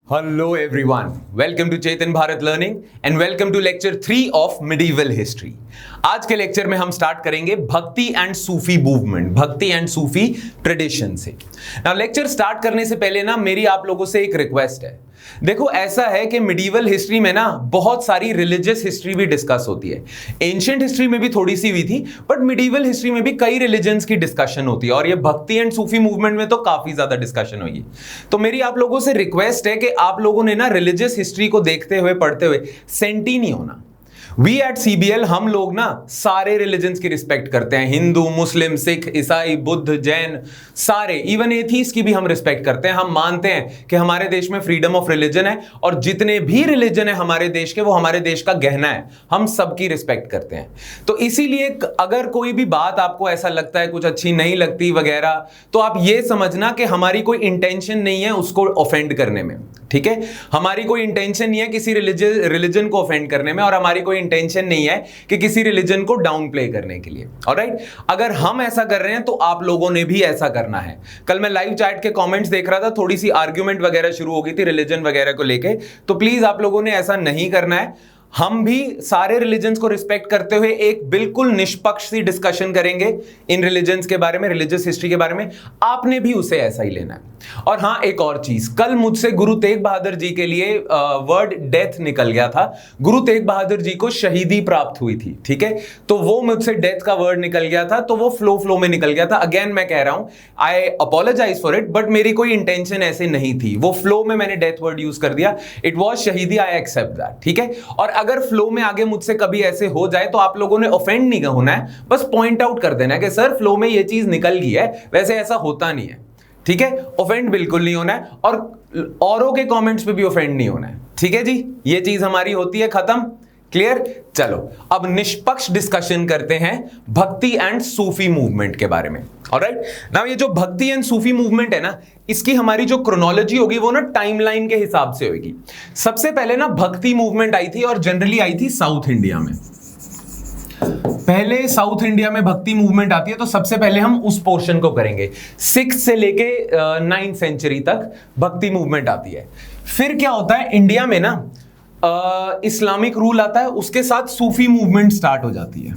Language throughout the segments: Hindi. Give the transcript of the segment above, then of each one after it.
Hello everyone, welcome to Chetan Bharat learning and welcome to lecture 3 of medieval history. आज के लेक्चर में हम स्टार्ट करेंगे Bhakti and Sufi movement, Bhakti and Sufi tradition से। नाउ लेक्चर स्टार्ट करने से पहले ना मेरी आप लोगों से एक रिक्वेस्ट है। देखो ऐसा है कि मिडीवल हिस्ट्री में ना बहुत सारी रिलीजियस हिस्ट्री भी डिस्कस होती है। एंशिएंट हिस्ट्री में भी थोड़ी सी हुई थी, बट मिडीवल हिस्ट्री में भी कई रिलीजन्स की डिस्कशन होती है और ये भक्ति एंड सूफी मूवमेंट में तो काफी ज्यादा डिस्कशन हुई है। तो मेरी आप लोगों से रिक्वेस्ट है कि आप लोगों ने ना रिलीजियस हिस्ट्री को देखते हुए पढ़ते हुए सेंटी नहीं होना। वी एट सीबीएल हम लोग ना सारे रिलीजन्स की रिस्पेक्ट करते हैं, हिंदू, मुस्लिम, सिख, ईसाई, बुद्ध, जैन, सारे, इवन एथीस्ट की भी हम रिस्पेक्ट करते हैं। हम मानते हैं कि हमारे देश में फ्रीडम ऑफ रिलीजन है और जितने भी रिलीजन है हमारे देश के वो हमारे देश का गहना है, हम सबकी रिस्पेक्ट करते हैं। तो इसीलिए अगर कोई भी बात आपको ऐसा लगता है कुछ अच्छी नहीं लगती वगैरह, तो आप ये समझना कि हमारी कोई इंटेंशन नहीं है उसको ऑफेंड करने में, ठीक है। हमारी कोई इंटेंशन नहीं है किसी रिलीजन को ऑफेंड करने में और हमारी कोई इंटेंशन नहीं है कि किसी रिलीजन को डाउन प्ले करने के लिए। ऑलराइट, अगर हम ऐसा कर रहे हैं तो आप लोगों ने भी ऐसा करना है। कल मैं लाइव चैट के कमेंट्स देख रहा था, थोड़ी सी आर्ग्यूमेंट वगैरह शुरू हो गई थी रिलीजन वगैरह को लेके, तो प्लीज आप लोगों ने ऐसा नहीं करना है। हम भी सारे रिलीजन्स को रिस्पेक्ट करते हुए एक बिल्कुल निष्पक्ष सी डिस्कशन करेंगे इन रिलीजन्स के बारे में, रिलीजियस हिस्ट्री के बारे में। आपने भी उसे ऐसा ही लेना है। और हाँ, एक और चीज, कल मुझसे गुरु तेग बहादुर जी के लिए वर्ड डेथ निकल गया था। गुरु तेग बहादुर जी को शहीदी प्राप्त हुई थी, ठीक है, तो वो मुझसे डेथ का वर्ड निकल गया था, तो वो फ्लो में निकल गया था। अगेन मैं कह रहा हूं, आई अपोलोजाइज फॉर इट, बट मेरी कोई इंटेंशन ऐसे नहीं थी। वो फ्लो में मैंने डेथ वर्ड यूज कर दिया, इट वॉज शहीदी, आई एक्सेप्ट दैट, ठीक है। और अगर फ्लो में आगे मुझसे कभी ऐसे हो जाए तो आप लोगों ने ऑफेंड नहीं होना है, बस पॉइंट आउट कर देना है कि सर फ्लो में ये चीज निकल गई है, वैसे ऐसा होता नहीं है, ठीक है। ऑफेंड बिल्कुल नहीं होना है और औरों के कमेंट्स पे भी ऑफेंड नहीं होना है, ठीक है जी। ये चीज हमारी होती है, खत्म, क्लियर। चलो अब निष्पक्ष डिस्कशन करते हैं भक्ति एंड सूफी मूवमेंट के बारे में। ऑलराइट, नाउ ये जो भक्ति एंड सूफी मूवमेंट है ना, इसकी हमारी जो क्रोनोलॉजी होगी वो ना टाइमलाइन के हिसाब से होगी। सबसे पहले ना भक्ति मूवमेंट आई थी और जनरली आई थी साउथ इंडिया में। पहले साउथ इंडिया में भक्ति मूवमेंट आती है, तो सबसे पहले हम उस पोर्शन को करेंगे। 6 से लेके 9th सेंचुरी तक भक्ति मूवमेंट आती है। फिर क्या होता है, इंडिया में ना इस्लामिक रूल आता है, उसके साथ सूफी मूवमेंट स्टार्ट हो जाती है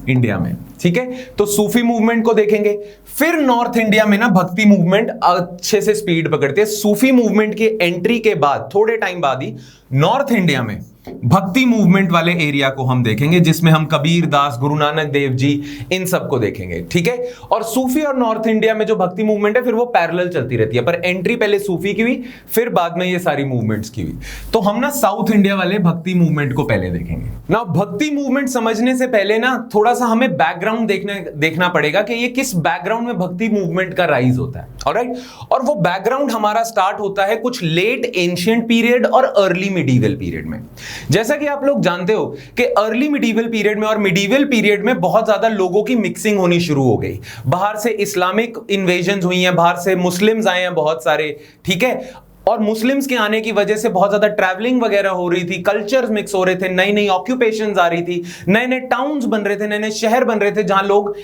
इंडिया में, ठीक है। तो सूफी मूवमेंट को देखेंगे। फिर नॉर्थ इंडिया में ना भक्ति मूवमेंट अच्छे से स्पीड पकड़ती है। सूफी मूवमेंट की एंट्री के बाद थोड़े टाइम बाद ही नॉर्थ इंडिया में भक्ति मूवमेंट वाले एरिया को हम देखेंगे, जिसमें हम कबीर दास, गुरु नानक देव जी, इन सब को देखेंगे, ठीक है। और सूफी और नॉर्थ इंडिया में जो भक्ति मूवमेंट है फिर वो पैरेलल चलती रहती है, पर एंट्री पहले सूफी की हुई, फिर बाद में ये सारी मूवमेंट्स की हुई। तो हम ना साउथ इंडिया वाले भक्ति मूवमेंट को पहले देखेंगे ना। भक्ति मूवमेंट समझने से पहले ना थोड़ा सा हमें बैकग्राउंड देखना पड़ेगा कि ये किस बैकग्राउंड में भक्ति मूवमेंट का राइज होता है। ऑलराइट, और वो बैकग्राउंड हमारा स्टार्ट होता है कुछ लेट एंशिएंट पीरियड और अर्ली मिडीवल पीरियड में। जैसा कि आप लोग जानते हो कि अर्ली मिडीवल पीरियड में और मिडीवल पीरियड में बहुत ज्यादा लोगों की मिक्सिंग होनी शुरू हो गई। बाहर से इस्लामिक इन्वेजन्स हुई हैं, बाहर से मुस्लिम्स आए हैं बहुत सारे, ठीक है। और मुस्लिम्स के आने की वजह से बहुत ज्यादा ट्रैवलिंग वगैरह हो रही थी, कल्चर्स मिक्स हो रहे थे, नई नई ऑक्यूपेशंस आ रही थी, नए नए टाउन्स बन रहे थे, नए नए शहर बन रहे थे जहां लोग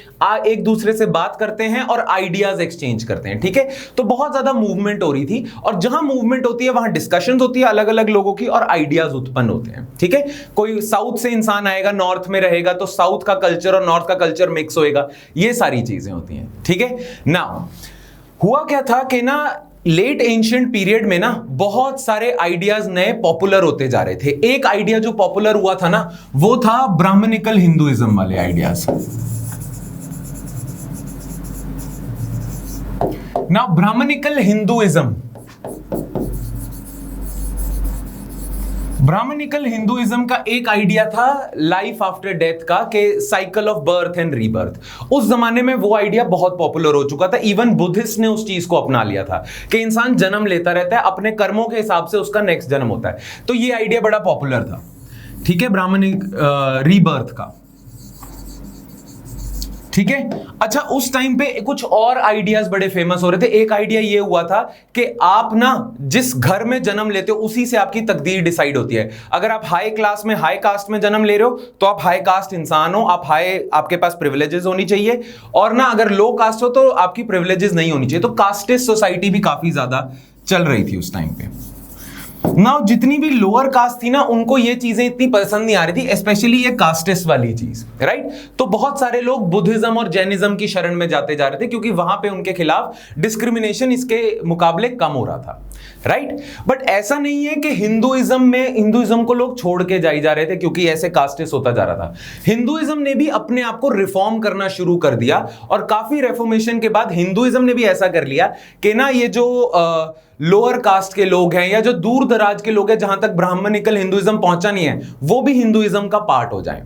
एक दूसरे से बात करते हैं और आइडियाज एक्सचेंज करते हैं, ठीक है। तो बहुत ज्यादा मूवमेंट हो रही थी और जहां मूवमेंट होती है वहां डिस्कशंस होती है अलग अलग लोगों की और आइडियाज उत्पन्न होते हैं, ठीक है। कोई साउथ से इंसान आएगा, नॉर्थ में रहेगा, तो साउथ का कल्चर और नॉर्थ का कल्चर मिक्स होएगा, ये सारी चीजें होती हैं, ठीक है। नाउ हुआ क्या था कि ना लेट एंशिएंट पीरियड में ना बहुत सारे आइडियाज नए पॉपुलर होते जा रहे थे। एक आइडिया जो पॉपुलर हुआ था ना वो था ब्राह्मणिकल हिंदुइज्म वाले आइडियाज। ना ब्राह्मणिकल हिंदुइज्म, ब्राह्मणिकल हिंदुइज्म का एक आइडिया था लाइफ आफ्टर डेथ का, के cycle of birth and rebirth. उस जमाने में वो आइडिया बहुत पॉपुलर हो चुका था, इवन बुद्धिस्ट ने उस चीज को अपना लिया था कि इंसान जन्म लेता रहता है, अपने कर्मों के हिसाब से उसका नेक्स्ट जन्म होता है। तो ये आइडिया बड़ा पॉपुलर था, ठीक है, ब्राह्मणिक रीबर्थ का, ठीक है। अच्छा, उस टाइम पे कुछ और आइडियाज बड़े फेमस हो रहे थे। एक आइडिया ये हुआ था कि आप ना जिस घर में जन्म लेते हो उसी से आपकी तकदीर डिसाइड होती है। अगर आप हाई क्लास में, हाई कास्ट में जन्म ले रहे हो तो आप हाई कास्ट इंसान हो, आपके पास प्रिविलेजेस होनी चाहिए, और ना अगर लो कास्ट हो तो आपकी प्रिविलेजेस नहीं होनी चाहिए। तो कास्टिस्ट सोसाइटी भी काफी ज्यादा चल रही थी उस टाइम पे। नाउ जितनी भी लोअर कास्ट थी ना, उनको ये चीजें इतनी पसंद नहीं आ रही थी, स्पेशली ये कास्टिस्ट वाली चीज, राइट। तो बहुत सारे लोग बुद्धिज्म और जैनिज्म की शरण में जाते जा रहे थे, क्योंकि वहां पे उनके खिलाफ डिस्क्रिमिनेशन इसके मुकाबले कम हो रहा था, राइट। बट ऐसा नहीं है कि हिंदुइज्म को लोग छोड़ के जाई जा रहे थे क्योंकि ऐसे कास्टिस्ट होता जा रहा था। हिंदुइज्म ने भी अपने आप को रिफॉर्म करना शुरू कर दिया, और काफी रेफॉर्मेशन के बाद हिंदुइज्म ने भी ऐसा कर लिया कि ना ये जो लोअर कास्ट के लोग हैं या जो दूर दराज के लोग हैं, जहां तक ब्राह्मणिकल हिंदुइज्म पहुंचा नहीं है, वो भी हिंदुइज्म का पार्ट हो जाए।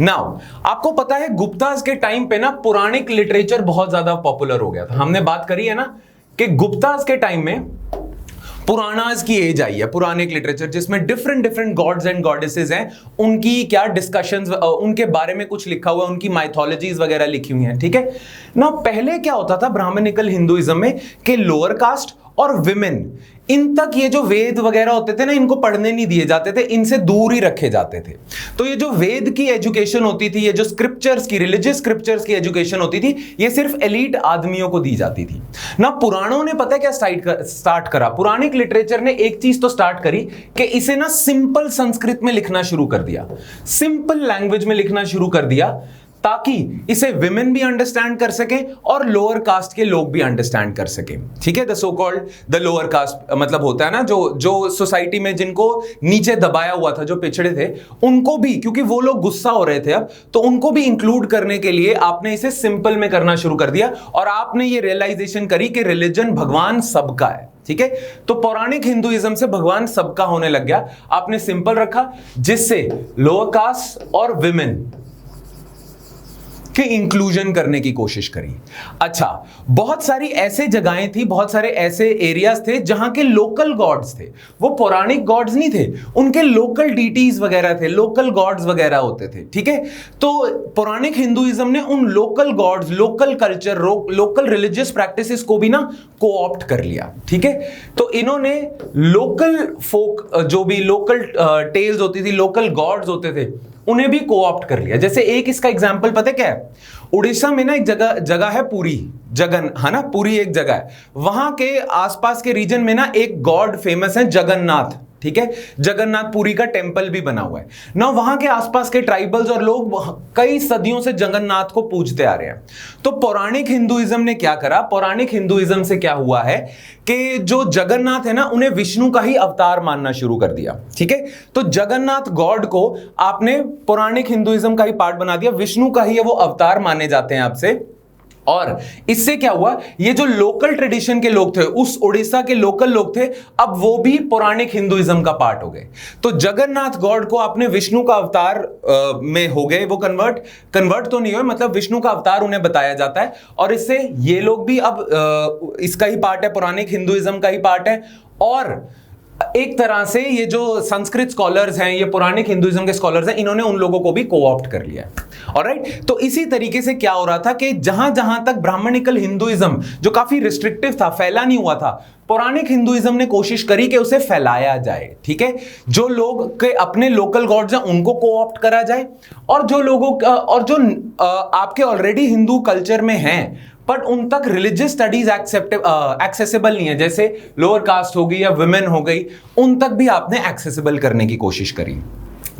नाउ आपको पता है गुप्ताज के टाइम पे ना पौराणिक लिटरेचर बहुत ज्यादा पॉपुलर हो गया था। हमने बात करी है ना कि गुप्ताज के टाइम में पुराणाज की एज आई है, पुराणिक लिटरेचर, जिसमें डिफरेंट गॉड्स एंड गॉडेसेस हैं, उनकी क्या डिस्कशंस, उनके बारे में कुछ लिखा हुआ है, उनकी माइथोलॉजीज वगैरह लिखी हुई हैं, ठीक है ना। पहले क्या होता था ब्राह्मणिकल हिंदुइज्म में कि लोअर कास्ट और विमेन, इन तक ये जो वेद वगैरह होते थे ना, इनको पढ़ने नहीं दिए जाते थे, इनसे दूर ही रखे जाते थे। तो ये जो वेद की एजुकेशन होती थी, ये जो स्क्रिप्चर्स की, रिलीजियस स्क्रिप्चर्स की एजुकेशन होती थी, ये सिर्फ एलीट आदमियों को दी जाती थी ना। पुराणों ने पता है क्या स्टार्ट करा, पुराणिक लिटरेचर ने एक चीज तो स्टार्ट करी कि इसे ना सिंपल संस्कृत में लिखना शुरू कर दिया, सिंपल लैंग्वेज में लिखना शुरू कर दिया, ताकि इसे विमेन भी अंडरस्टैंड कर सके और लोअर कास्ट के लोग भी अंडरस्टैंड कर सके, ठीक है। The so called the lower caste, मतलब होता है ना जो सोसाइटी में जिनको नीचे दबाया हुआ था, जो पिछड़े थे, उनको भी, क्योंकि वो लोग गुस्सा हो रहे थे अब, तो उनको भी इंक्लूड करने के लिए आपने इसे सिंपल में करना शुरू कर दिया, और आपने ये रियलाइजेशन करी कि रिलीजन भगवान सबका है, ठीक है। तो पौराणिक हिंदुइज्म से भगवान सबका होने लग गया, आपने सिंपल रखा, जिससे लोअर कास्ट और विमेन के इंक्लूजन करने की कोशिश करी। अच्छा, बहुत सारी ऐसे जगहें थी, बहुत सारे ऐसे एरियाज थे जहां के लोकल गॉड्स थे, वो पौराणिक गॉड्स नहीं थे, उनके लोकल डीटीज वगैरह थे, लोकल गॉड्स वगैरह होते थे, ठीक है। तो पौराणिक हिंदुइज्म ने उन local gods, local culture, local religious practices को भी ना कोऑप्ट कर लिया, ठीक है। तो इन्होंने लोकल फोक, जो भी लोकल टेल्स होती थी, लोकल गॉड्स होते थे, उन्हें भी कोऑप्ट कर लिया। जैसे एक इसका एग्जांपल पता है क्या है, उड़ीसा में ना एक जगह है पुरी, जगन, है ना, पुरी एक जगह है, वहां के आसपास के रीजन में ना एक गॉड फेमस है, जगन्नाथ, ठीक है। जगन्नाथपुरी का टेंपल भी बना हुआ है ना। वहां के आसपास के ट्राइबल्स और लोग कई सदियों से जगन्नाथ को पूजते आ रहे हैं। तो पौराणिक हिंदुइज्म ने क्या करा, पौराणिक हिंदुइज्म से क्या हुआ है कि जो जगन्नाथ है ना, उन्हें विष्णु का ही अवतार मानना शुरू कर दिया, ठीक है। तो जगन्नाथ गॉड को आपने पौराणिक हिंदुइज्म का ही पार्ट बना दिया, विष्णु का ही वो अवतार माने जाते हैं आपसे। और इससे क्या हुआ, ये जो लोकल ट्रेडिशन के लोग थे, उस उड़ीसा के लोकल लोग थे, अब वो भी पौराणिक हिंदुइज्म का पार्ट हो गए। तो जगन्नाथ गॉड को आपने विष्णु का अवतार में हो गए, वो कन्वर्ट तो नहीं हुए, मतलब विष्णु का अवतार उन्हें बताया जाता है, और इससे ये लोग भी अब इसका ही पार्ट है, पौराणिक हिंदुइज्म का ही पार्ट है। और एक तरह से ये जो संस्कृत स्कॉलर्स हैं, ये पौराणिक हिंदुइज्म के स्कॉलर्स हैं, इन्होंने उन लोगों को भी कोऑप्ट कर लिया है। ऑलराइट, तो इसी तरीके से क्या हो रहा था कि जहां जहां तक ब्राह्मणिकल हिंदुइज्म जो काफी रिस्ट्रिक्टिव था, फैला नहीं हुआ था, पौराणिक हिंदुइज्म ने कोशिश करी कि उसे फैलाया जाए, ठीक है। जो लोग के अपने लोकल गॉड्स हैं उनको कोऑप्ट करा जाए, और जो लोगों और जो आपके ऑलरेडी हिंदू कल्चर में हैं बट उन तक रिलीजियस स्टडीज एक्सेसिबल नहीं है, जैसे लोअर कास्ट हो गई या विमेन हो गई, उन तक भी आपने एक्सेसिबल करने की कोशिश करी।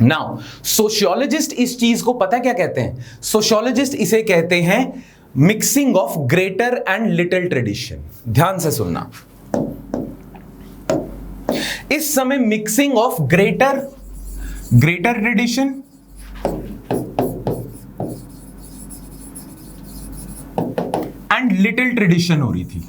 नाउ सोशियोलॉजिस्ट इस चीज को पता क्या कहते हैं, सोशियोलॉजिस्ट इसे कहते हैं mixing of greater and little tradition. ध्यान से सुनना, इस समय mixing of greater tradition and little tradition हो रही थी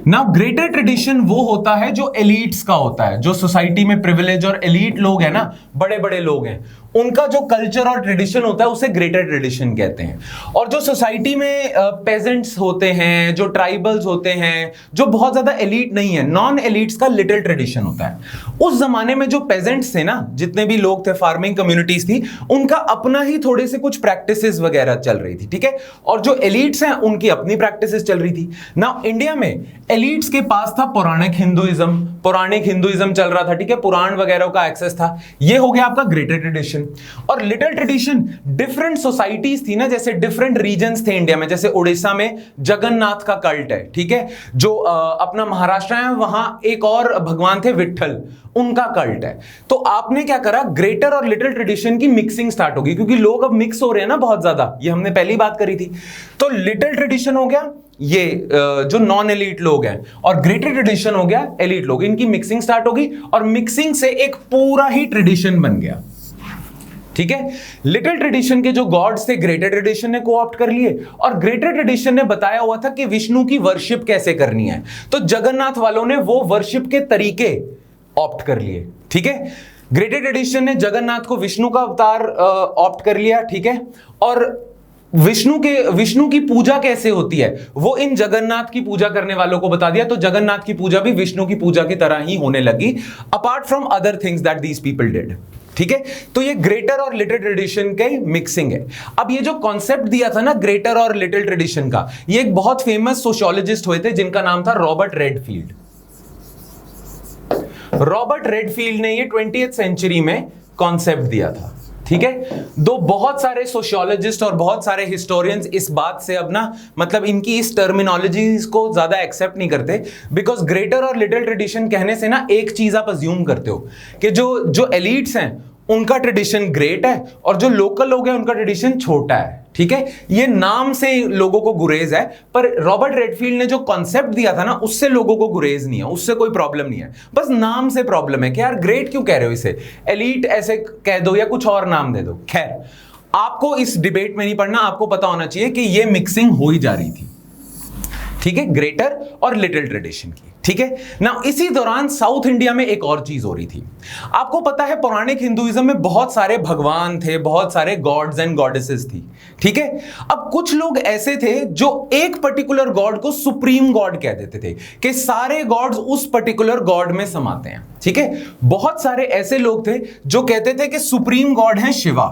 ना। ग्रेटर ट्रेडिशन वो होता है जो एलीट्स का होता है, जो सोसाइटी में प्रिविलेज और एलीट लोग हैं ना, बड़े बड़े लोग हैं, उनका जो कल्चर और ट्रेडिशन होता है उसे ग्रेटर ट्रेडिशन कहते हैं। और जो सोसाइटी में पेजेंट्स होते हैं, जो ट्राइबल्स होते हैं, जो बहुत ज्यादा एलीट नहीं है, नॉन एलीट्स का लिटिल ट्रेडिशन होता है। उस जमाने में जो पेजेंट्स थे ना, जितने भी लोग थे, फार्मिंग कम्युनिटीज थी, उनका अपना ही थोड़े से कुछ प्रैक्टिसेस वगैरह चल रही थी, ठीक है। और जो एलीट्स हैं उनकी अपनी प्रैक्टिसेस चल रही थी ना। इंडिया में एलीट्स के पास था पौराणिक हिंदुइज्म, पौराणिक हिंदुइज्म चल रहा था, ठीक है, पुराण वगैरह का एक्सेस था। ये हो गया आपका ग्रेटर ट्रेडिशन। और लिटिल ट्रेडिशन, डिफरेंट सोसाइटीज थी ना, जैसे डिफरेंट रीजन्स थे इंडिया में, जैसे उड़ीसा में जगन्नाथ का कल्ट है, ठीक है, जो अपना महाराष्ट्र है वहां एक और भगवान थे विट्ठल, उनका कल्ट है। तो आपने क्या करा, ग्रेटर और लिटिल ट्रेडिशन की मिक्सिंग स्टार्ट होगी, क्योंकि लोग अब मिक्स हो रहे हैं ना बहुत ज्यादा, ये हमने पहली बात करी थी। तो लिटिल ट्रेडिशन हो गया ये जो नॉन एलीट लोग हैं, और ग्रेटर ट्रेडिशन हो गया एलीट लोग, इनकी मिक्सिंग स्टार्ट होगी और मिक्सिंग से एक पूरा ही ट्रेडिशन बन गया, ठीक है। लिटिल ट्रेडिशन के जो गॉड्स थे ग्रेटर ट्रेडिशन ने को-ऑप्ट कर लिए, और ग्रेटर ट्रेडिशन ने बताया हुआ था कि विष्णु की वर्शिप कैसे करनी है, तो जगन्नाथ वालों ने वो वर्शिप के तरीके ऑप्ट कर लिए, ठीक है। ग्रेटर ट्रेडिशन ने जगन्नाथ को विष्णु का अवतार ऑप्ट कर लिया, ठीक है, और विष्णु की पूजा कैसे होती है वो इन जगन्नाथ की पूजा करने वालों को बता दिया, तो जगन्नाथ की पूजा भी विष्णु की पूजा की तरह ही होने लगी, apart from other things that these people did, ठीक है। तो ये ग्रेटर और लिटिल ट्रेडिशन के मिक्सिंग है। अब ये जो कॉन्सेप्ट दिया था ना ग्रेटर और लिटिल ट्रेडिशन का, ये एक बहुत फेमस सोशियोलॉजिस्ट हुए थे जिनका नाम था रॉबर्ट रेडफील्ड। रॉबर्ट रेडफील्ड ने ये 20th सेंचुरी में कॉन्सेप्ट दिया था, ठीक है। दो बहुत सारे सोशियोलॉजिस्ट और बहुत सारे हिस्टोरियंस इस बात से अब ना, मतलब इनकी इस टर्मिनोलॉजीज को ज्यादा एक्सेप्ट नहीं करते, बिकॉज ग्रेटर और लिटिल ट्रेडिशन कहने से ना एक चीज आप अज्यूम करते हो कि जो एलिट्स हैं उनका ट्रेडिशन ग्रेट है और जो लोकल लोग हैं उनका ट्रेडिशन छोटा है, ठीक है। ये नाम से लोगों को गुरेज है, पर रॉबर्ट रेडफील्ड ने जो कॉन्सेप्ट दिया था ना उससे लोगों को गुरेज नहीं है, उससे कोई प्रॉब्लम नहीं है, बस नाम से प्रॉब्लम है कि यार ग्रेट क्यों कह रहे हो इसे, एलीट ऐसे कह दो या कुछ और नाम दे दो। खैर, आपको इस डिबेट में नहीं पढ़ना, आपको पता होना चाहिए कि ये मिक्सिंग हो ही जा रही थी, ठीक है, ग्रेटर और लिटिल ट्रेडिशन की, ठीक है ना। इसी दौरान साउथ इंडिया में एक और चीज हो रही थी। आपको पता है पौराणिक हिंदुइज्म में बहुत सारे भगवान थे, बहुत सारे गॉड्स एंड गॉडेसेस थी, ठीक है। अब कुछ लोग ऐसे थे जो एक पर्टिकुलर गॉड को सुप्रीम गॉड कह देते थे कि सारे गॉड्स उस पर्टिकुलर गॉड में समाते हैं, ठीक है। बहुत सारे ऐसे लोग थे जो कहते थे कि सुप्रीम गॉड है शिवा,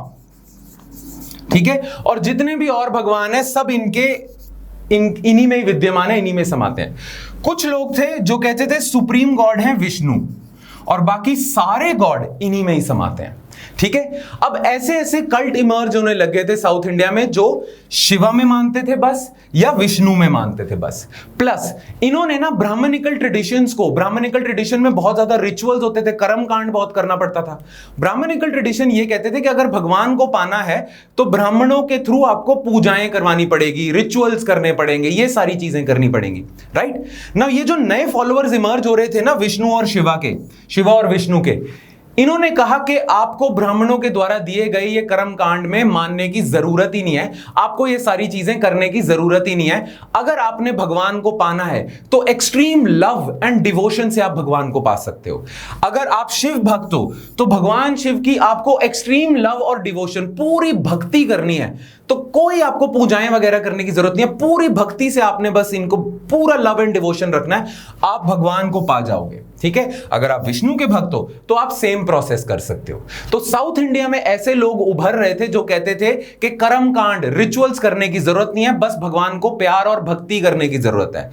ठीक है, और जितने भी और भगवान है सब इन्हीं में ही विद्यमान है, इन्हीं में समाते हैं। कुछ लोग थे जो कहते थे सुप्रीम गॉड है विष्णु और बाकी सारे गॉड इन्हीं में ही समाते हैं, ठीक है। अब ऐसे ऐसे कल्ट इमर्ज होने लगे थे साउथ इंडिया में जो शिवा में मानते थे बस या विष्णु में मानते थे बस। प्लस इन्होंने ना ब्राह्मणिकल ट्रेडिशंस को, ब्राह्मणिकल ट्रेडिशन में बहुत ज्यादा रिचुअल्स होते थे, कर्म कांड बहुत करना पड़ता था। ब्राह्मणिकल ट्रेडिशन ये कहते थे कि अगर भगवान को पाना है तो ब्राह्मणों के थ्रू आपको पूजाएं करवानी पड़ेगी, रिचुअल्स करने पड़ेंगे, ये सारी चीजें करनी पड़ेंगी, राइट ना। ये जो नए फॉलोअर्स इमर्ज हो रहे थे ना विष्णु और शिवा और विष्णु के, इन्होंने कहा कि आपको ब्राह्मणों के द्वारा दिए गए ये कर्म कांड में मानने की जरूरत ही नहीं है, आपको ये सारी चीजें करने की जरूरत ही नहीं है। अगर आपने भगवान को पाना है तो एक्सट्रीम लव एंड डिवोशन से आप भगवान को पा सकते हो। अगर आप शिव भक्त हो तो भगवान शिव की आपको एक्सट्रीम लव और डिवोशन, पूरी भक्ति करनी है, तो कोई आपको पूजाएं वगैरह करने की जरूरत नहीं है, पूरी भक्ति से आपने बस इनको पूरा लव एंड डिवोशन रखना है, आप भगवान को पा जाओगे, ठीक है। अगर आप विष्णु के भक्त हो तो आप सेम प्रोसेस कर सकते हो। तो साउथ इंडिया में ऐसे लोग उभर रहे थे जो कहते थे कि कर्म कांड, रिचुअल्स करने की जरूरत नहीं है, बस भगवान को प्यार और भक्ति करने की जरूरत है।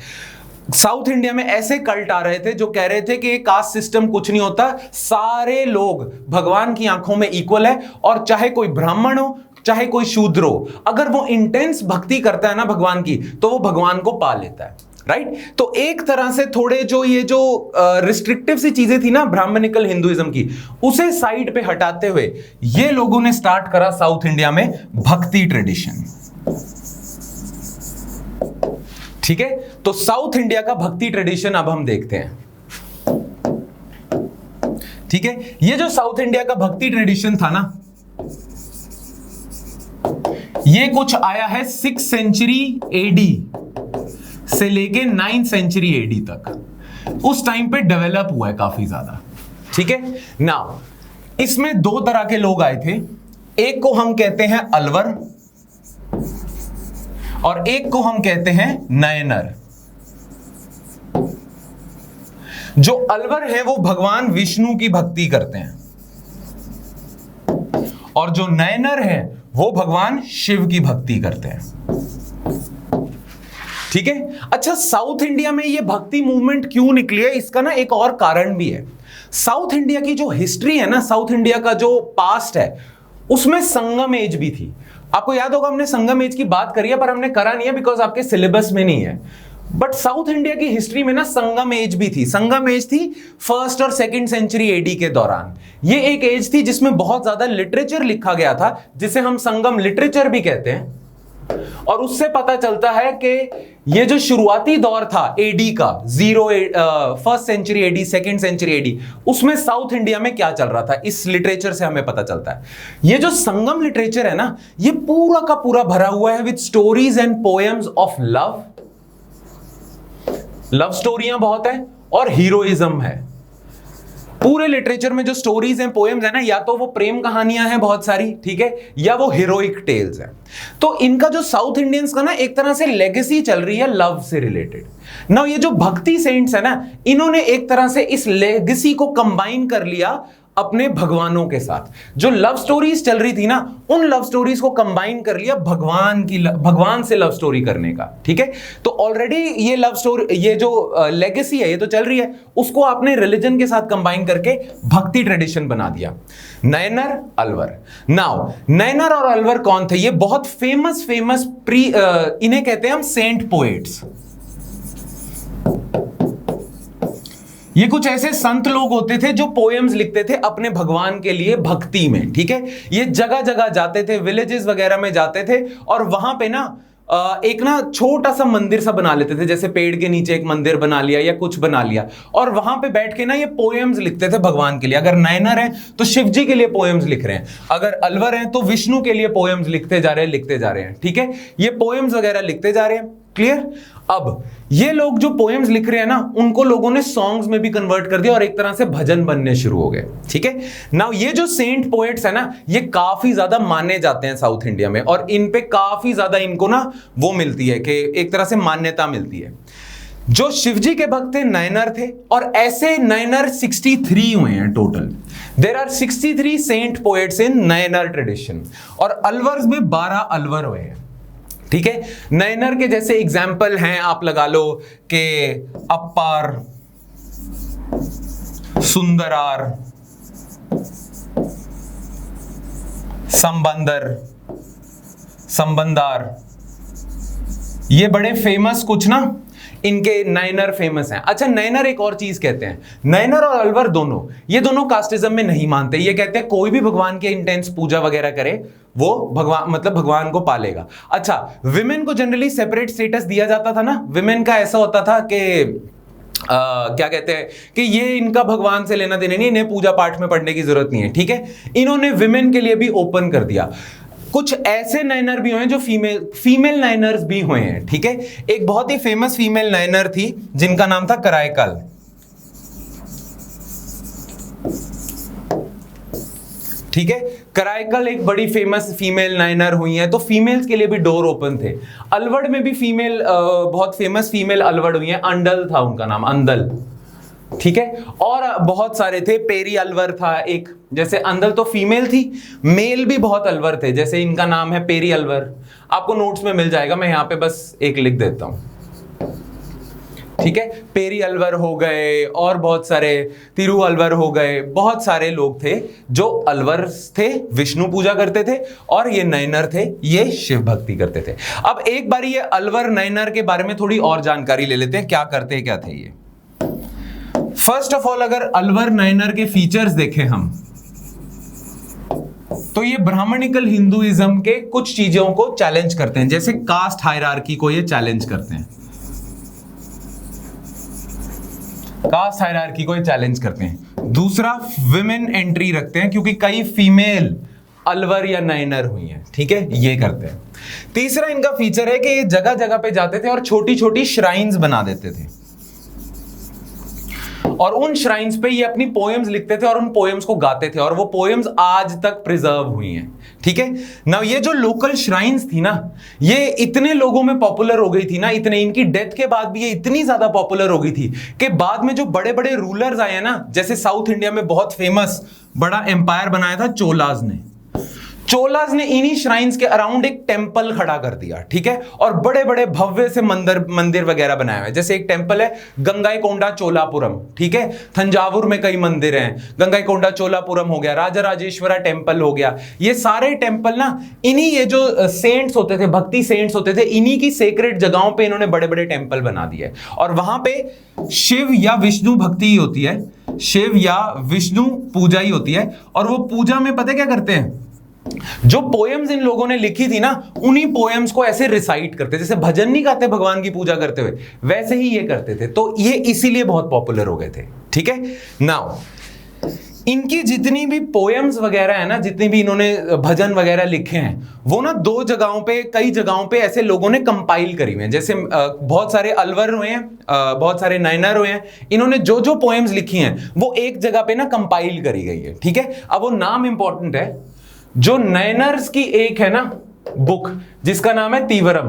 साउथ इंडिया में ऐसे कल्ट आ रहे थे जो कह रहे थे कि कास्ट सिस्टम कुछ नहीं होता, सारे लोग भगवान की आंखों में इक्वल है, और चाहे कोई ब्राह्मण हो चाहे कोई शूद्र हो, अगर वो इंटेंस भक्ति करता है ना भगवान की तो वो भगवान को पा लेता है, राइट। तो एक तरह से थोड़े जो ये जो रिस्ट्रिक्टिव सी चीजें थी ना ब्राह्मणिकल हिंदुइज्म की, उसे साइड पे हटाते हुए ये लोगों ने स्टार्ट करा साउथ इंडिया में भक्ति ट्रेडिशन, ठीक है। तो साउथ इंडिया का भक्ति ट्रेडिशन अब हम देखते हैं, ठीक है। ये जो साउथ इंडिया का भक्ति ट्रेडिशन था ना, ये कुछ आया है 6th सेंचुरी एडी से लेके 9th सेंचुरी एडी तक, उस टाइम पे डेवलप हुआ है काफी ज्यादा, ठीक है। नाउ इसमें दो तरह के लोग आए थे, एक को हम कहते हैं अलवर और एक को हम कहते हैं नयनर। जो अलवर है वो भगवान विष्णु की भक्ति करते हैं और जो नयनर है वो भगवान शिव की भक्ति करते हैं, ठीक है। अच्छा, साउथ इंडिया में ये भक्ति मूवमेंट क्यों निकली है, इसका ना एक और कारण भी है। साउथ इंडिया की जो हिस्ट्री है ना, साउथ इंडिया का जो पास्ट है, उसमें संगम एज भी थी। आपको याद होगा हमने संगम एज की बात करी है, पर हमने करा नहीं है बिकॉज आपके सिलेबस में नहीं है। बट साउथ इंडिया की हिस्ट्री में ना संगम एज भी थी। संगम एज थी 1st और 2nd सेंचुरी एडी के दौरान। ये एक एज थी जिसमें बहुत ज्यादा लिटरेचर लिखा गया था, जिसे हम संगम लिटरेचर भी कहते हैं। और उससे पता चलता है कि ये जो शुरुआती दौर था एडी का, 1st century AD, 2nd century AD, उसमें साउथ इंडिया में क्या चल रहा था, इस लिटरेचर से हमें पता चलता है। ये जो संगम लिटरेचर है ना, ये पूरा का पूरा भरा हुआ है with stories and poems of love. Love स्टोरियां बहुत है और हीरोइज्म है। पूरे लिटरेचर में जो स्टोरीज हैं, पोएम्स है ना, या तो वो प्रेम कहानियां हैं बहुत सारी, ठीक है, या वो हीरोइक टेल्स हैं। तो इनका जो साउथ इंडियंस का ना एक तरह से लेगेसी चल रही है लव से रिलेटेड। नाउ ये जो भक्ति सेंट्स है ना, इन्होंने एक तरह से इस लेगेसी को कंबाइन कर लिया अपने भगवानों के साथ। जो लव स्टोरीज चल रही थी ना, उन लव स्टोरीज को कंबाइन कर लिया भगवान से लव स्टोरी करने का, ठीक है। तो ऑलरेडी ये लव स्टोरी, ये जो लेगेसी है, ये तो चल रही है, उसको आपने रिलीजन के साथ कंबाइन करके भक्ति ट्रेडिशन बना दिया। नयनर, अलवर। नाउ नयनर और अलवर कौन थे? ये बहुत फेमस इन्हें कहते हैं हम सेंट पोएट्स। ये कुछ ऐसे संत लोग होते थे जो पोएम्स लिखते थे अपने भगवान के लिए भक्ति में, ठीक है। ये जगह जगह जाते थे, विलेजेस वगैरह में जाते थे, और वहां पे ना एक ना छोटा सा मंदिर सा बना लेते थे, जैसे पेड़ के नीचे एक मंदिर बना लिया या कुछ बना लिया, और वहां पे बैठ के ना ये पोएम्स लिखते थे भगवान के लिए। अगर नयनर है तो शिव जी के लिए पोएम्स लिख रहे हैं, अगर अलवर है तो विष्णु के लिए पोएम्स लिखते जा रहे हैं, ठीक है। ये पोएम्स वगैरह लिखते जा रहे हैं, क्लियर। अब ये लोग जो पोएम्स लिख रहे हैं ना, उनको लोगों ने सॉन्ग्स में भी कन्वर्ट कर दिया और एक तरह से भजन बनने शुरू हो गए, ठीक है। नाउ ये जो सेंट पोएट्स है ना, ये काफी ज्यादा माने जाते हैं साउथ इंडिया में, और इन पे काफी ज्यादा इनको ना वो मिलती है कि एक तरह से मान्यता मिलती है। जो शिवजी के भक्त थे नयनर थे, और ऐसे नयनर 63 हुए हैं total. There are 63 saint poets in Nayanar tradition, और अलवर्स में 12 अलवर हुए हैं, ठीक है। नयनर के जैसे एग्जाम्पल हैं, आप लगा लो कि अप्पार, सुंदरार, संबंदार, ये बड़े फेमस कुछ ना इनके नयनर फेमस हैं। अच्छा, नयनर एक और चीज कहते हैं, नयनर और अलवर दोनों, ये दोनों कास्टिज्म में नहीं मानते। ये कहते हैं कोई भी भगवान के इंटेंस पूजा वगैरह करे वो भगवान, मतलब भगवान को पालेगा। अच्छा, विमेन को जनरली सेपरेट स्टेटस दिया जाता था ना। विमेन का ऐसा होता था कि क्या कहते हैं कि ये इनका भगवान से लेना देना नहीं, इन्हें पूजा पाठ में पढ़ने की जरूरत नहीं है, ठीक है। इन्होंने विमेन के लिए भी ओपन कर दिया। कुछ ऐसे नयनर भी हुए हैं जो फीमेल नाइनर्स भी हुए हैं, ठीक है। एक बहुत ही फेमस फीमेल नाइनर थी जिनका नाम था कराईकल, ठीक है। कराईकल एक बड़ी फेमस फीमेल नाइनर हुई है, तो फीमेल्स के लिए भी डोर ओपन थे। अलवड़ में भी फीमेल बहुत फेमस फीमेल अलवड़ हुई है, अंडल था उनका नाम, अंदल, ठीक है। और बहुत सारे थे, पेरी अलवर था एक, जैसे अंदल तो फीमेल थी, मेल भी बहुत अलवर थे, जैसे इनका नाम है पेरी अलवर। आपको नोट्स में मिल जाएगा, मैं यहां पे बस एक लिख देता हूं, ठीक है। पेरी अलवर हो गए, और बहुत सारे तिरु अलवर हो गए, बहुत सारे लोग थे जो अलवर थे, विष्णु पूजा करते थे, और ये नयनर थे, ये शिव भक्ति करते थे। अब एक बार ये अलवर नयनर के बारे में थोड़ी और जानकारी ले लेते हैं, क्या करते क्या थे ये। फर्स्ट ऑफ ऑल, अगर अलवर नयनर के फीचर्स देखें हम, तो ये ब्राह्मणिकल हिंदुइज्म के कुछ चीजों को चैलेंज करते हैं, जैसे कास्ट हायरार्की को ये चैलेंज करते हैं, कास्ट हायरार्की को ये चैलेंज करते हैं। दूसरा, विमेन एंट्री रखते हैं, क्योंकि कई फीमेल अलवर या नयनर हुई हैं, ठीक है, ये करते हैं। तीसरा इनका फीचर है कि ये जगह जगह पे जाते थे और छोटी छोटी श्राइन्स बना देते थे, और उन श्राइन्स पे ये अपनी पोएम्स लिखते थे और उन पोएम्स को गाते थे, और वो पोएम्स आज तक प्रिजर्व हुई हैं, ठीक है ना। ये जो लोकल श्राइन्स थी ना, ये इतने लोगों में पॉपुलर हो गई थी ना, इतने, इनकी डेथ के बाद भी ये इतनी ज्यादा पॉपुलर हो गई थी कि बाद में जो बड़े बड़े रूलर्स आए ना, जैसे साउथ इंडिया में बहुत फेमस बड़ा एम्पायर बनाया था चोलाज ने, चोलास ने इन्हीं श्राइन्स के अराउंड एक टेंपल खड़ा कर दिया, ठीक है, और बड़े बड़े भव्य से मंदिर वगैरह बनाए हुए। जैसे एक टेंपल है गंगाईकोंडा चोलापुरम, ठीक है, तंजावुर में कई मंदिर हैं, गंगाईकोंडा चोलापुरम हो गया, राजा राजेश्वरा टेंपल हो गया। ये सारे टेंपल ना इन्हीं, ये जो सेंट्स होते थे, भक्ति सेंट्स होते थे, इन्हीं की सेक्रेट जगहों पे इन्होंने बड़े बड़े टेंपल बना दिए, और वहां पे शिव या विष्णु भक्ति ही होती है, शिव या विष्णु पूजा ही होती है। और वो पूजा में पता क्या करते हैं, जो पोएम्स इन लोगों ने लिखी थी ना, उन्हीं पोएम्स को ऐसे रिसाइट करते, जैसे भजन नहीं गाते भगवान की पूजा करते हुए, वैसे ही ये करते थे। तो ये इसीलिए बहुत पॉपुलर हो गए थे, ठीक है। नाउ इनकी जितनी भी पोएम्स वगैरह है ना, जितनी भी इन्होंने भजन वगैरह लिखे हैं, वो ना दो जगहों पे, कई जगहों पे ऐसे लोगों ने कंपाइल करी हुए हैं। जैसे बहुत सारे अलवर हुए हैं, बहुत सारे नयनर हुए हैं, इन्होंने जो जो पोएम्स लिखी हैं वो एक जगह पे ना कंपाइल करी गई है, ठीक है। अब वो नाम इंपॉर्टेंट है, जो नयनर्स की एक है ना बुक जिसका नाम है तीवरम,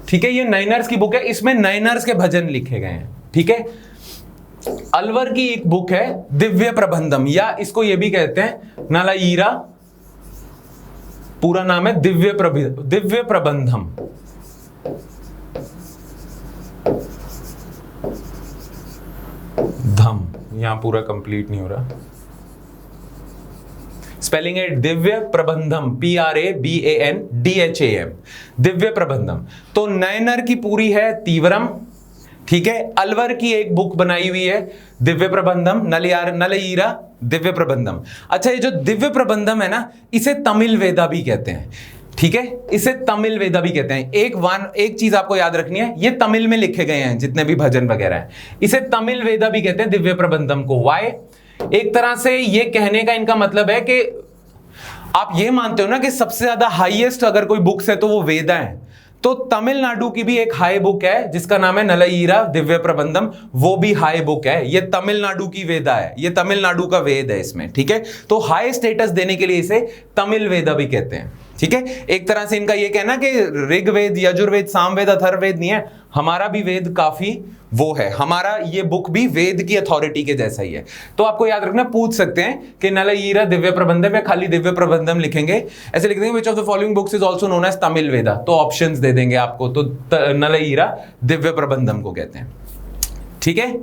ठीक है, ये नयनर्स की बुक है, इसमें नयनर्स के भजन लिखे गए हैं, ठीक है। अलवर की एक बुक है दिव्य प्रबंधम, या इसको ये भी कहते हैं नलायिरा, पूरा नाम है दिव्य प्रबंधम। धम यहां पूरा कंप्लीट नहीं हो रहा, स्पेलिंग है दिव्य प्रबंधम, PRABANDHAM, दिव्य प्रबंधम। तो नयनर की पूरी है तीवरम, ठीक है। अलवर की एक बुक बनाई हुई है दिव्य प्रबंधम, नलयिरा दिव्य प्रबंधम। अच्छा, ये जो दिव्य प्रबंधम है ना, इसे तमिल वेदा भी कहते हैं, ठीक है, इसे तमिल वेदा भी कहते हैं। एक चीज आपको याद रखनी है, ये तमिल में लिखे गए हैं जितने भी भजन वगैरह हैं, इसे तमिल वेदा भी कहते हैं दिव्य प्रबंधम को। वाई? एक तरह से ये कहने का इनका मतलब है कि आप ये मानते हो ना कि सबसे ज्यादा हाईएस्ट अगर कोई बुक्स है तो वो वेदा है, तो तमिलनाडु की भी एक हाई बुक है जिसका नाम है नलयिरा दिव्य प्रबंधम, वो भी हाई बुक है। ये तमिलनाडु की वेदा है, ये तमिलनाडु का वेद है इसमें, ठीक है। तो हाई स्टेटस देने के लिए इसे तमिल वेदा भी कहते हैं, ठीक है। एक तरह से इनका ये कहना कि ऋग्वेद, यजुर्वेद, सामवेद, अथर्ववेद नहीं है, हमारा भी वेद काफी वो है, हमारा ये बुक भी वेद की अथॉरिटी के जैसा ही है। तो आपको याद रखना, पूछ सकते हैं कि नलयिरा दिव्य प्रबंधम या खाली दिव्य प्रबंधम लिखेंगे, ऐसे लिख देंगे which of the following books is also known as Tamil Veda, तो ऑप्शंस दे देंगे आपको, तो नलयिरा दिव्य प्रबंधम को कहते हैं, ठीक है।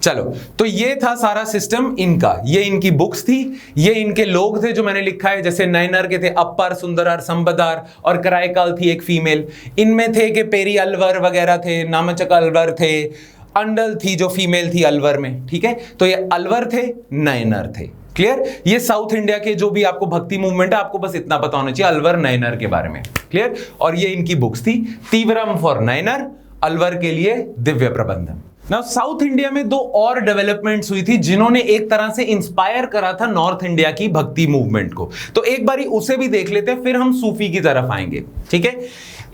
चलो, तो ये था सारा सिस्टम इनका, ये इनकी बुक्स थी, ये इनके लोग थे जो मैंने लिखा है। जैसे नयनर के थे अप्पर, सुंदरार, संबदार और कराईकाल थी एक फीमेल। इनमें थे कि पेरी अलवर वगैरह थे, नामचक अलवर थे, अंडल थी जो फीमेल थी अलवर में, ठीक है। तो ये अलवर थे, नयनर थे, क्लियर। ये साउथ इंडिया के जो भी आपको भक्ति मूवमेंट है, आपको बस इतना पता होना चाहिए अलवर नयनर के बारे में, क्लियर। और ये इनकी बुक्स थी, तीवरम फॉर नयनर, अलवर के लिए Divya Prabandham. Now south India में दो और डेवलपमेंट्स हुई थी जिन्होंने एक तरह से इंस्पायर करा था नॉर्थ इंडिया की भक्ति मूवमेंट को, तो एक बारी उसे भी देख लेते हैं, फिर हम सूफी की तरफ आएंगे, ठीक है।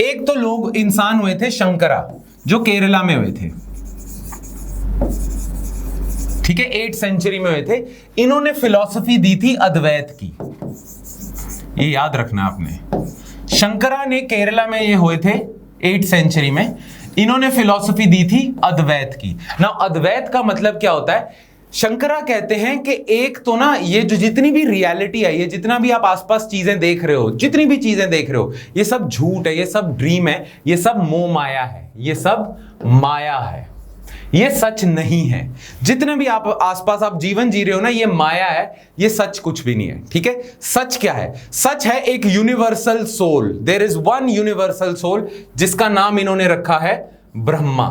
एक तो लोग इंसान हुए थे शंकरा, जो केरला में हुए थे, ठीक है, 8th सेंचुरी में हुए थे। इन्होंने फिलॉसफी दी थी अद्वैत की, ये याद रखना आपने। शंकरा ने केरला में ये हुए थे 8th सेंचुरी में, इन्होंने फिलॉसफी दी थी अद्वैत की। ना अद्वैत का मतलब क्या होता है? शंकरा कहते हैं कि एक तो ना ये जो जितनी भी रियलिटी है, ये जितना भी आप आसपास चीजें देख रहे हो, जितनी भी चीजें देख रहे हो, ये सब झूठ है, ये सब ड्रीम है, ये सब मोह माया है, ये सब माया है, ये सच नहीं है। जितने भी आप आसपास आप जीवन जी रहे हो ना, ये माया है, ये सच कुछ भी नहीं है, ठीक है। सच क्या है? सच है एक universal soul. There is one universal soul जिसका नाम इन्होंने रखा है ब्रह्मा,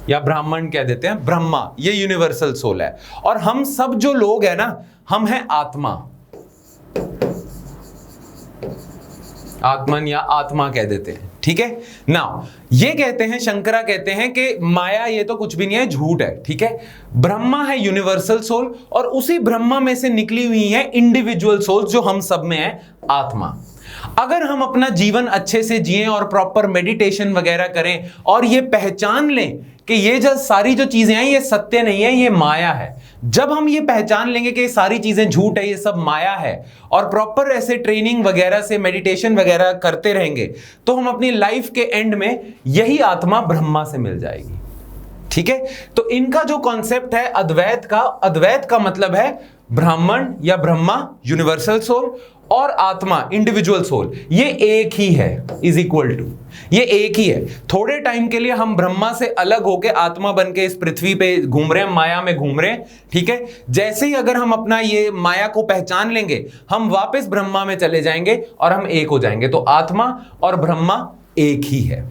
या ब्राह्मण कह देते हैं, ब्रह्मा, ये यूनिवर्सल सोल है। और हम सब जो लोग हैं ना, हम हैं आत्मा, आत्मन या आत्मा कह देते हैं, ठीक है ना। ये कहते हैं, शंकरा कहते हैं कि माया ये तो कुछ भी नहीं है, झूठ है, ठीक है। ब्रह्मा है यूनिवर्सल सोल, और उसी ब्रह्मा में से निकली हुई है इंडिविजुअल सोल्स जो हम सब में है, आत्मा। अगर हम अपना जीवन अच्छे से जिए और प्रॉपर मेडिटेशन वगैरह करें और ये पहचान लें कि ये जो सारी जो चीजें हैं ये सत्य नहीं है, ये माया है, जब हम ये पहचान लेंगे कि ये सारी चीजें झूठ है, ये सब माया है, और प्रॉपर ऐसे ट्रेनिंग वगैरह से मेडिटेशन वगैरह करते रहेंगे, तो हम अपनी लाइफ के एंड में यही आत्मा ब्रह्मा से मिल जाएगी, ठीक है, तो इनका जो कॉन्सेप्ट है अद्वैत का मतलब है ब्राह्मण या ब्रह्मा यूनिवर्सल सोल और आत्मा इंडिविजुअल सोल, ये एक ही है, इज इक्वल टू, ये एक ही है। थोड़े टाइम के लिए हम ब्रह्मा से अलग होके आत्मा बन के इस पृथ्वी पे घूम रहे हैं, माया में घूम रहे हैं, ठीक है। जैसे ही अगर हम अपना ये माया को पहचान लेंगे, हम वापस ब्रह्मा में चले जाएंगे और हम एक हो जाएंगे। तो आत्मा और ब्रह्मा एक ही है,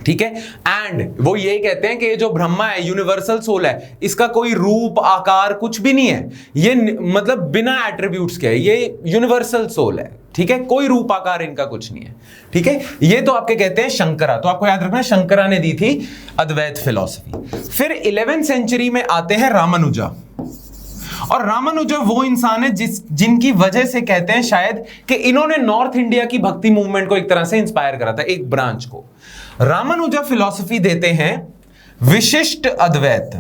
ठीक है। एंड वो ये कहते हैं कि ये जो ब्रह्मा है, यूनिवर्सल सोल है, इसका कोई रूप आकार कुछ भी नहीं है, ये मतलब बिना एट्रीब्यूट्स के है, ये यूनिवर्सल सोल है, ठीक है, कोई रूप आकार इनका कुछ नहीं है, ठीक है। ये तो आपके कहते हैं शंकरा, तो आपको याद रखना शंकरा ने दी थी अद्वैत फिलॉसफी। फिर 11वीं सेंचुरी में आते हैं रामानुजा, और रामानुजा वो इंसान है जिनकी वजह से कहते हैं शायद कि इन्होंने नॉर्थ इंडिया की भक्ति मूवमेंट को एक तरह से इंस्पायर करा था, एक ब्रांच को। रामानुजा फिलॉसफी देते हैं विशिष्ट अद्वैत।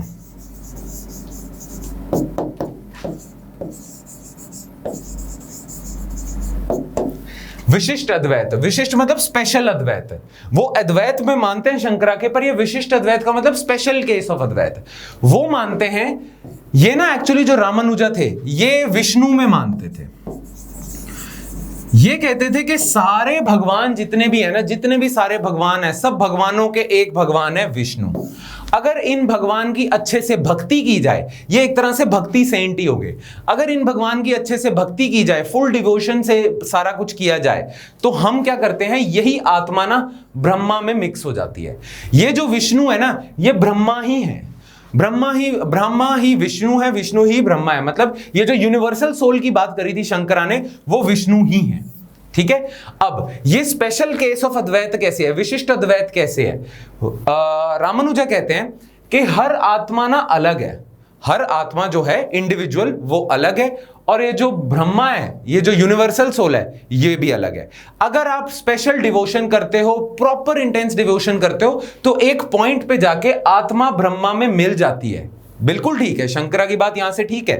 विशिष्ट अद्वैत, विशिष्ट मतलब स्पेशल अद्वैत। वो अद्वैत में मानते हैं शंकरा के, पर ये विशिष्ट अद्वैत का मतलब स्पेशल केस ऑफ अद्वैत। वो मानते हैं, ये ना एक्चुअली जो रामानुजा थे ये विष्णु में मानते थे। ये कहते थे कि सारे भगवान जितने भी है ना, जितने भी सारे भगवान है, सब भगवानों के एक भगवान है विष्णु। अगर इन भगवान की अच्छे से भक्ति की जाए, ये एक तरह से भक्ति सेंट ही हो गए, अगर इन भगवान की अच्छे से भक्ति की जाए, फुल डिवोशन से सारा कुछ किया जाए, तो हम क्या करते हैं, यही आत्मा ना ब्रह्मा में मिक्स हो जाती है। ये जो विष्णु है ना, ये ब्रह्मा ही है, ब्रह्मा ही विष्णु है, विष्णु ही ब्रह्मा है। मतलब ये जो यूनिवर्सल सोल की बात करी थी शंकरा ने, वो विष्णु ही है, ठीक है। अब ये स्पेशल केस ऑफ अद्वैत कैसे है, विशिष्ट अद्वैत कैसे है? रामानुजा कहते हैं कि हर आत्मा ना अलग है, हर आत्मा जो है इंडिविजुअल वो अलग है, और ये जो ब्रह्मा है, ये जो यूनिवर्सल सोल है, ये भी अलग है। अगर आप स्पेशल डिवोशन करते हो, प्रॉपर इंटेंस डिवोशन करते हो, तो एक पॉइंट पे जाके आत्मा ब्रह्मा में मिल जाती है। बिल्कुल ठीक है, शंकरा की बात यहां से ठीक है,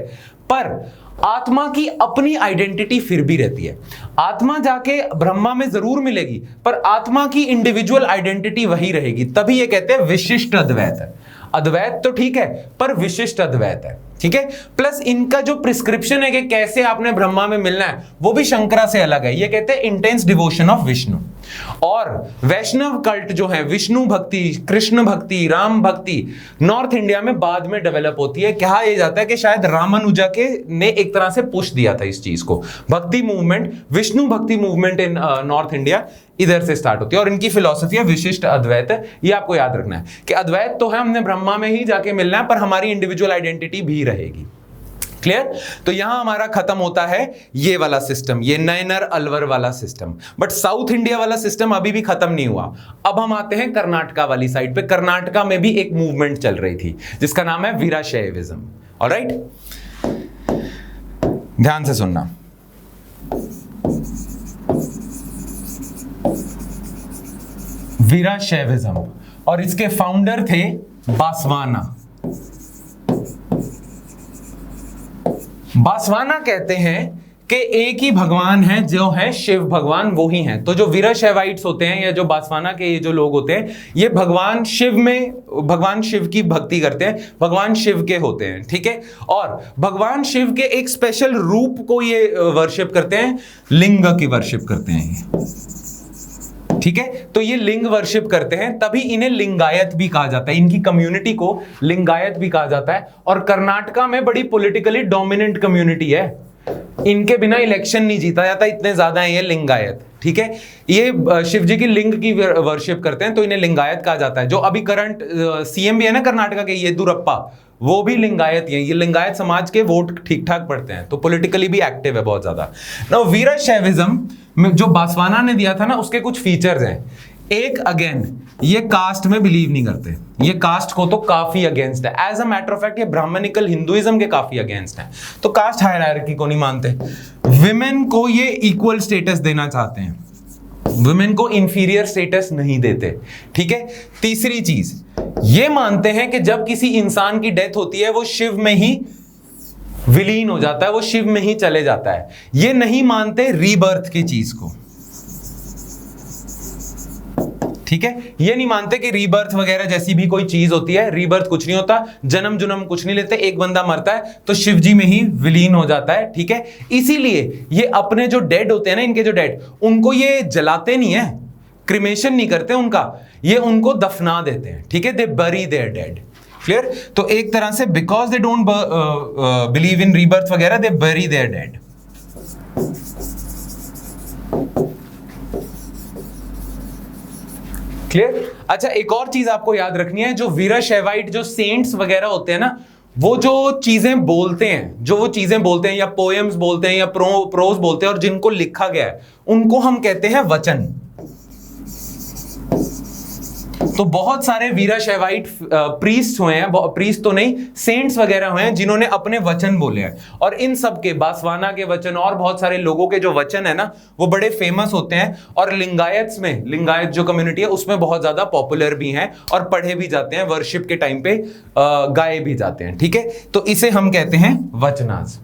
पर आत्मा की अपनी आइडेंटिटी फिर भी रहती है। आत्मा जाके ब्रह्मा में जरूर मिलेगी, पर आत्मा की इंडिविजुअल आइडेंटिटी वही रहेगी। तभी ये कहते हैं विशिष्ट अद्वैत है। अद्वैत तो ठीक है, पर विशिष्ट अद्वैत है, ठीक है। प्लस इनका जो प्रिस्क्रिप्शन है कि कैसे आपने ब्रह्मा में मिलना है, वो भी शंकरा से अलग है। ये कहते हैं इंटेंस डिवोशन ऑफ विष्णु। और वैष्णव कल्ट जो है, विष्णु भक्ति, कृष्ण भक्ति, राम भक्ति, नॉर्थ इंडिया में बाद में डेवलप होती है। कहा यह जाता है कि शायद रामानुजा के ने एक तरह से पुश दिया था इस चीज को। भक्ति मूवमेंट, विष्णु भक्ति मूवमेंट इन नॉर्थ इंडिया इधर से स्टार्ट होती है, और इनकी फिलॉसफी है विशिष्ट अद्वैत। ये आपको याद रखना है कि अद्वैत तो है, हमने ब्रह्मा में ही जाके मिलना है, पर हमारी इंडिविजुअल आइडेंटिटी भी रहेगी। क्लियर? तो यहां हमारा खत्म होता है ये वाला सिस्टम, ये नयनर अलवर वाला सिस्टम। बट साउथ इंडिया वाला सिस्टम अभी भी खत्म नहीं हुआ। अब हम आते हैं कर्नाटका वाली साइड पे। कर्नाटका में भी एक मूवमेंट चल रही थी जिसका नाम है वीराशैविज्म। ऑलराइट, ध्यान से सुनना। वीराशैविज्म, और इसके फाउंडर थे बासवाना। बासवाना कहते हैं कि एक ही भगवान है, जो है शिव भगवान, वो ही है। तो जो वीराशैवाइट्स होते हैं या जो बासवाना के ये जो लोग होते हैं, ये भगवान शिव की भक्ति करते हैं, भगवान शिव के होते हैं, ठीक है। और भगवान शिव के एक स्पेशल रूप को ये वर्शिप करते हैं, लिंग की वर्शिप करते हैं, ठीक है। तो ये लिंग वर्शिप करते हैं, तभी इन्हें लिंगायत भी कहा जाता है। इनकी कम्युनिटी को लिंगायत भी कहा जाता है। और कर्नाटका में बड़ी पॉलिटिकली डोमिनेंट कम्युनिटी है, इनके बिना इलेक्शन नहीं जीता जाता, इतने ज्यादा है ये लिंगायत, ठीक है। ये शिव जी की लिंग की वर्शिप करते हैं, तो इन्हें लिंगायत कहा जाता है। जो अभी करंट सीएम भी है ना कर्नाटका के, येदुरप्पा, वो भी लिंगायत ही है। ये लिंगायत समाज के वोट ठीक ठाक पड़ते हैं, तो पॉलिटिकली भी एक्टिव है बहुत ज्यादा। नाउ वीराशैविज्म में जो बासवाना ने दिया था ना, उसके कुछ फीचर्स हैं। एक, अगेन ये कास्ट में बिलीव नहीं करते, ये कास्ट को तो काफी अगेंस्ट है। As a matter of fact ये ब्राह्मणिकल हिंदुइज्म के काफी अगेंस्ट है, तो कास्ट हायरार्की को नहीं मानते। विमेन को ये इक्वल स्टेटस देना चाहते हैं, वुमेन को इंफीरियर स्टेटस नहीं देते, ठीक है। तीसरी चीज ये मानते हैं कि जब किसी इंसान की डेथ होती है, वो शिव में ही विलीन हो जाता है, वो शिव में ही चले जाता है। ये नहीं मानते रीबर्थ की चीज को, ठीक है, ये नहीं मानते कि रीबर्थ वगैरह जैसी भी कोई चीज होती है, रीबर्थ कुछ नहीं होता, जन्म जुनम कुछ नहीं लेते, एक बंदा मरता है तो शिव जी में ही विलीन हो जाता है। ठीक है, इसीलिए ये अपने जो डेड होते हैं ना, इनके जो डेड, उनको ये जलाते नहीं है, क्रिमेशन नहीं करते उनका, ये उनको दफना देते हैं। ठीक है, दे बरी देयर डेड। क्लियर? तो एक तरह से because they don't believe in rebirth वगैरह, दे बरी देयर डेड। क्लियर? अच्छा, एक और चीज आपको याद रखनी है, जो वीराशैवाइट जो सेंट्स वगैरह होते हैं ना, वो जो चीजें बोलते हैं, जो वो चीजें बोलते हैं या पोएम्स बोलते हैं या प्रोज बोलते हैं और जिनको लिखा गया है, उनको हम कहते हैं वचन। तो बहुत सारे वीराशैवाइट प्रीस्ट हुए हैं, प्रीस्ट तो नहीं, सेंट्स वगैरह हुए हैं जिन्होंने अपने वचन बोले हैं, और इन सब के, बासवाना के वचन और बहुत सारे लोगों के जो वचन है ना, वो बड़े फेमस होते हैं, और लिंगायत्स में, लिंगायत जो कम्युनिटी है उसमें बहुत ज्यादा पॉपुलर भी हैं और पढ़े भी जाते हैं, वर्शिप के टाइम पे गाए भी जाते हैं। ठीक है, तो इसे हम कहते हैं वचनाज।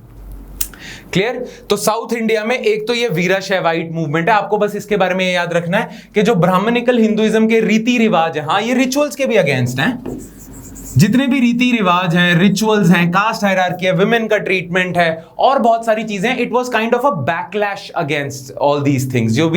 क्लियर? तो साउथ इंडिया में एक तो ये वीराशैवाइट मूवमेंट है, आपको बस इसके बारे में याद रखना है कि जो ब्राह्मणिकल हिंदुइज्म के रीति रिवाज है, हाँ, ये रिचुअल्स के भी अगेंस्ट हैं। जितने भी रीति रिवाज हैं, रिचुअल्स हैं, कास्ट हायरार्की है, विमेन का ट्रीटमेंट है और बहुत सारी चीजें, it was kind of a backlash against all these things. जो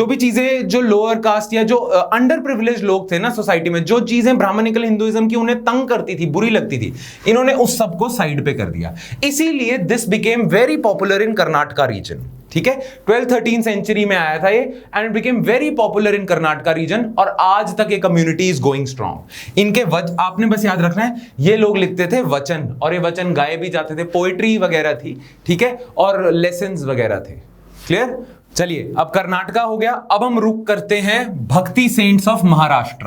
भी चीजें जो लोअर कास्ट या जो अंडर प्रिविलेज लोग थे ना सोसाइटी में, जो चीजें ब्राह्मणिकल हिंदुइज्म की उन्हें तंग करती थी, बुरी लगती थी, इन्होंने उस सबको साइड पे कर दिया। इसीलिए this became very popular in Karnataka region. ठीक है, 12th-13th सेंचुरी में आया था ये, and it became very popular in Karnataka region, और आज तक ये कम्युनिटी इज गोइंग स्ट्रॉन्ग। इनके आपने बस याद रखना है, ये लोग लिखते थे वचन, और ये वचन गाए भी जाते थे, पोएट्री वगैरह थी। ठीक है, और लेसन्स वगैरह थे। क्लियर? चलिए, अब कर्नाटका हो गया, अब हम रुक करते हैं भक्ति सेंट्स ऑफ महाराष्ट्र।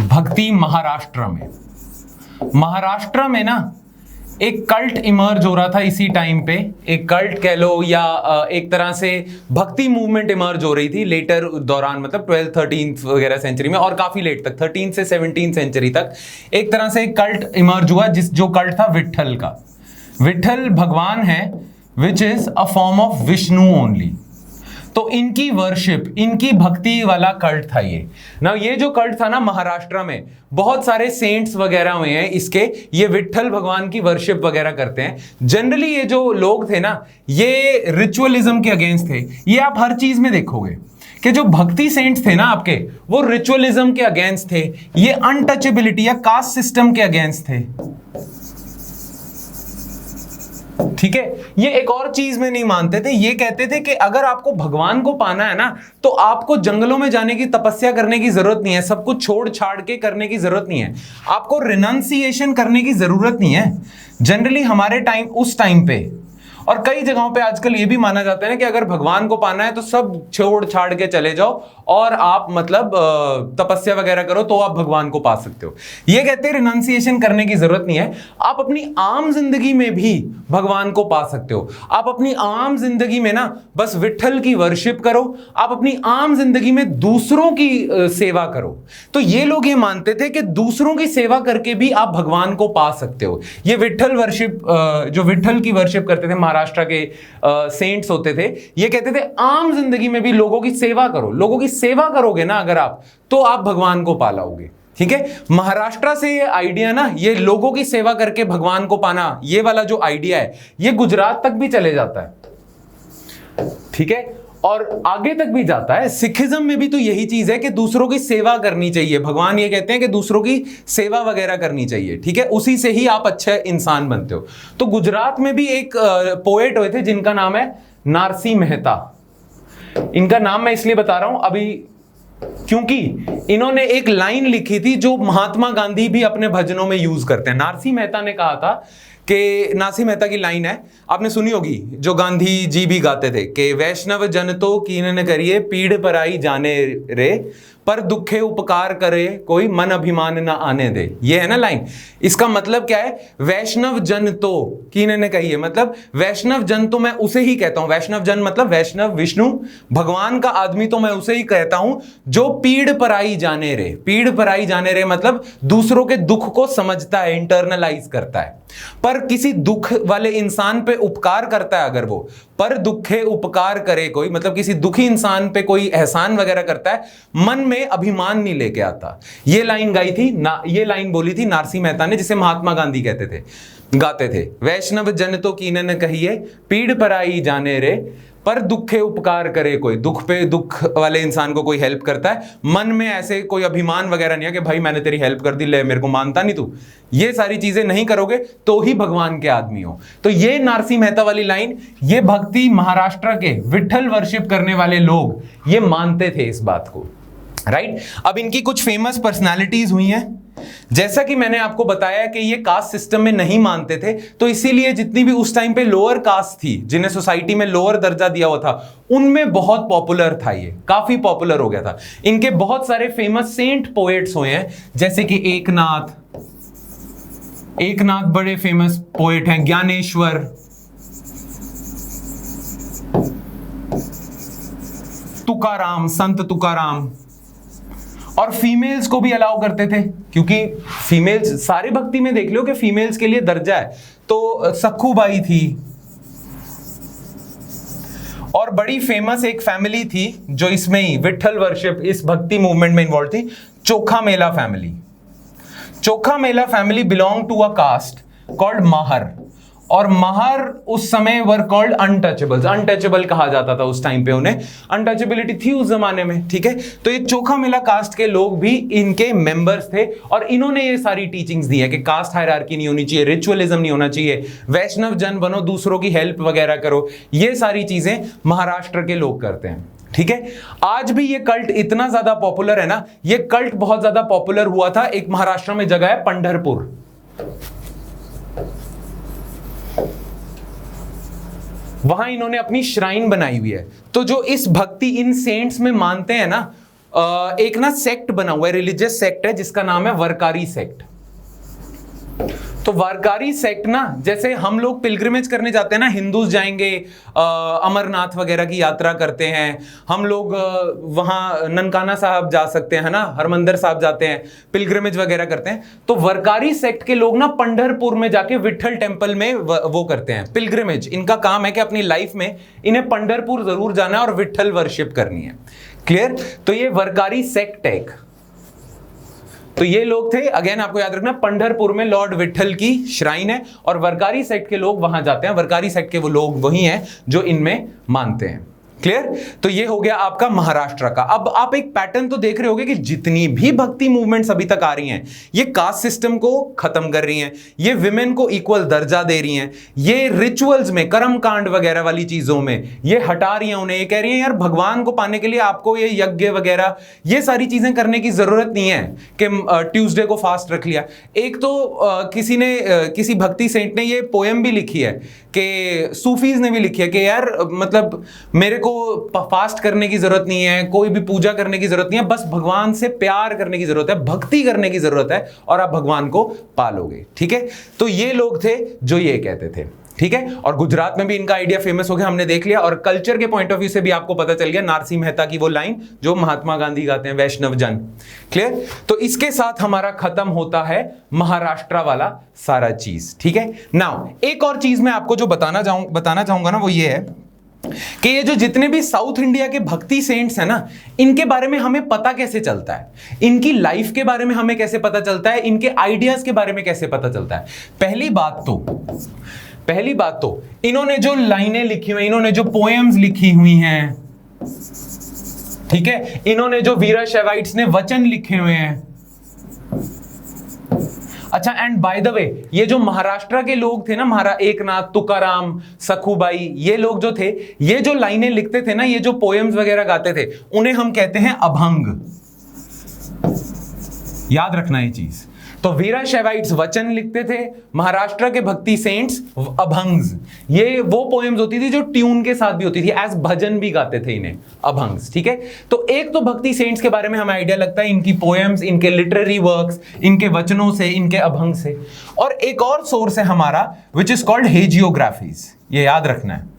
भक्ति महाराष्ट्र में ना एक कल्ट इमर्ज हो रहा था इसी टाइम पे, एक कल्ट कह लो या एक तरह से भक्ति मूवमेंट इमर्ज हो रही थी लेटर दौरान, मतलब 12th-13th वगैरह सेंचुरी में, और काफी लेट तक 13th से 17th सेंचुरी तक एक तरह से एक कल्ट इमर्ज हुआ, जो कल्ट था विट्ठल का। विट्ठल भगवान है which is a form of Vishnu only. तो इनकी वर्शिप, इनकी भक्ति वाला कल्ट था ये ना। ये जो कल्ट था ना महाराष्ट्र में, बहुत सारे सेंट्स वगैरह हुए हैं इसके, ये विट्ठल भगवान की वर्शिप वगैरह करते हैं। जनरली ये जो लोग थे ना, ये रिचुअलिज्म के अगेंस्ट थे। ये आप हर चीज में देखोगे कि जो भक्ति सेंट्स थे ना आपके, वो रिचुअलिज्म के अगेंस्ट थे, ये अनटचेबिलिटी या कास्ट सिस्टम के अगेंस्ट थे। ठीक है, ये एक और चीज में नहीं मानते थे, ये कहते थे कि अगर आपको भगवान को पाना है ना, तो आपको जंगलों में जाने की, तपस्या करने की जरूरत नहीं है, सब कुछ छोड़ छाड़ के करने की जरूरत नहीं है, आपको रिनंसिएशन करने की जरूरत नहीं है। जनरली हमारे टाइम, उस टाइम पे और कई जगहों पे आजकल ये भी माना जाता है ना कि अगर भगवान को पाना है तो सब छोड़ छाड़ के चले जाओ और आप मतलब तपस्या वगैरह करो तो आप भगवान को पा सकते हो। ये कहते हैं रिनंसिएशन करने की जरूरत नहीं है, आप अपनी आम जिंदगी में भी भगवान को पा सकते हो। आप अपनी आम जिंदगी में ना बस विट्ठल की वर्शिप करो, आप अपनी आम जिंदगी में दूसरों की सेवा करो। तो ये लोग ये मानते थे कि दूसरों की सेवा करके भी आप भगवान को पा सकते हो। ये विट्ठल वर्शिप, जो विट्ठल की वर्शिप करते थे महाराष्ट्र के सेंट्स होते थे, ये कहते थे आम जिंदगी में भी लोगों की सेवा करो, लोगों की सेवा करोगे ना अगर आप, तो आप भगवान को पा लाओगे। ठीक है, महाराष्ट्र से ये आइडिया ना, ये लोगों की सेवा करके भगवान को पाना, ये वाला जो आइडिया है, ये गुजरात तक भी चले जाता है। ठीक है, और आगे तक भी जाता है। सिखिज्म में भी तो यही चीज है कि दूसरों की सेवा करनी चाहिए। भगवान ये कहते हैं कि दूसरों की सेवा वगैरह करनी चाहिए। ठीक है, उसी से ही आप अच्छे इंसान बनते हो। तो गुजरात में भी एक पोएट हुए थे जिनका नाम है नारसी मेहता। इनका नाम मैं इसलिए बता रहा हूं अभी क्योंकि इन्होंने एक लाइन लिखी थी जो महात्मा गांधी भी अपने भजनों में यूज करते हैं। नारसी मेहता ने कहा था कि, नारसी मेहता की लाइन है, आपने सुनी होगी, जो गांधी जी भी गाते थे कि वैष्णव जन तो कीन न करिए, पीड़ पर आई जाने रे, पर दुखे उपकार करे कोई मन अभिमान ना आने दे। ये है ना लाइन। इसका मतलब क्या है? वैष्णव जन तो किने ने कही है, मतलब वैष्णव जन तो मैं उसे ही कहता हूं। वैष्णव जन मतलब वैष्णव विष्णु भगवान का आदमी तो मैं उसे ही कहता हूं जो पीड़ पराई जाने रे। पीड़ पराई जाने रे मतलब दूसरों के दुख को समझता है, इंटरनलाइज करता है। पर किसी दुख वाले इंसान पे उपकार करता है अगर वो, पर दुखे उपकार करे कोई, मतलब किसी दुखी इंसान पे कोई एहसान वगैरह करता है, मन में अभिमान नहीं लेके आता। ये लाइन गाई थी ना, ये लाइन बोली थी नरसिंह मेहता ने, जिसे महात्मा गांधी कहते थे, गाते थे। वैष्णव जन तो कीने न कहिए पीड़ पराई जाने रे, पर दुखे उपकार करे कोई। दुख पे दुख वाले इंसान को कोई हेल्प करता है, मन में ऐसे कोई अभिमान वगैरह नहीं है कि भाई मैंने तेरी हेल्प कर दी, ले मेरे को मानता नहीं तू। ये सारी चीजें नहीं करोगे तो ही भगवान के आदमी हो। तो ये नरसिंह मेहता वाली लाइन, ये भक्ति महाराष्ट्र के विठल वर्शिप करने वाले लोग ये मानते थे इस बात को, राइट। अब इनकी कुछ फेमस पर्सनालिटीज हुई हैं। जैसा कि मैंने आपको बताया कि ये कास्ट सिस्टम में नहीं मानते थे, तो इसीलिए जितनी भी उस टाइम पे लोअर कास्ट थी, जिन्हें सोसाइटी में लोअर दर्जा दिया हुआ था, उनमें बहुत पॉपुलर था, ये काफी पॉपुलर हो गया था। इनके बहुत सारे फेमस सेंट पोएट्स हुए हैं, जैसे कि एकनाथ बड़े फेमस पोएट हैं, ज्ञानेश्वर, तुकाराम, संत तुकाराम। और फीमेल्स को भी अलाउ करते थे, क्योंकि फीमेल्स सारे भक्ति में देख लो कि फीमेल्स के लिए दर्जा है। तो सखूबाई थी, और बड़ी फेमस एक फैमिली थी जो इसमें ही विठल वर्शिप, इस भक्ति मूवमेंट में इन्वॉल्व थी, Chokha Mela family. Chokha Mela family belong to a caste called Mahar, और महर उस समय वर कॉल्ड अनटचेबल्स। अनटचेबल कहा जाता था उस टाइम पे, उन्हें अनटचेबिलिटी थी उस जमाने में, ठीक है। तो ये चोखा मेला कास्ट के लोग भी इनके मेंबर्स थे, और इन्होंने ये सारी टीचिंग्स दी है कि कास्ट हायरार्की नहीं होनी चाहिए, रिचुअलिज्म नहीं होना चाहिए, वैष्णव जन बनो, दूसरों की हेल्प वगैरह करो। ये सारी चीजें महाराष्ट्र के लोग करते हैं, ठीक है। आज भी ये कल्ट इतना ज्यादा पॉपुलर है ना, ये कल्ट बहुत ज्यादा पॉपुलर हुआ था। एक महाराष्ट्र में जगह है पंढरपुर, वहां इन्होंने अपनी श्राइन बनाई हुई है। तो जो इस भक्ति इन सेंट्स में मानते हैं ना, एक ना सेक्ट बना हुआ है, रिलीजियस सेक्ट है, जिसका नाम है वरकारी सेक्ट। तो वारकारी सेक्ट ना, जैसे हम लोग पिलग्रिमेज करने जाते हैं ना, हिंदूज जाएंगे अमरनाथ वगैरह की यात्रा करते हैं, हम लोग वहां ननकाना साहब जा सकते हैं ना, हरमंदिर साहब जाते हैं, पिलग्रिमेज वगैरह करते हैं। तो वरकारी सेक्ट के लोग ना पंढरपुर में जाके विठल टेम्पल में वो करते हैं पिलग्रिमेज। इनका काम है कि अपनी लाइफ में इन्हें पंढरपुर जरूर जाना है और विठल वर्शिप करनी है। क्लियर? तो ये वरकारी सेक्ट है। तो ये लोग थे, अगेन आपको याद रखना, पंढरपुर में लॉर्ड विठल की श्राइन है, और वरकारी सेक्ट के लोग वहां जाते हैं। वरकारी सेक्ट के वो लोग वही हैं जो इनमें मानते हैं। क्लियर? तो ये हो गया आपका महाराष्ट्र का। अब आप एक पैटर्न तो देख रहे होगे कि जितनी भी भक्ति मूवमेंट्स अभी तक आ रही हैं, ये कास्ट सिस्टम को खत्म कर रही हैं, ये विमेन को इक्वल दर्जा दे रही हैं, ये रिचुअल्स में, कर्म कांड वगैरह वाली चीजों में ये हटा रही हैं उन्हें। ये कह रही हैं यार भगवान को पाने के लिए आपको ये यज्ञ वगैरह ये सारी चीजें करने की जरूरत नहीं है कि ट्यूसडे को फास्ट रख लिया। एक तो किसी ने, किसी भक्ति सेंट ने ये पोएम भी लिखी है, कि सूफीज ने भी लिखी है कि यार मतलब मेरे को फास्ट करने की जरूरत नहीं है, कोई भी पूजा करने की जरूरत नहीं है, बस भगवान से प्यार करने की जरूरत है, भक्ति करने की जरूरत है, और आप भगवान को पालोगे। ठीक है? तो ये लोग थे जो ये कहते थे। ठीक है? और गुजरात में भी इनका आइडिया फेमस हो गया, हमने देख लिया। और कल्चर के पॉइंट ऑफ व्यू से भी आपको पता चल गया नरसिंह मेहता की वो लाइन जो महात्मा गांधी गाते हैं, वैष्णव जन। क्लियर? तो इसके साथ हमारा खत्म होता है महाराष्ट्र वाला सारा चीज। ठीक है? नाउ एक और चीज मैं आपको जो बताना चाहूंगा ना, वो ये है कि ये जो जितने भी साउथ इंडिया के भक्ति सेंट्स हैं ना, इनके बारे में हमें पता कैसे चलता है, इनकी लाइफ के बारे में हमें कैसे पता चलता है, इनके आइडियाज के बारे में कैसे पता चलता है। पहली बात तो इन्होंने जो लाइनें लिखी हुई, इन्होंने जो पोएम्स लिखी हुई हैं, ठीक है, इन्होंने जो वीराशैवाइट्स ने वचन लिखे हुए हैं। अच्छा, एंड बाय द वे, ये जो महाराष्ट्र के लोग थे ना, एकनाथ, तुकाराम, सखूबाई, ये लोग जो थे, ये जो लाइनें लिखते थे ना, ये जो पोएम्स वगैरह गाते थे, उन्हें हम कहते हैं अभंग। याद रखना ये चीज। तो वीराशैवाइट्स वचन लिखते थे, महाराष्ट्र के भक्ति सेंट्स अभंग्स, ये वो पोएम्स होती थी जो ट्यून के साथ भी होती थी, एज भजन भी गाते थे इन्हें, अभंग्स। ठीक है, तो एक तो भक्ति सेंट्स के बारे में हमें आइडिया लगता है इनकी पोएम्स, इनके लिटरेरी वर्क्स, इनके वचनों से, इनके अभंग से। और एक और सोर्स है हमारा विच इज कॉल्ड हेजियोग्राफीज, ये याद रखना है।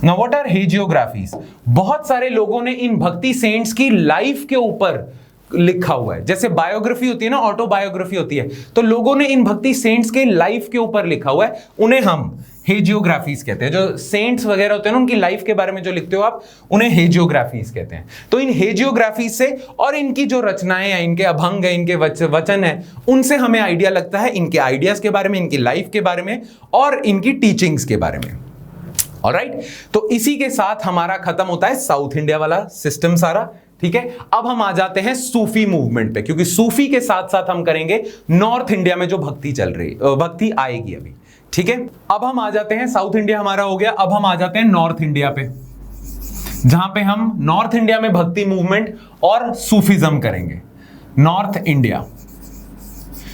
Now what are hagiographies? बहुत सारे लोगों ने इन भक्ति सेंट्स की लाइफ के ऊपर लिखा हुआ है, जैसे बायोग्राफी होती है ना, ऑटोबायोग्राफी होती है, तो लोगों ने इन भक्ति सेंट्स के लाइफ के ऊपर लिखा हुआ है, उन्हें हम हेजियोग्राफीज कहते हैं। जो सेंट्स वगैरह होते हैं ना, उनकी लाइफ के बारे में जो लिखते हो आप, उन्हें हेजियोग्राफीज कहते हैं। तो इन हेजियोग्राफीज से और इनकी जो रचनाएं हैं, इनके अभंग है, इनके वचन है, उनसे हमें आइडिया लगता है इनके आइडियाज के बारे में, इनकी लाइफ के बारे में और इनकी टीचिंग्स के बारे में। ऑलराइट, तो इसी के साथ हमारा खत्म होता है साउथ इंडिया वाला सिस्टम सारा। ठीक है, अब हम आ जाते हैं सूफी मूवमेंट पे, क्योंकि सूफी के साथ साथ हम करेंगे नॉर्थ इंडिया में जो भक्ति चल रही, भक्ति आएगी अभी। ठीक है, अब हम आ जाते हैं, साउथ इंडिया हमारा हो गया, अब हम आ जाते हैं नॉर्थ इंडिया पे, जहां पे हम नॉर्थ इंडिया में भक्ति मूवमेंट और सूफीज्म करेंगे। नॉर्थ इंडिया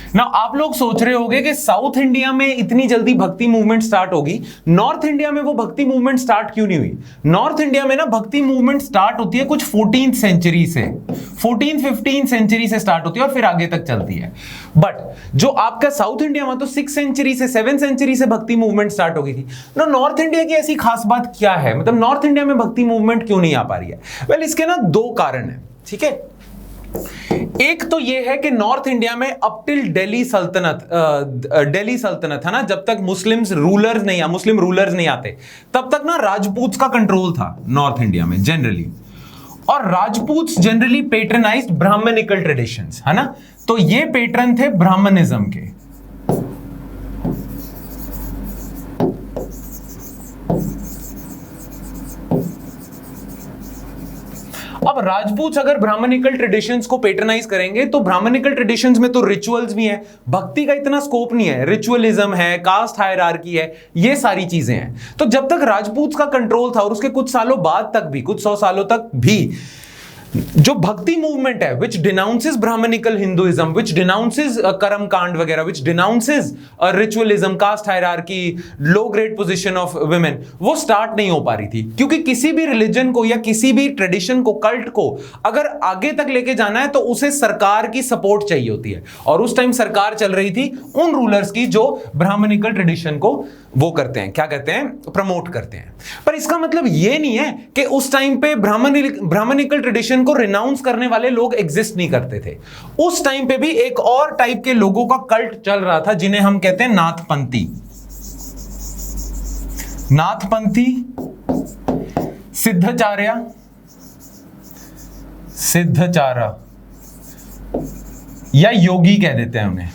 ना, आप लोग सोच रहे होंगे कि साउथ इंडिया में इतनी जल्दी भक्ति मूवमेंट स्टार्ट होगी, नॉर्थ इंडिया में वो भक्ति मूवमेंट स्टार्ट क्यों नहीं हुई? नॉर्थ इंडिया में ना भक्ति मूवमेंट स्टार्ट होती है कुछ 14th सेंचुरी से, 14th-15th सेंचुरी से स्टार्ट होती है और फिर आगे तक चलती है। बट जो आपका साउथ इंडिया में तो 6th सेंचुरी से 7th सेंचुरी से भक्ति मूवमेंट स्टार्ट हो गई थी ना। नॉर्थ इंडिया की ऐसी खास बात क्या है, मतलब नॉर्थ इंडिया में भक्ति मूवमेंट क्यों नहीं आ पा रही है? वेल, इसके ना दो कारण है। ठीक है, एक तो यह है कि नॉर्थ इंडिया में अप टिल दिल्ली सल्तनत है ना, जब तक मुस्लिम रूलर्स नहीं आते, तब तक ना राजपूत्स का कंट्रोल था नॉर्थ इंडिया में जनरली, और राजपूत्स जनरली पेट्रनाइज्ड ब्राह्मणिकल ट्रेडिशंस, है ना, तो ये पेट्रन थे ब्राह्मणिज्म के। अब राजपूत अगर ब्राह्मणिकल ट्रेडिशंस को पेट्रनाइज करेंगे तो ब्राह्मणिकल ट्रेडिशंस में तो रिचुअल्स भी हैं, भक्ति का इतना स्कोप नहीं है, रिचुअलिज्म है, कास्ट हायरार्की है, ये सारी चीजें हैं। तो जब तक राजपूत का कंट्रोल था और उसके कुछ सालों बाद तक भी, कुछ 100 सालों तक भी, जो भक्ति मूवमेंट है विच डिनाउंसेस ब्राह्मणिकल हिंदुइज्म, विच डिनाउंसेस कर्म कांड वगैरह, which denounces ritualism, caste hierarchy, low grade position of women, वो स्टार्ट नहीं हो पा रही थी। क्योंकि किसी भी रिलीजन को या किसी भी ट्रेडिशन को, कल्ट को अगर आगे तक लेके जाना है तो उसे सरकार की सपोर्ट चाहिए होती है, और उस टाइम सरकार चल रही थी उन रूलर्स की जो ब्राह्मणिकल ट्रेडिशन को वो करते हैं, क्या कहते हैं, प्रमोट करते हैं। पर इसका मतलब ये नहीं है कि उस टाइम पे ब्राह्मणिकल ट्रेडिशन को रिनाउंस करने वाले लोग एग्जिस्ट नहीं करते थे। उस टाइम पे भी एक और टाइप के लोगों का कल्ट चल रहा था जिन्हें हम कहते हैं नाथपंथी। नाथपंथी, सिद्धचार्य या योगी कह देते हैं उन्हें।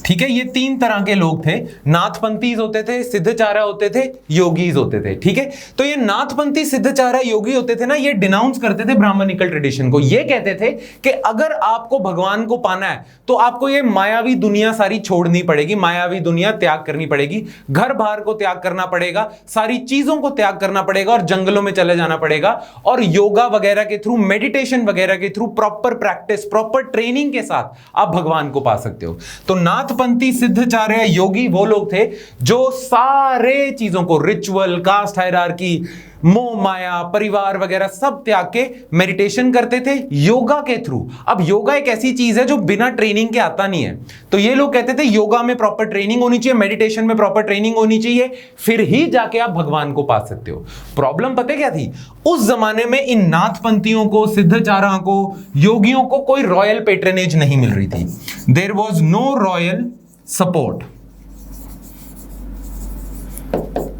ठीक है, ये तीन तरह के लोग थे, नाथपंथीज होते थे, सिद्धचार्य होते थे, योगीज होते थे। ठीक है, तो ये नाथपंथी, सिद्धचार्य, योगी होते थे ना, ये डिनाउंस करते थे ब्राह्मणिकल ट्रेडिशन को। ये कहते थे कि अगर आपको भगवान को पाना है तो आपको ये मायावी दुनिया सारी छोड़नी पड़ेगी, मायावी दुनिया त्याग करनी पड़ेगी, घर बार को त्याग करना पड़ेगा, सारी चीजों को त्याग करना पड़ेगा और जंगलों में चले जाना पड़ेगा, और योगा वगैरह के थ्रू, मेडिटेशन वगैरह के through, proper practice, proper training के साथ आप भगवान को पा सकते हो। तो नाथपंथी, सिद्धचार्य, योगी वो लोग थे जो सारे चीजों को, रिचुअल, कास्ट हायरार्की, मोह माया, परिवार वगैरह सब त्याग के मेडिटेशन करते थे योगा के थ्रू। अब योगा एक ऐसी चीज है जो बिना ट्रेनिंग के आता नहीं है, तो ये लोग कहते थे योगा में प्रॉपर ट्रेनिंग होनी चाहिए, मेडिटेशन में प्रॉपर ट्रेनिंग होनी चाहिए, फिर ही जाके आप भगवान को पा सकते हो। प्रॉब्लम पता क्या थी, उस जमाने में इन नाथपंथियों को, सिद्धचार्यों को, योगियों को कोई रॉयल पेट्रनेज नहीं मिल रही थी। There was no royal support,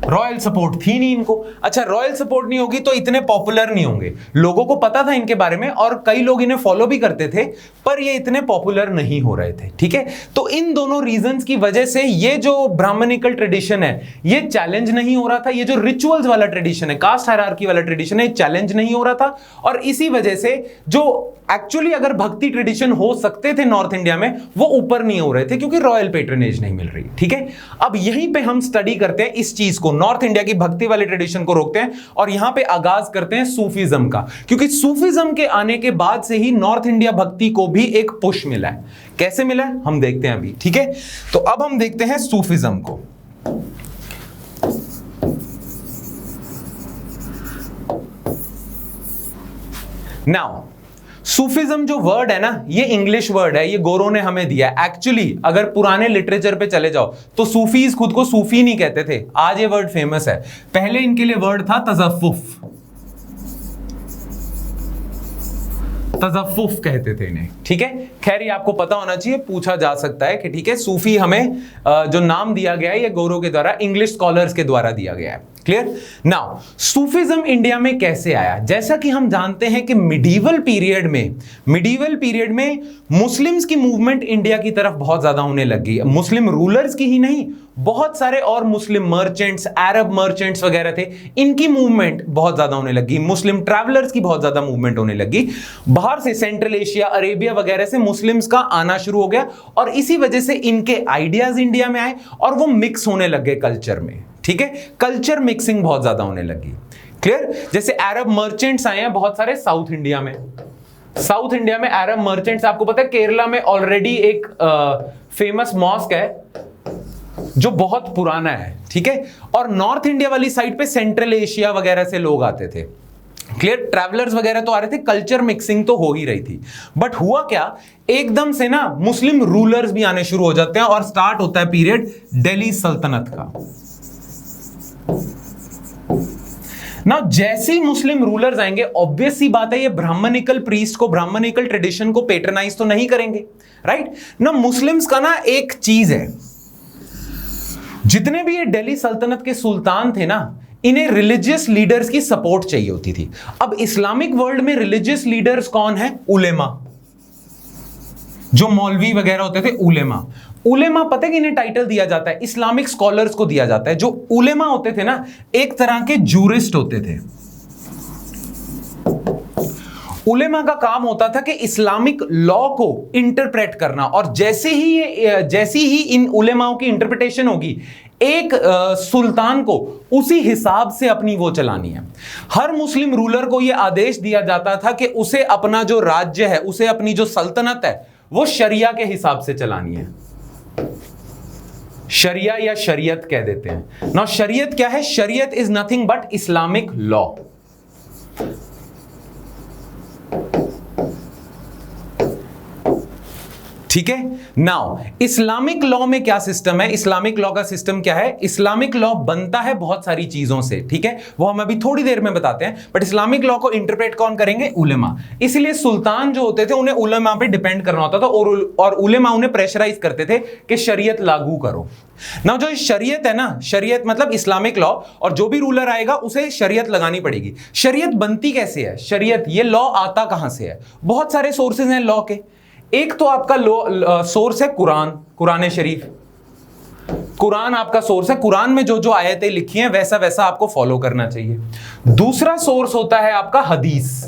royal support थी नहीं इनको। अच्छा, रॉयल सपोर्ट नहीं होगी तो इतने पॉपुलर नहीं होंगे, लोगों को पता था इनके बारे में और कई लोग इन्हें फॉलो भी करते थे, पर ये इतने पॉपुलर नहीं हो रहे थे। ठीक है, तो इन दोनों रीजंस की वजह से ये जो ब्राह्मणिकल ट्रेडिशन है ये चैलेंज नहीं हो रहा था, ये जो रिचुअल्स वाला ट्रेडिशन है, कास्ट हायरार्की वाला ट्रेडिशन है, चैलेंज नहीं हो रहा था, और इसी वजह से जो एक्चुअली अगर भक्ति ट्रेडिशन हो सकते थे नॉर्थ इंडिया में वो ऊपर नहीं हो रहे थे क्योंकि रॉयल पेट्रनेज नहीं मिल रही। ठीक है, अब यहीं पे हम स्टडी करते हैं इस चीज को को, नॉर्थ इंडिया की भक्ति वाली ट्रेडिशन को रोकते हैं और यहां पे आगाज करते हैं सूफीज्म का, क्योंकि सूफीज्म के आने के बाद से ही नॉर्थ इंडिया भक्ति को भी एक पुश मिला है। कैसे मिला है हम देखते हैं अभी, ठीक है। तो अब हम देखते हैं सूफीज्म को। नाउ सूफीज्म जो वर्ड है ना, ये इंग्लिश वर्ड है, ये गोरों ने हमें दिया है। एक्चुअली अगर पुराने लिटरेचर पे चले जाओ तो सूफीज खुद को सूफी नहीं कहते थे, आज ये वर्ड फेमस है। पहले इनके लिए वर्ड था तज़व्वुफ, तज़व्वुफ कहते थे इन्हें, ठीक है। खैर ये आपको पता होना चाहिए, पूछा जा सकता है कि ठीक है, सूफी हमें जो नाम दिया गया है ये गोरों के द्वारा, इंग्लिश स्कॉलर्स के द्वारा दिया गया है। क्लियर। नाउ सूफीज्म इंडिया में कैसे आया? जैसा कि हम जानते हैं कि मिडीवल पीरियड में मुस्लिम्स की मूवमेंट इंडिया की तरफ बहुत ज्यादा होने लग गई। मुस्लिम रूलर्स की ही नहीं, बहुत सारे और मुस्लिम मर्चेंट्स, अरब मर्चेंट्स वगैरह थे, इनकी मूवमेंट बहुत ज्यादा होने लगी। मुस्लिम ट्रैवलर्स की बहुत ज्यादा मूवमेंट होने लगी। बाहर से सेंट्रल एशिया, अरेबिया वगैरह से मुस्लिम्स का आना शुरू हो गया और इसी वजह से इनके आइडियाज इंडिया में आए और वो मिक्स होने लग गए कल्चर में, ठीक है। कल्चर मिक्सिंग बहुत ज्यादा होने लगी। क्लियर। जैसे अरब मर्चेंट्स आए हैं बहुत सारे साउथ इंडिया में, साउथ इंडिया में अरब मर्चेंट्स, आपको पता है केरला में ऑलरेडी एक फेमस मॉस्क है जो बहुत पुराना है, ठीक है। और नॉर्थ इंडिया वाली साइड पे सेंट्रल एशिया वगैरह से लोग आते थे। क्लियर। ट्रैवलर्स वगैरह तो आ रहे थे, कल्चर मिक्सिंग तो हो ही रही थी। बट हुआ क्या, एकदम से ना मुस्लिम रूलर्स भी आने शुरू हो जाते हैं और स्टार्ट होता है पीरियड दिल्ली सल्तनत का। ना जैसे ही मुस्लिम रूलर्स आएंगे, ऑब्वियस सी बात है ये ब्राह्मणिकल प्रीस्ट को, ब्राह्मणिकल ट्रेडिशन को पेट्रनाइज तो नहीं करेंगे, राइट ना। मुस्लिम्स का ना एक चीज है, जितने भी ये दिल्ली सल्तनत के सुल्तान थे ना, इन्हें रिलीजियस लीडर्स की सपोर्ट चाहिए होती थी। अब इस्लामिक वर्ल्ड में रिलीजियस लीडर्स कौन है? उलेमा, जो मौलवी वगैरह होते थे, उलेमा। उलेमा पता है कि इन्हें टाइटल दिया जाता है, इस्लामिक स्कॉलर्स को दिया जाता है। जो उलेमा होते थे ना, एक तरह के जूरिस्ट होते थे। उलेमा का काम होता था कि इस्लामिक लॉ को इंटरप्रेट करना, और जैसी ही इन उलेमाओं की इंटरप्रिटेशन होगी, एक सुल्तान को उसी हिसाब से अपनी वो चलानी है। हर मुस्लिम रूलर को यह आदेश दिया जाता था कि उसे अपना जो राज्य है, उसे अपनी जो सल्तनत है, वो शरिया के हिसाब से चलानी है। शरिया या शरीयत कह देते हैं ना। शरीयत क्या है? शरीयत is nothing but Islamic law. ठीक है। नाउ इस्लामिक लॉ में क्या सिस्टम है? इस्लामिक लॉ का सिस्टम क्या है? इस्लामिक लॉ बनता है बहुत सारी चीजों से, ठीक है, वो हम अभी थोड़ी देर में बताते हैं। बट इस्लामिक लॉ को इंटरप्रेट कौन करेंगे? उलेमा। इसलिए सुल्तान जो होते थे उन्हें उलेमा पे डिपेंड करना होता था, और उलेमा उन्हें प्रेशराइज करते थे कि शरीयत लागू करो। ना जो शरीयत है ना, शरीयत मतलब इस्लामिक लॉ, और जो भी रूलर आएगा उसे शरीयत लगानी पड़ेगी। शरीयत बनती कैसे है? शरीयत, ये लॉ आता कहां से है? बहुत सारे सोर्सेज हैं लॉ के। एक तो आपका सोर्स है कुरान शरीफ। कुरान आपका सोर्स है, कुरान में जो जो आयतें लिखी हैं वैसा वैसा आपको फॉलो करना चाहिए। दूसरा सोर्स होता है आपका हदीस,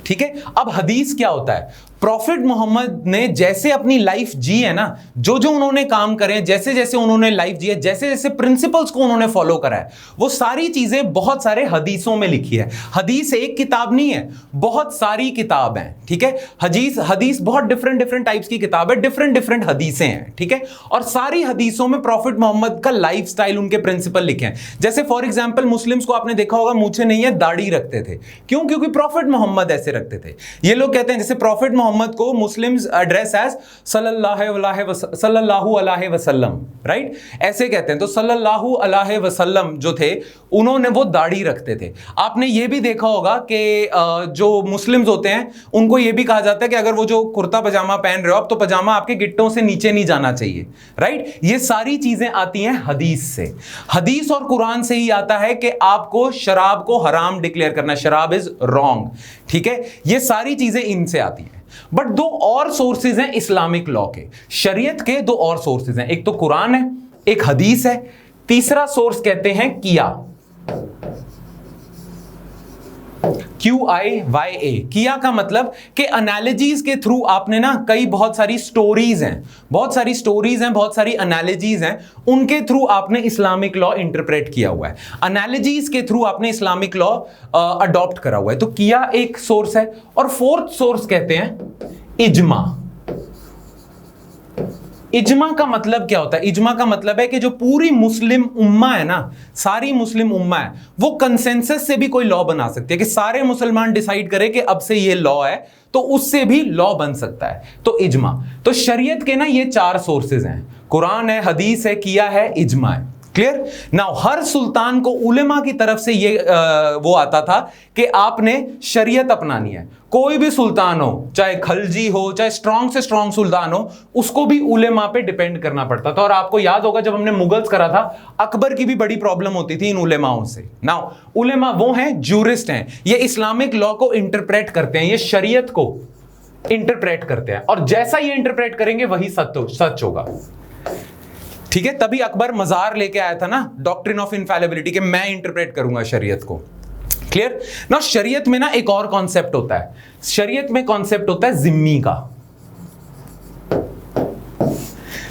ठीक है। अब हदीस क्या होता है? प्रॉफिट मोहम्मद ने जैसे अपनी लाइफ जी है ना, जो जो उन्होंने काम करे, जैसे जैसे उन्होंने लाइफ जी है, जैसे जैसे प्रिंसिपल्स को उन्होंने फॉलो करा है, वो सारी चीजें बहुत सारे हदीसों में लिखी है। हदीस एक किताब नहीं है, बहुत सारी किताब हैं, ठीक है। हदीस बहुत डिफरेंट टाइप्स की किताब है, डिफरेंट हदीसें हैं, ठीक है। और सारी हदीसों में प्रॉफिट मोहम्मद का लाइफ स्टाइल, उनके प्रिंसिपल लिखे हैं। जैसे फॉर एग्जाम्पल मुस्लिम्स को आपने देखा होगा मूछें नहीं है, दाढ़ी रखते थे। क्यों? क्योंकि प्रॉफिट मोहम्मद ऐसे रखते थे। ये लोग कहते हैं जैसे प्रॉफिट मोहम्मद को मुस्लिम्स एड्रेस एज सल्लल्लाहु अलैहि वसल्लम, राइट, ऐसे कहते हैं। तो सल्लल्लाहु अलैहि वसल्लम जो थे, उन्होंने वो दाढ़ी रखते थे। आपने ये भी देखा होगा कि जो मुस्लिम्स होते हैं उनको ये भी कहा जाता है कि अगर वो जो कुर्ता पजामा पहन रहे हो आप, तो पजामा आपके गिट्टों से नीचे नहीं जाना चाहिए, राइट। ये सारी चीजें आती हैं हदीस से। हदीस और कुरान से ही आता है कि आपको शराब को हराम डिक्लेयर करना, शराब इज रॉन्ग, ठीक है। ये सारी चीजें इनसे आती हैं। बट दो और सोर्सेज हैं इस्लामिक लॉ के, शरीयत के दो और सोर्सेज हैं। एक तो कुरान है, एक हदीस है, तीसरा सोर्स कहते हैं किया। QIYA, किया का मतलब कि एनालॉजीज के थ्रू आपने ना बहुत सारी स्टोरीज हैं, बहुत सारी एनालॉजीज हैं, उनके थ्रू आपने इस्लामिक लॉ इंटरप्रेट किया हुआ है, एनालॉजीज के थ्रू आपने इस्लामिक लॉ अडॉप्ट करा हुआ है। तो किया एक सोर्स है। और फोर्थ सोर्स कहते हैं इजमा। इजमा का मतलब क्या होता है? इजमा का मतलब है कि जो पूरी मुस्लिम उम्मा है ना, सारी मुस्लिम उम्मा है, वो कंसेंसस से भी कोई लॉ बना सकती है कि सारे मुसलमान डिसाइड करें कि अब से ये लॉ है, तो उससे भी लॉ बन सकता है। तो इजमा, तो शरीयत के ना ये 4 सोर्सेज हैं, कुरान है, हदीस है, किया है, इजमा है। क्लियर? नाउ हर सुल्तान को उलेमा की तरफ से ये वो आता था कि आपने शरीयत अपनानी है। कोई भी सुल्तान हो, चाहे खलजी हो, चाहे स्ट्रांग से स्ट्रांग सुल्तान हो, उसको भी उलेमा पे डिपेंड करना पड़ता था। और आपको याद होगा जब हमने मुगल्स करा था, अकबर की भी बड़ी प्रॉब्लम होती थी इन उलेमाओं से। नाउ उलेमा वो हैं, जूरिस्ट हैं, ये इस्लामिक लॉ को इंटरप्रेट करते हैं, ये शरीयत को इंटरप्रेट करते हैं, और जैसा ये इंटरप्रेट करेंगे वही सच होगा। ठीक है? तभी अकबर मजार लेके आया था ना, डॉक्ट्रिन ऑफ इनफैलिबिलिटी, कि मैं इंटरप्रेट करूंगा शरीयत को। क्लियर ना? शरीयत में ना एक और कॉन्सेप्ट होता है, शरीयत में कॉन्सेप्ट होता है जिम्मी का।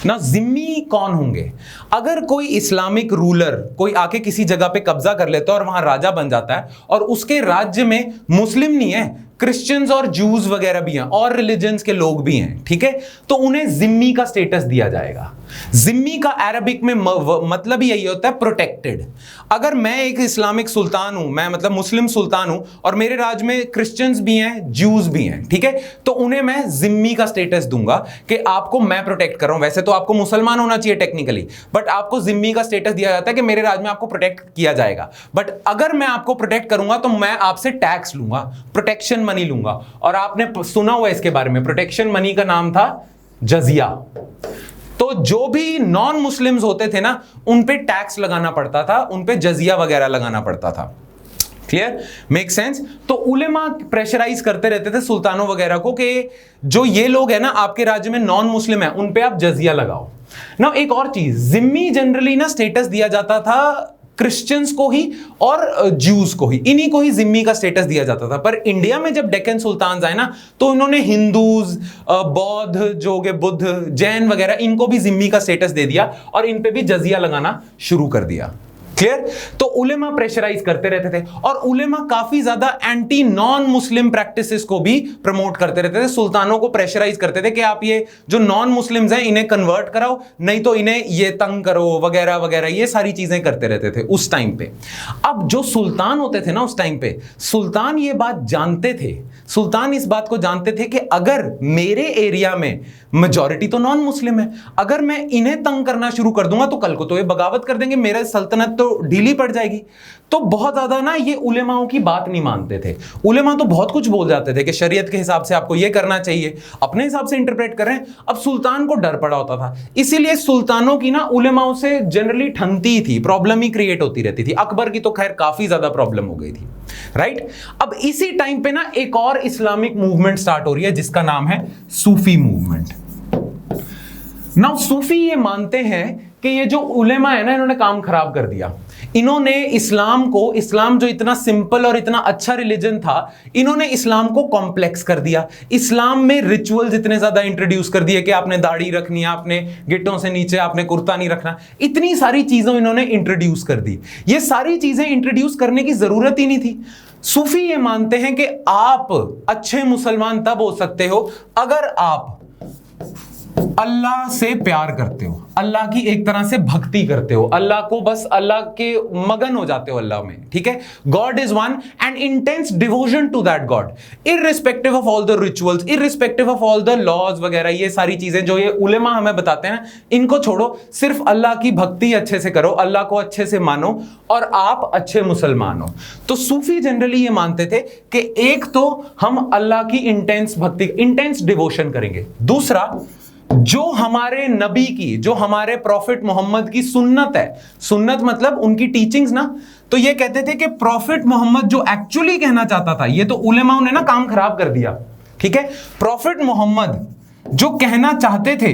ना जिम्मी कौन होंगे? अगर कोई इस्लामिक रूलर कोई आके किसी जगह पे कब्जा कर लेता है और वहां राजा बन जाता है, और उसके राज्य में मुस्लिम नहीं है, क्रिश्चियंस और जूस वगैरह भी हैं, और रिलीजन्स के लोग भी हैं, ठीक है, तो उन्हें जिम्मी का स्टेटस दिया जाएगा। जिम्मी का अरबिक में मतलब ही यही होता है प्रोटेक्टेड। अगर मैं एक इस्लामिक सुल्तान हूं, मैं मतलब मुस्लिम सुल्तान हूं, और मेरे राज्य में क्रिश्चियंस भी हैं, जूस भी हैं, ठीक है, तो उन्हें मैं जिम्मी का स्टेटस दूंगा कि आपको मैं प्रोटेक्ट कर रहा हूं। वैसे तो आपको मुसलमान होना चाहिए टेक्निकली, बट आपको जिम्मी का स्टेटस दिया जाता है कि मेरे राज्य में आपको प्रोटेक्ट किया जाएगा। बट अगर मैं आपको प्रोटेक्ट करूंगा तो मैं आपसे टैक्स लूंगा, प्रोटेक्शन मनी लूंगा। और आपने सुना हुआ इसके बारे में, प्रोटेक्शन मनी का नाम था जजिया। तो जो भी नॉन मुस्लिम्स होते थे ना, उन पे टैक्स लगाना पड़ता था, उन पे जजिया वगैरह लगाना पड़ता था। क्लियर? Make sense? तो उलेमा प्रेशराइज करते रहते थे सुल्तानों वगैरह को कि जो ये लोग हैं ना आपके राज्य में नॉन मुस्लिम है, उन पे आप जजिया लगाओ ना। एक और चीज, जिम्मी जनरली ना स्टेटस दिया जाता था क्रिश्चियंस को ही और ज्यूज को ही, इन्हीं को ही जिम्मी का स्टेटस दिया जाता था। पर इंडिया में जब डेक्कन सुल्तान आए ना, तो इन्होंने हिंदूज, बौद्ध, जो के बुद्ध, जैन वगैरह, इनको भी जिम्मी का स्टेटस दे दिया और इन पे भी जजिया लगाना शुरू कर दिया। क्लियर? तो उलेमा प्रेशराइज करते रहते थे, और उलेमा काफी ज्यादा एंटी नॉन मुस्लिम प्रैक्टिसेस को भी प्रमोट करते रहते थे। सुल्तानों को प्रेशराइज करते थे कि आप ये जो नॉन मुस्लिम्स हैं इन्हें कन्वर्ट कराओ, नहीं तो इन्हें ये तंग करो वगैरह वगैरह, ये सारी चीजें करते रहते थे उस टाइम पे। अब जो सुल्तान होते थे ना उस टाइम पे, सुल्तान ये बात जानते थे, सुल्तान इस बात को जानते थे कि अगर मेरे एरिया में मेजॉरिटी तो नॉन मुस्लिम है, अगर मैं इन्हें तंग करना शुरू कर दूंगा तो कल को तो ये बगावत कर देंगे, मेरा सल्तनत तो ढीली पड़ जाएगी। तो बहुत ज्यादा ना ये उलेमाओं की बात नहीं मानते थे। उलेमा तो बहुत कुछ बोल जाते थे कि शरीयत के हिसाब से आपको ये करना चाहिए, अपने हिसाब से इंटरप्रेट कर रहे हैं। अब सुल्तान को डर पड़ा होता था, इसीलिए सुल्तानों की ना उलेमाओं से जनरली ठनती थी, प्रॉब्लम ही क्रिएट होती रहती थी। अकबर की तो खैर काफी ज्यादा प्रॉब्लम हो गई थी, राइट? अब इसी टाइम पे ना एक और इस्लामिक मूवमेंट स्टार्ट हो रही है जिसका नाम है सूफी मूवमेंट। नाउ सूफी ये मानते हैं कि ये जो उलेमा है ना, इन्होंने काम खराब कर दिया। इन्होंने इस्लाम को, इस्लाम जो इतना सिंपल और इतना अच्छा रिलीजन था, इन्होंने इस्लाम को कॉम्प्लेक्स कर दिया। इस्लाम में रिचुअल्स इतने ज्यादा इंट्रोड्यूस कर दिए कि आपने दाढ़ी रखनी है, आपने गिट्टों से नीचे आपने कुर्ता नहीं रखना, इतनी सारी चीजें इन्होंने इंट्रोड्यूस कर दी। ये सारी चीजें इंट्रोड्यूस करने की जरूरत ही नहीं थी। सूफी ये मानते हैं कि आप अच्छे मुसलमान तब हो सकते हो अगर आप अल्लाह से प्यार करते हो, अल्लाह की एक तरह से भक्ति करते हो, अल्लाह को बस अल्लाह के मगन हो जाते हो अल्लाह में, ठीक है? God is one and intense devotion to that God, irrespective of all the rituals, irrespective of all the laws वगैरह, ये सारी चीजें जो ये उलेमा हमें बताते हैं, इनको छोड़ो, सिर्फ अल्लाह की भक्ति अच्छे से करो, अल्लाह को अच्छे से मानो और आप अच्छे मुसलमान हो। तो सूफी जनरली ये मानते थे कि एक तो हम अल्लाह की इंटेंस भक्ति, इंटेंस डिवोशन करेंगे, दूसरा जो हमारे नबी की, जो हमारे प्रॉफिट मोहम्मद की सुन्नत है, सुन्नत मतलब उनकी टीचिंग्स ना, तो ये कहते थे कि प्रॉफिट मोहम्मद जो एक्चुअली कहना चाहता था, ये तो उलेमाओं ने ना काम खराब कर दिया, ठीक है? प्रॉफिट मोहम्मद जो कहना चाहते थे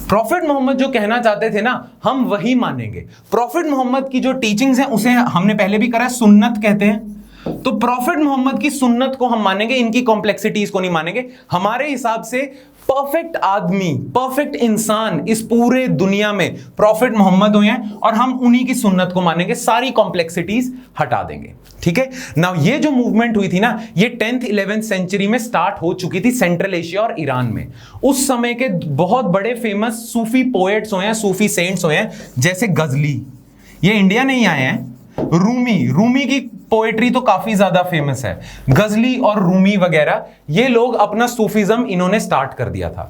प्रॉफिट मोहम्मद जो कहना चाहते थे ना, हम वही मानेंगे। प्रॉफिट मोहम्मद की जो टीचिंग्स हैं उसे हमने पहले भी करा है, सुन्नत कहते हैं। तो प्रॉफिट मोहम्मद की सुन्नत को हम मानेंगे, इनकी कॉम्प्लेक्सिटीज को नहीं मानेंगे। हमारे हिसाब से परफेक्ट आदमी, परफेक्ट इंसान इस पूरे दुनिया में प्रॉफिट मोहम्मद हुए हैं, और हम उन्हीं की सुन्नत को मानेंगे, सारी कॉम्प्लेक्सिटीज हटा देंगे। ठीक है ना। ये जो मूवमेंट हुई थी ना, ये 10th 11th सेंचुरी में स्टार्ट हो चुकी थी सेंट्रल एशिया और ईरान में। उस समय के बहुत बड़े फेमस सूफी पोएट्स हुए हैं, सूफी सेंट्स हुए हैं, जैसे गजली, ये इंडिया नहीं आए हैं। रूमी की पोएट्री तो काफी ज्यादा फेमस है। गजली और रूमी वगैरह, ये लोग अपना सूफीज्म इन्होंने स्टार्ट कर दिया था।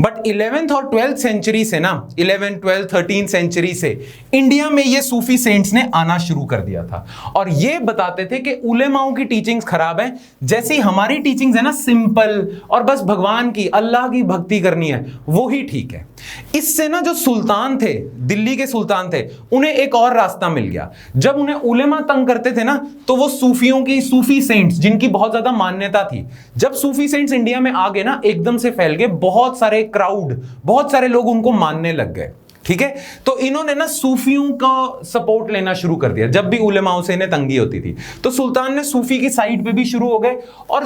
बट 11th और 12th सेंचुरी से ना, 11th 12th 13th सेंचुरी से इंडिया में ये सूफी सेंट्स ने आना शुरू कर दिया था, और ये बताते थे कि उलेमाओं की टीचिंग्स खराब है, जैसी हमारी टीचिंग्स है ना, सिंपल और बस भगवान की, अल्लाह की भक्ति करनी है, वो ही ठीक है। इससे ना जो सुल्तान थे, दिल्ली के सुल्तान थे, उन्हें एक और रास्ता मिल गया। जब उन्हें उलेमा तंग करते थे ना, तो वो सूफियों की, सूफी सेंट्स जिनकी बहुत ज्यादा मान्यता थी, जब सूफी सेंट्स इंडिया में आ गए ना, एकदम से फैल गए, बहुत सारे क्राउड, बहुत सारे लोग उनको मानने लग गए। ठीक है। तो इन्होंने ना सूफियों का सपोर्ट लेना शुरू कर दिया। जब भी उलेमाओं से इन्हें तंगी होती थी, तो सुल्तान ने सूफी की साइड पे भी शुरू हो गए, और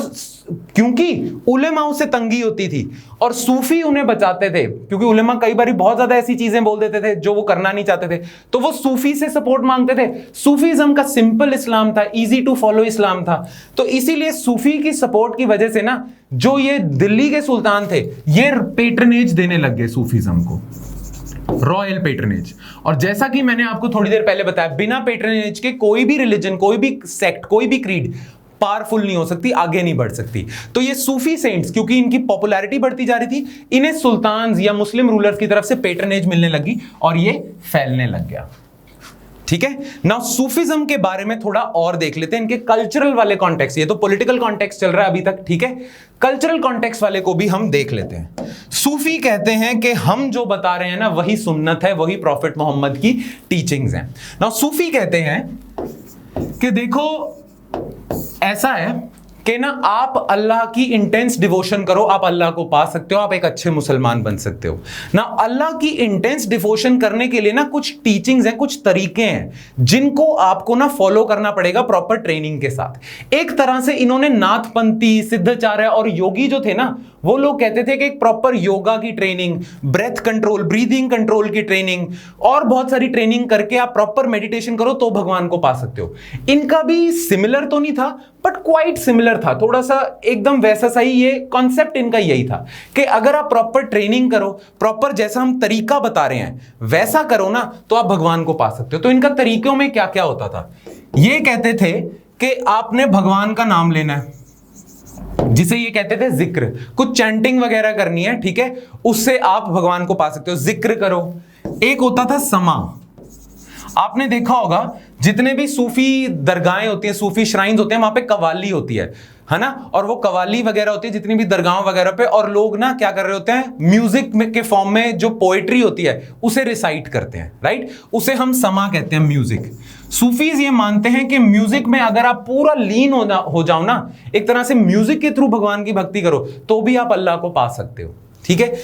क्योंकि उलेमाओं से तंगी होती थी और सूफी उन्हें बचाते थे, क्योंकि उलेमा कई बार बहुत ज्यादा ऐसी चीजें बोल देते थे जो वो करना नहीं चाहते थे, तो वो सूफी से सपोर्ट मांगते थे। सूफीज्म का सिंपल इस्लाम था, इजी टू फॉलो इस्लाम था। तो इसीलिए सूफी की सपोर्ट की वजह से ना, जो ये दिल्ली के सुल्तान थे, ये पेट्रनेज देने लग गए सूफीज्म को, रॉयल पेट्रनेज। और जैसा कि मैंने आपको थोड़ी देर पहले बताया, बिना पेट्रनेज के कोई भी रिलीजन, कोई भी सेक्ट, कोई भी क्रीड पावरफुल नहीं हो सकती, आगे नहीं बढ़ सकती। तो ये सूफी सेंट्स, क्योंकि इनकी पॉपुलैरिटी बढ़ती जा रही थी, इन्हें सुल्तान या मुस्लिम रूलर्स की तरफ से पेट्रनेज मिलने लगी और ये फैलने लग गया। ठीक है ना। सूफीज्म के बारे में थोड़ा और देख लेते हैं, इनके कल्चरल वाले कॉन्टेक्स्ट। ये तो पॉलिटिकल कॉन्टेक्स्ट चल रहा है अभी तक, ठीक है। कल्चरल कॉन्टेक्स्ट वाले को भी हम देख लेते हैं। सूफी कहते हैं कि हम जो बता रहे हैं ना, वही सुन्नत है, वही प्रॉफिट मोहम्मद की टीचिंग्स हैं ना। सूफी कहते हैं कि देखो, ऐसा है कि ना, आप अल्लाह की इंटेंस डिवोशन करो, आप अल्लाह को पा सकते हो, आप एक अच्छे मुसलमान बन सकते हो ना। अल्लाह की इंटेंस डिवोशन करने के लिए ना कुछ टीचिंग्स हैं, कुछ तरीके हैं, जिनको आपको ना फॉलो करना पड़ेगा प्रॉपर ट्रेनिंग के साथ। एक तरह से इन्होंने नाथपंथी, सिद्धाचार्य और योगी जो थे ना, वो लोग कहते थे कि एक प्रॉपर योगा की training, breath control, breathing control की ट्रेनिंग, और बहुत सारी ट्रेनिंग करके आप प्रॉपर मेडिटेशन करो तो भगवान को पा सकते हो। इनका भी सिमिलर तो नहीं था, बट क्वाइट सिमिलर था, थोड़ा सा एकदम वैसा सा ही। ये कॉन्सेप्ट इनका यही था कि अगर आप प्रॉपर ट्रेनिंग करो, प्रॉपर जैसा हम तरीका बता रहे हैं वैसा करो ना, तो आप भगवान को पा सकते हो। तो इनका तरीकों में क्या क्या होता था, ये कहते थे कि आपने भगवान का नाम लेना है, जिसे ये कहते थे जिक्र, कुछ चैंटिंग वगैरह करनी है, ठीक है, उससे आप भगवान को पा सकते हो, जिक्र करो। एक होता था समा। आपने देखा होगा जितने भी सूफी दरगाहें होती हैं, सूफी श्राइन्स होते हैं, वहां पे कवाली होती है ना, और वो कवाली वगैरह होती है जितनी भी दरगाहों वगैरह पे, और लोग ना क्या कर रहे होते हैं, म्यूजिक के फॉर्म में जो पोएट्री होती है उसे रिसाइट करते हैं, राइट, उसे हम समा कहते हैं, म्यूजिक। सूफीज ये मानते हैं कि म्यूजिक में अगर आप पूरा लीन हो जाओ ना, एक तरह से म्यूजिक के थ्रू भगवान की भक्ति करो, तो भी आप अल्लाह को पा सकते हो। ठीक है।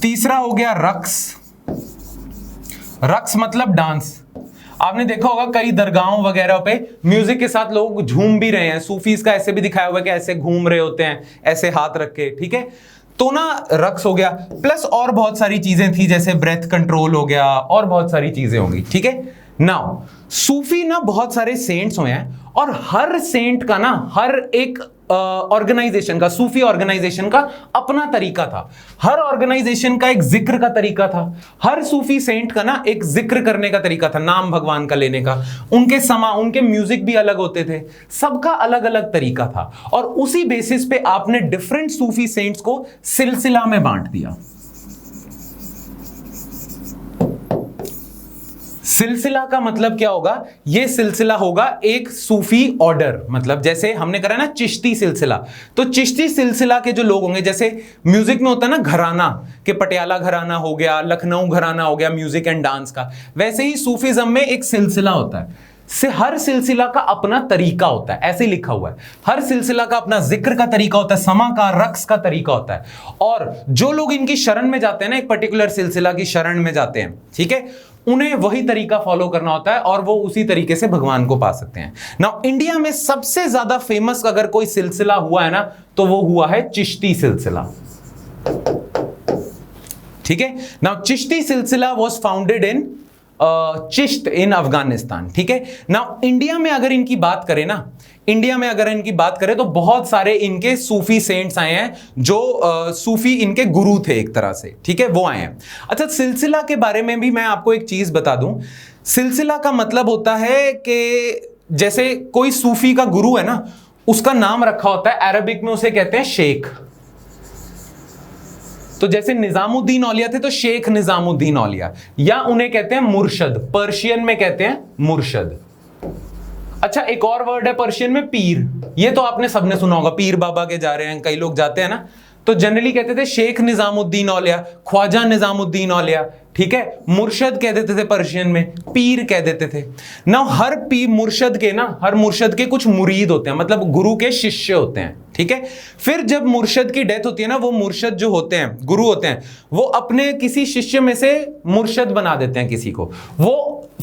तीसरा हो गया रक्स। रक्स मतलब डांस। आपने देखा होगा कई दरगाहों वगैरह पे म्यूजिक के साथ लोग झूम भी रहे हैं। सूफीज का ऐसे भी दिखाया हुआ है कि ऐसे घूम रहे होते हैं, ऐसे हाथ रख के, ठीक है। तो ना रक्स हो गया, प्लस और बहुत सारी चीजें थी, जैसे ब्रेथ कंट्रोल हो गया, और बहुत सारी चीजें होंगी, ठीक है। नाउ सूफी ना बहुत सारे सेंट्स हुए हैं, और हर सेंट का ना, हर एक ऑर्गेनाइजेशन का, सूफी ऑर्गेनाइजेशन का अपना तरीका था। हर ऑर्गेनाइजेशन का एक जिक्र का तरीका था, हर सूफी सेंट का ना एक जिक्र करने का तरीका था, नाम भगवान का लेने का। उनके समा, उनके म्यूजिक भी अलग होते थे, सबका अलग अलग तरीका था, और उसी बेसिस पे आपने डिफरेंट सूफी सेंट्स को सिलसिला में बांट दिया। सिलसिला का मतलब क्या होगा, ये सिलसिला होगा एक सूफी ऑर्डर, मतलब जैसे हमने करा ना चिश्ती सिलसिला, तो चिश्ती सिलसिला के जो लोग होंगे, जैसे म्यूजिक में होता है ना घराना, कि पटियाला घराना हो गया, लखनऊ घराना हो गया म्यूजिक एंड डांस का, वैसे ही सूफीज्म में एक सिलसिला होता है। से हर सिलसिला का अपना तरीका होता है, ऐसे लिखा हुआ है, हर सिलसिला का अपना जिक्र का तरीका होता है, समा का, रक्स का तरीका होता है। और जो लोग इनकी शरण में जाते हैं ना, एक पर्टिकुलर सिलसिला की शरण में जाते हैं, ठीक है, उन्हें वही तरीका फॉलो करना होता है और वो उसी तरीके से भगवान को पा सकते हैं। नाउ इंडिया में सबसे ज्यादा फेमस अगर कोई सिलसिला हुआ है ना, तो वो हुआ है चिश्ती सिलसिला, ठीक है। नाउ चिश्ती सिलसिला वाज फाउंडेड इन चिश्त इन अफगानिस्तान, ठीक है। नाउ इंडिया में अगर इनकी बात करें ना, इंडिया में अगर इनकी बात करें तो बहुत सारे इनके सूफी सेंट्स आए हैं, जो सूफी इनके गुरु थे एक तरह से, ठीक है, वो आए हैं। अच्छा, सिलसिला के बारे में भी मैं आपको एक चीज बता दूं। सिलसिला का मतलब होता है कि जैसे कोई सूफी का गुरु है ना, उसका नाम रखा होता है, अरबिक में उसे कहते हैं शेख। तो जैसे निजामुद्दीन औलिया थे तो शेख निजामुद्दीन औलिया, या उन्हें कहते हैं मुर्शद, पर्शियन में कहते हैं मुर्शद। अच्छा, एक और वर्ड है पर्शियन में, पीर। ये तो आपने सबने सुना होगा, पीर बाबा के जा रहे हैं, कई लोग जाते हैं ना, तो जनरली कहते थे शेख निजामुद्दीन औलिया, ख्वाजा निजामुद्दीन औलिया, ठीक है। मुर्शद कह देते थे पर्शियन में, पीर कह देते थे ना। हर पीर मुर्शद के ना, हर मुर्शद के कुछ मुरीद होते हैं, मतलब गुरु के शिष्य होते हैं, ठीक है। फिर जब मुर्शद की डेथ होती है ना, वो मुर्शद जो होते हैं, गुरु होते हैं, वो अपने किसी शिष्य में से मुर्शद बना देते हैं किसी को,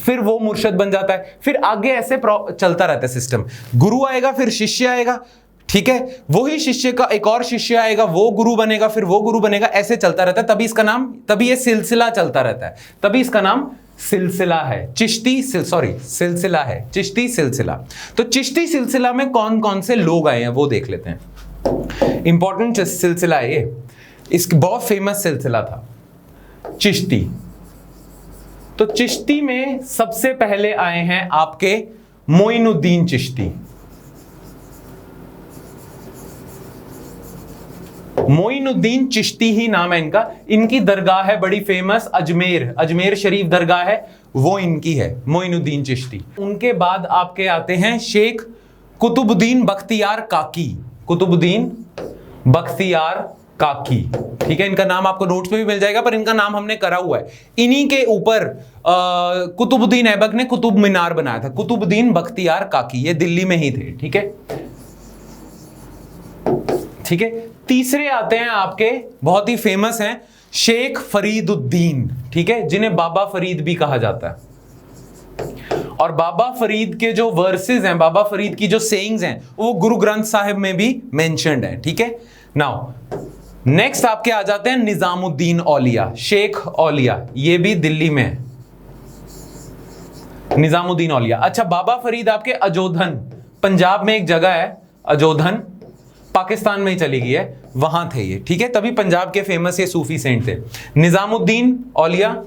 फिर वो मुर्शद बन जाता है। फिर आगे ऐसे चलता रहता है सिस्टम, गुरु आएगा, फिर शिष्य आएगा, ठीक है, वही शिष्य का एक और शिष्य आएगा, वो गुरु बनेगा, फिर वो गुरु बनेगा, ऐसे चलता रहता है। तभी ये सिलसिला चलता रहता है, तभी इसका नाम सिलसिला है, सिलसिला है, चिश्ती सिलसिला। तो चिश्ती सिलसिला में कौन कौन से लोग आए हैं वो देख लेते हैं। इंपॉर्टेंट सिलसिला है ये, इसकी बहुत फेमस सिलसिला था चिश्ती। तो चिश्ती में सबसे पहले आए हैं आपके मोइनुद्दीन चिश्ती। मोइनुद्दीन चिश्ती ही नाम है इनका। इनकी दरगाह है बड़ी फेमस, अजमेर शरीफ दरगाह है, वो इनकी है, मोइनुद्दीन चिश्ती। उनके बाद आपके आते हैं शेख कुतुबुद्दीन बख्तियार काकी, कुतुबुद्दीन बख्तियार काकी, ठीक है। इनका नाम आपको नोट्स में भी मिल जाएगा, पर इनका नाम हमने करा हुआ है। इन्हीं के ऊपर कुतुबुद्दीन ऐबक ने कुतुब मीनार बनाया था, कुतुबुद्दीन बख्तियार काकी, ये दिल्ली में ही थे, ठीक है, ठीक है। तीसरे आते हैं आपके, बहुत ही फेमस हैं, शेख फरीदुद्दीन, ठीक है, जिन्हें बाबा फरीद भी कहा जाता है। और बाबा फरीद के जो वर्सेस हैं, बाबा फरीद की जो सेइंग्स हैं, वो गुरु ग्रंथ साहिब में भी मेंशन्ड है, ठीक है। नाउ नेक्स्ट आपके आ जाते हैं निजामुद्दीन औलिया, शेख औलिया, ये भी दिल्ली में है, निजामुद्दीन औलिया। अच्छा, बाबा फरीद आपके अजोधन, पंजाब में एक जगह है अजोधन, पाकिस्तान में ही चली गई है, वहां थे ये, ठीक है, तभी पंजाब के फेमस ये सूफी सेंट थे। निजामुद्दीन औलिया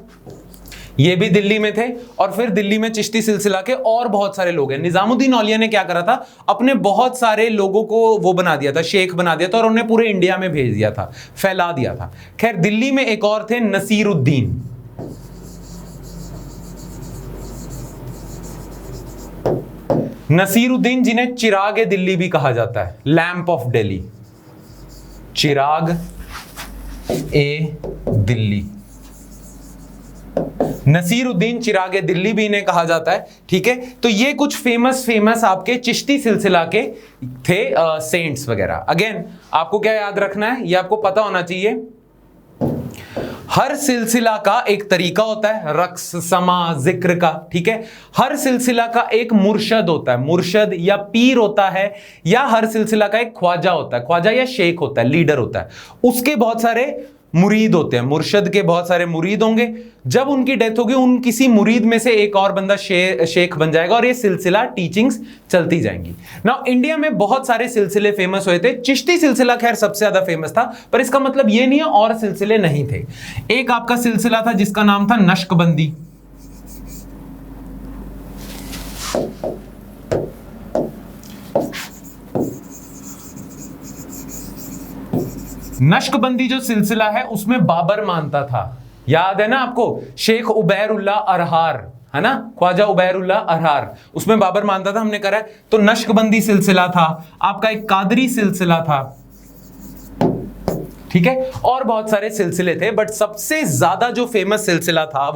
ये भी दिल्ली में थे, और फिर दिल्ली में चिश्ती सिलसिला के और बहुत सारे लोग हैं। निजामुद्दीन औलिया ने क्या करा था, अपने बहुत सारे लोगों को वो बना दिया था, शेख बना दिया था, और उन्हें पूरे इंडिया में भेज दिया था, फैला दिया था। खैर, दिल्ली में एक और थे नसीरुद्दीन, नसीरुद्दीन जिन्हें चिराग ए दिल्ली भी कहा जाता है, लैंप ऑफ दिल्ली, चिराग ए दिल्ली, नसीरुद्दीन चिराग ए दिल्ली भी इन्हें कहा जाता है, ठीक है। तो ये कुछ फेमस आपके चिश्ती सिलसिला के थे सेंट्स वगैरह। अगेन आपको क्या याद रखना है, ये आपको पता होना चाहिए, हर सिलसिला का एक तरीका होता है, रक्स, समा, जिक्र का, ठीक है। हर सिलसिला का एक मुर्शद होता है, मुर्शद या पीर होता है, या हर सिलसिला का एक ख्वाजा होता है, ख्वाजा या शेख होता है, लीडर होता है, उसके बहुत सारे मुरीद होते हैं, मुर्शद के बहुत सारे मुरीद होंगे। जब उनकी डेथ होगी, उन किसी मुरीद में से एक और बंदा शेख बन जाएगा, और ये सिलसिला टीचिंग्स चलती जाएंगी। नाउ इंडिया में बहुत सारे सिलसिले फेमस हुए थे, चिश्ती सिलसिला खैर सबसे ज्यादा फेमस था, पर इसका मतलब ये नहीं है और सिलसिले नहीं थे। एक आपका सिलसिला था जिसका नाम था नक्शबंदी, नक्शबंदी जो सिलसिला है उसमें बाबर मानता था, याद है ना आपको, शेख उबैरुल्लाह अरहार, है ना, ख्वाजा उबैरुल्लाह अरहार, उसमें बाबर मानता था, हमने करा है। तो नक्शबंदी सिलसिला था आपका, एक कादरी सिलसिला था, ठीक है, और बहुत सारे सिलसिले थे, बट सबसे ज्यादा जो फेमस सिलसिला था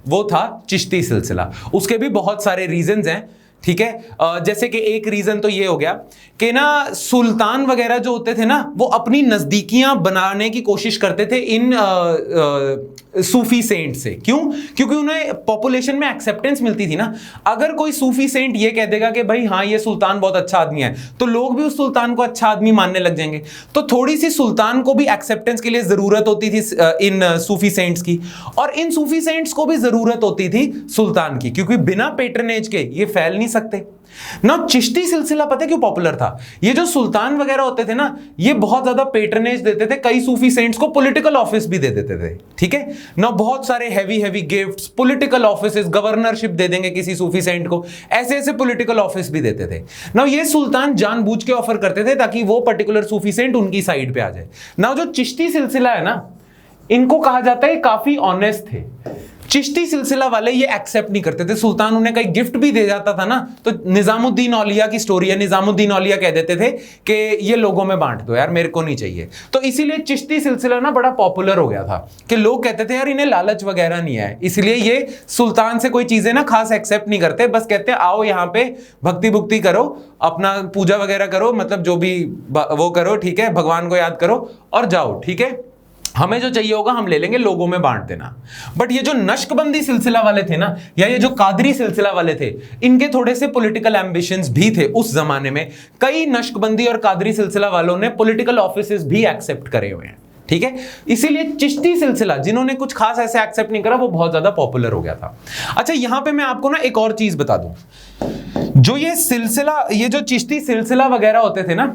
वो था चिश्ती सिलसिला। उसके भी बहुत सारे रीजंस हैं, ठीक है। जैसे कि एक रीजन तो ये हो गया कि ना सुल्तान वगैरह जो होते थे ना, वो अपनी नजदीकियां बनाने की कोशिश करते थे इन सूफी सेंट से। क्यों? क्योंकि उन्हें पॉपुलेशन में एक्सेप्टेंस मिलती थी ना। अगर कोई सूफी सेंट ये कह देगा कि भाई हाँ ये सुल्तान बहुत अच्छा आदमी है, तो लोग भी उस सुल्तान को अच्छा आदमी मानने लग जाएंगे। तो थोड़ी सी सुल्तान को भी एक्सेप्टेंस के लिए जरूरत होती थी इन सूफी सेंट्स की, और इन सूफी सेंट्स को भी जरूरत होती थी सुल्तान की, क्योंकि बिना पेट्रनेज के ये फैल नहीं सकते ना। चिश्ती सिलसिला पता है क्यों पॉपुलर था? ये जो सुल्तान वगैरह होते थे ना, ये बहुत ज्यादा पेट्रनेज देते थे, कई सूफी सेंट्स को पॉलिटिकल ऑफिस भी दे देते थे, ठीक है ना। बहुत सारे heavy gifts, political offices, governorship दे देंगे किसी सूफी सेंट को, ऐसे ऐसे पॉलिटिकल ऑफिस भी देते थे ना। ये सुल्तान जानबूझ के ऑफर करते थे ताकि वो पर्टिकुलर सूफी सेंट उनकी साइड पे आ जाए ना। जो चिश्ती सिलसिला है ना, इनको कहा जाता है काफी ऑनेस्ट थे। चिश्ती सिलसिला वाले ये एक्सेप्ट नहीं करते थे, सुल्तान उन्हें कहीं गिफ्ट भी दे जाता था ना, तो निजामुद्दीन औलिया की स्टोरी है, निजामुद्दीन औलिया कह देते थे कि ये लोगों में बांट दो यार, मेरे को नहीं चाहिए। तो इसीलिए चिश्ती सिलसिला ना बड़ा पॉपुलर हो गया था कि लोग कहते थे यार इन्हें लालच वगैरह नहीं है, इसलिए ये सुल्तान से कोई चीजें ना खास एक्सेप्ट नहीं करते, बस कहते हैं आओ यहाँ पे भक्ति भुक्ति करो, अपना पूजा वगैरह करो, मतलब जो भी वो करो, ठीक है, भगवान को याद करो और जाओ, ठीक है, हमें जो चाहिए होगा हम ले लेंगे, लोगों में बांट देना। बट ये जो नक्शबंदी सिलसिला वाले थे ना, या ये जो कादरी सिलसिला वाले थे, इनके थोड़े से पॉलिटिकल एम्बिशंस भी थे उस जमाने में। कई नक्शबंदी और कादरी सिलसिला वालों ने पॉलिटिकल ऑफिसेस भी एक्सेप्ट करे हुए हैं, ठीक है। इसीलिए चिश्ती सिलसिला जिन्होंने कुछ खास ऐसे एक्सेप्ट नहीं करा, वो बहुत ज्यादा पॉपुलर हो गया था। अच्छा, यहां पे मैं आपको ना एक और चीज बता दूं, जो ये सिलसिला, ये जो चिश्ती सिलसिला वगैरह होते थे ना,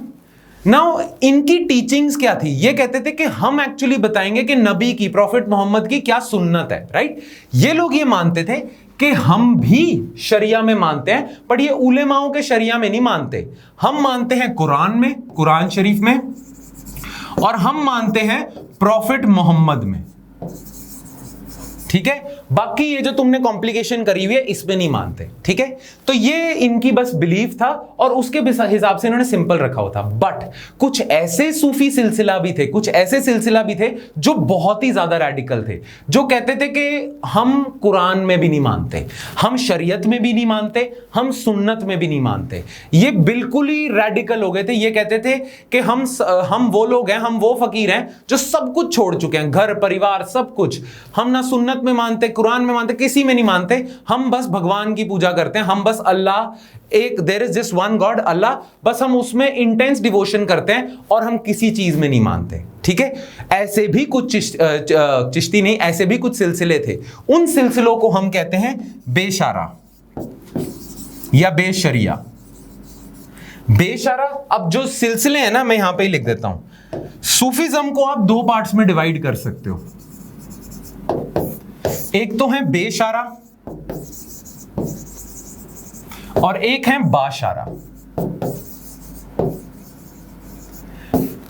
नाउ इनकी टीचिंग्स क्या थी? ये कहते थे कि हम एक्चुअली बताएंगे कि नबी की, प्रॉफिट मोहम्मद की क्या सुन्नत है, राइट। ये लोग ये मानते थे कि हम भी शरिया में मानते हैं, पर ये उलेमाओं के शरिया में नहीं मानते। हम मानते हैं कुरान में, कुरान शरीफ में, और हम मानते हैं प्रॉफिट मोहम्मद में, ठीक है। बाकी ये जो तुमने कॉम्प्लिकेशन करी हुई है इसमें नहीं मानते, ठीक है। तो ये इनकी बस बिलीफ था और उसके हिसाब से इन्होंने सिंपल रखा हुआ था। बट कुछ ऐसे सूफी सिलसिला भी थे, कुछ ऐसे सिलसिला भी थे जो बहुत ही ज्यादा रैडिकल थे, जो कहते थे कि हम कुरान में भी नहीं मानते, हम शरीयत में भी नहीं मानते, हम सुन्नत में भी नहीं मानते। ये बिल्कुल ही रैडिकल हो गए थे। ये कहते थे कि हम वो लोग हैं, हम वो फकीर हैं जो सब कुछ छोड़ चुके हैं, घर परिवार सब कुछ। हम ना सुन्नत में मानते, कुरान में मानते, किसी में नहीं मानते, हम बस भगवान की पूजा करते हैं, हम बस अल्लाह, एक there is just one God Allah, बस हम उसमें इंटेंस डिवोशन करते हैं और हम किसी चीज में नहीं मानते, ठीक है। ऐसे भी कुछ चिश्ती नहीं, ऐसे भी कुछ सिलसिले थे। उन सिलसिलों को हम कहते हैं बेशारा या बेशरिया। बेशारा, अब जो सिलसिले हैं ना, मैं यहां पे ही लिख देता हूं। सूफीज्म को आप दो पार्ट्स में डिवाइड कर सकते हो, एक तो है बेशारा और एक है बाशारा।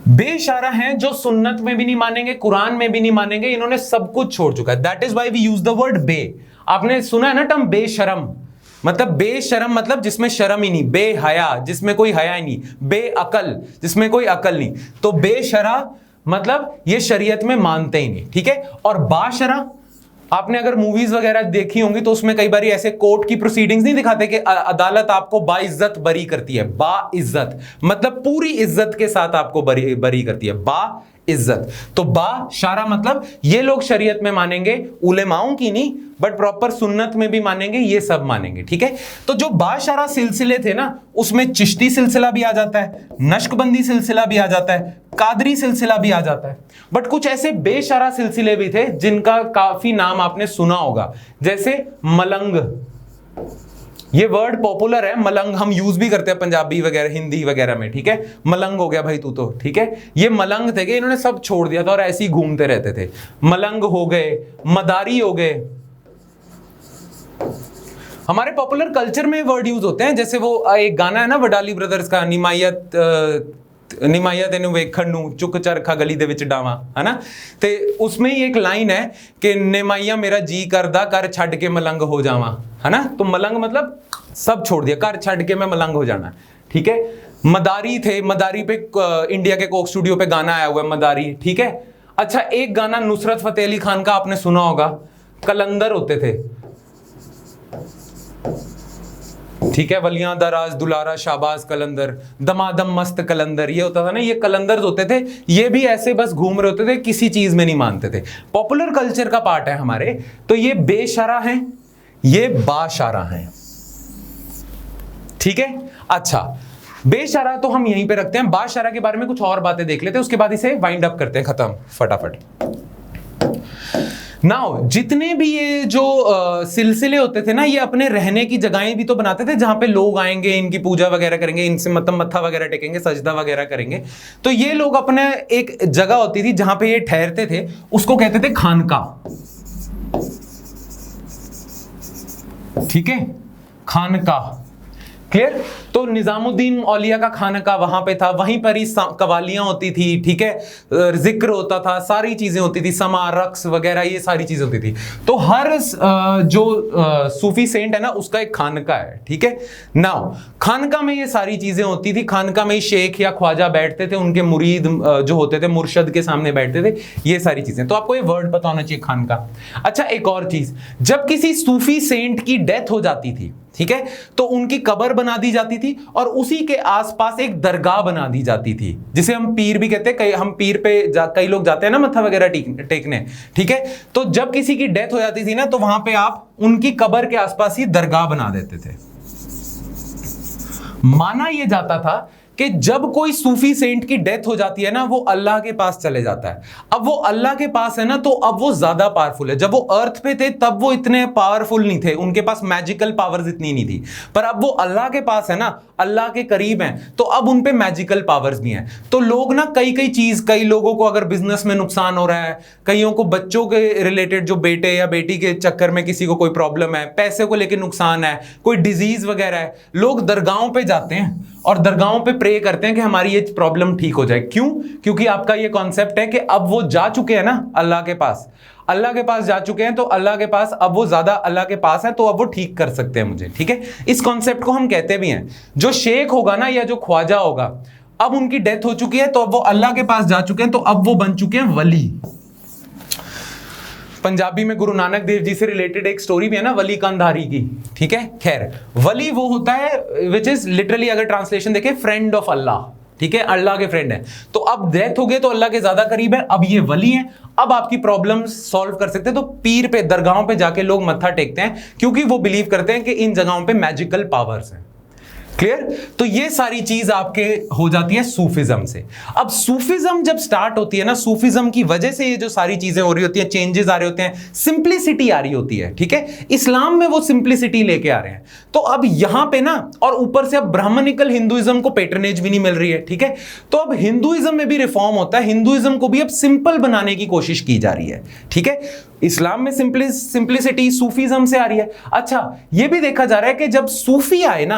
बेशारा है जो सुन्नत में भी नहीं मानेंगे, कुरान में भी नहीं मानेंगे, इन्होंने सब कुछ छोड़ चुका है। That is why we use the word be. आपने सुना है ना टर्म बेशरम, मतलब बेशरम मतलब जिसमें शर्म ही नहीं, बेहया जिसमें कोई हया ही नहीं, बेअकल जिसमें कोई अकल नहीं। तो बेशरा मतलब ये शरीयत में मानते ही नहीं, ठीक है। और बाशरा, आपने अगर मूवीज वगैरह देखी होंगी तो उसमें कई बार ऐसे कोर्ट की प्रोसीडिंग्स नहीं दिखाते कि अदालत आपको बाइज्जत बरी करती है। बाइज्जत मतलब पूरी इज्जत के साथ आपको बरी करती है, बा इज्जत। तो बा शारा मतलब ये लोग शरीयत में मानेंगे, उलेमाओं की नहीं बट प्रॉपर सुन्नत में भी मानेंगे, ये सब मानेंगे, ठीक है। तो जो बाशारा सिलसिले थे ना, उसमें चिश्ती सिलसिला भी आ जाता है, नक्शबंदी सिलसिला भी आ जाता है, कादरी सिलसिला भी आ जाता है। बट कुछ ऐसे बेशारा सिलसिले भी थे जिनका काफी नाम आपने सुना होगा, जैसे मलंग। ये वर्ड पॉपुलर है, मलंग हम यूज भी करते हैं पंजाबी वगैरह, हिंदी वगैरह में, ठीक है। मलंग हो गया भाई तू तो, ठीक है। ये मलंग थे कि इन्होंने सब छोड़ दिया था और ऐसे ही घूमते रहते थे। मलंग हो गए, मदारी हो गए। हमारे पॉपुलर कल्चर में वर्ड यूज होते हैं, जैसे वो एक गाना है ना वडाली ब्रदर्स का, निमायत एनु वेखण नू चुक चरखा गली दे विच डावा, है ना। ते उसमें ही एक लाइन है कि निमाइया मेरा जी करदा कर छड़ के मलंग हो जावा, है ना। तो मलंग मतलब सब छोड़ दिया, कर छड़ के मैं मलंग हो जाना, ठीक है। मदारी थे, मदारी पे इंडिया के कोक स्टूडियो पे गाना आया हुआ है मदारी, ठीक है। अच्छा, एक गाना नुसरत फतेह अली खान का आपने सुना होगा, कलंदर होते थे, ठीक है, वलियां दराज दुलारा शाबाज कलंदर, दमादम मस्त कलंदर, ये होता था ना, ये कलंदर होते थे। ये भी ऐसे बस घूम रहे होते थे, किसी चीज में नहीं मानते थे, पॉपुलर कल्चर का पार्ट है हमारे। तो ये बेशरा हैं, ये बाशारा हैं, ठीक है। अच्छा, बेशरा तो हम यहीं पे रखते हैं, बाशारा के बारे में कुछ और बातें देख लेते हैं, उसके बाद इसे वाइंड अप करते हैं, खत्म फटाफट। नाउ जितने भी ये जो सिलसिले होते थे ना, ये अपने रहने की जगहें भी तो बनाते थे जहां पे लोग आएंगे, इनकी पूजा वगैरह करेंगे, इनसे मतलब मत्था वगैरह टेकेंगे, सजदा वगैरह करेंगे। तो ये लोग अपने एक जगह होती थी जहां पे ये ठहरते थे, उसको कहते थे खानका, ठीक है, खानका, क्लियर। तो निजामुद्दीन औलिया का खानका वहां पे था, वहीं पर ही कवालियां होती थी, ठीक है, जिक्र होता था, सारी चीजें होती थी, समा रक्स वगैरह ये सारी चीजें होती थी। तो हर जो सूफी सेंट है ना, उसका एक खानका है, ठीक है। नाउ खानका में ये सारी चीजें होती थी, खानका में शेख या ख्वाजा बैठते थे, उनके मुरीद जो होते थे मुर्शद के सामने बैठते थे, ये सारी चीजें। तो आपको ये वर्ड पता होना चाहिए, खानका। अच्छा, एक और चीज, जब किसी सूफी सेंट की डेथ हो जाती थी, ठीक है, तो उनकी कब्र बना दी जाती थी और उसी के आसपास एक दरगाह बना दी जाती थी, जिसे हम पीर भी कहते हैं। हम पीर पे कई लोग जाते हैं ना मत्था वगैरह टेकने, ठीक है। तो जब किसी की डेथ हो जाती थी ना, तो वहां पे आप उनकी कब्र के आसपास ही दरगाह बना देते थे। माना यह जाता था कि जब कोई सूफी सेंट की डेथ हो जाती है ना, वो अल्लाह के पास चले जाता है। अब वो अल्लाह के पास है ना, तो अब वो ज्यादा पावरफुल है। जब वो अर्थ पे थे तब वो इतने पावरफुल नहीं थे, उनके पास मैजिकल पावर्स इतनी नहीं थी, पर अब वो अल्लाह के पास है ना, अल्लाह के करीब हैं, तो अब उन पे मैजिकल पावर्स भी हैं। तो लोग ना कई लोगों को अगर बिजनेस में नुकसान हो रहा है, कईयों को बच्चों के रिलेटेड, जो बेटे या बेटी के चक्कर में किसी को कोई प्रॉब्लम है, पैसे को लेकर नुकसान है, कोई डिजीज वगैरह है, लोग दरगाहों पे जाते हैं और दरगाहों पे प्रे करते हैं कि हमारी ये प्रॉब्लम ठीक हो जाए। क्यों? क्योंकि आपका ये कॉन्सेप्ट है कि अब वो जा चुके हैं ना अल्लाह के पास, अल्लाह के पास जा चुके हैं, तो अल्लाह के पास अब वो ज्यादा अल्लाह के पास है, तो अब वो ठीक कर सकते हैं मुझे, ठीक है। इस कॉन्सेप्ट को हम कहते भी हैं। जो शेख होगा ना या जो ख्वाजा होगा, अब उनकी डेथ हो चुकी है, तो अब वो अल्लाह के पास जा चुके हैं, तो अब वो बन चुके हैं वली। पंजाबी में गुरु नानक देव जी से रिलेटेड एक स्टोरी भी है ना, वली कंधारी की, ठीक है। खैर, वली वो होता है विच इज लिटरली, अगर ट्रांसलेशन देखें, फ्रेंड ऑफ अल्लाह, ठीक है, अल्लाह के फ्रेंड है। तो अब डेथ हो गए तो अल्लाह के ज्यादा करीब है, अब ये वली हैं, अब आपकी प्रॉब्लम सॉल्व कर सकते हैं। तो पीर पे, दरगाहों पे जाके लोग मत्था टेकते हैं, क्योंकि वो बिलीव करते हैं कि इन जगहों पे मैजिकल पावर्स हैं। क्लियर? तो ये सारी चीज आपके हो जाती है सूफिज्म से। अब सूफिज्म जब स्टार्ट होती है ना, सूफिज्म की वजह से ये जो सारी चीजें हो रही होती हैं, चेंजेस आ रहे होते हैं, सिंप्लिसिटी आ रही होती है, ठीक है। इस्लाम में वो सिंप्लिसिटी लेके आ रहे हैं। तो अब यहां पे ना, और ऊपर से अब ब्राह्मणिकल हिंदुइज्म को पेट्रनेज भी नहीं मिल रही है, ठीक है। तो अब हिंदुइज्म में भी रिफॉर्म होता है, हिंदुइज्म को भी अब सिंपल बनाने की कोशिश की जा रही है, ठीक है। इस्लाम में सिंप्लिसिटी सूफीज्म से आ रही है। अच्छा, यह भी देखा जा रहा है कि जब सूफी आए ना,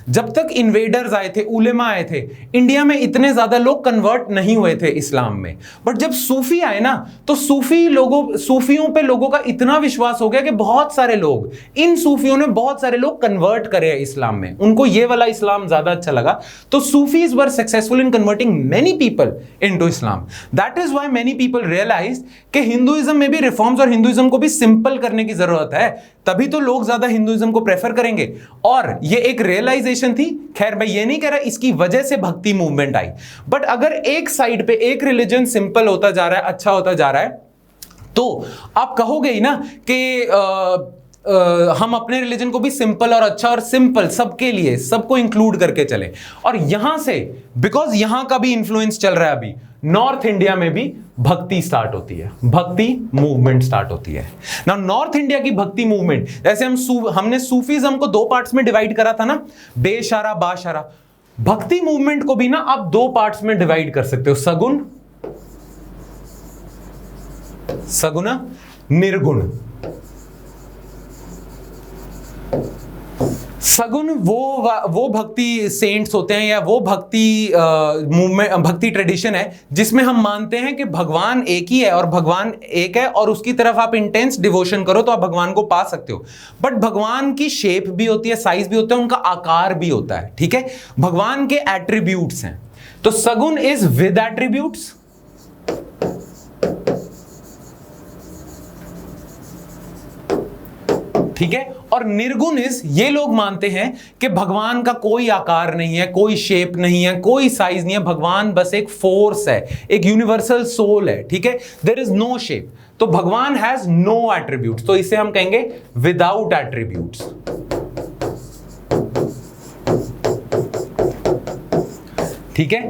जब तक इन्वेडर्स आए थे, उलेमा आए थे, इंडिया में इतने ज्यादा लोग कन्वर्ट नहीं हुए थे इस्लाम में। बट जब सूफी आए ना, तो सूफियों पे लोगों का इतना विश्वास हो गया कि बहुत सारे लोग, इन सूफियों ने बहुत सारे लोग कन्वर्ट करे इस्लाम में, उनको ये वाला इस्लाम ज्यादा अच्छा लगा। तो Sufis were successful in converting many people into Islam. That is why many people realise कि हिंदुइज्म में भी रिफॉर्म्स और हिंदुइज्म को भी सिंपल करने की जरूरत है, तभी तो लोग ज्यादा हिंदुइज्म को प्रेफर करेंगे। और ये एक रियलाइजेशन थी। खैर, मैं ये नहीं कह रहा इसकी वजह से भक्ति मूवमेंट आई, बट अगर एक साइड पे एक रिलीजन सिंपल होता जा रहा है, अच्छा होता जा रहा है, तो आप कहोगे ही ना कि हम अपने रिलीजन को भी सिंपल और अच्छा और सिंपल सबके लिए, सबको इंक्लूड करके चले। और यहां से, बिकॉज यहां का भी इंफ्लुएंस चल रहा है, अभी नॉर्थ इंडिया में भी भक्ति स्टार्ट होती है, भक्ति मूवमेंट स्टार्ट होती है ना। नॉर्थ इंडिया की भक्ति मूवमेंट, जैसे हमने सूफीज्म को दो पार्ट्स में डिवाइड करा था ना, बेशारा बाशारा। भक्ति मूवमेंट को भी ना आप दो पार्ट्स में डिवाइड कर सकते हो, सगुण, निर्गुण। सगुन वो भक्ति सेंट्स होते हैं या वो भक्ति मूवमेंट, भक्ति ट्रेडिशन है जिसमें हम मानते हैं कि भगवान एक ही है और भगवान एक है और उसकी तरफ आप इंटेंस डिवोशन करो तो आप भगवान को पा सकते हो। बट भगवान की शेप भी होती है, साइज भी होता है, उनका आकार भी होता है, ठीक है। भगवान के एट्रीब्यूट्स हैं, तो सगुन इज विद एट्रीब्यूट्स, ठीक है। और निर्गुण इज, ये लोग मानते हैं कि भगवान का कोई आकार नहीं है, कोई शेप नहीं है, कोई साइज नहीं है, भगवान बस एक फोर्स है, एक यूनिवर्सल सोल है, ठीक है। देयर इज नो शेप, तो भगवान हैज नो एट्रीब्यूट्स, तो इसे हम कहेंगे विदाउट एट्रीब्यूट्स, ठीक है।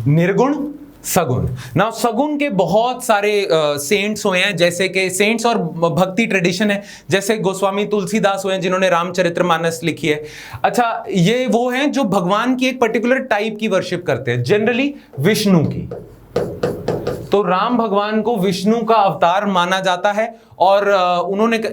निर्गुण, सगुन। नाउ सगुन के बहुत सारे सेंट्स हुए हैं, जैसे कि सेंट्स और भक्ति ट्रेडिशन है, जैसे गोस्वामी तुलसीदास हुए हैं जिन्होंने रामचरितमानस लिखी है। अच्छा, ये वो हैं जो भगवान की एक पर्टिकुलर टाइप की वर्शिप करते हैं, जनरली विष्णु की। तो राम भगवान को विष्णु का अवतार माना जाता है और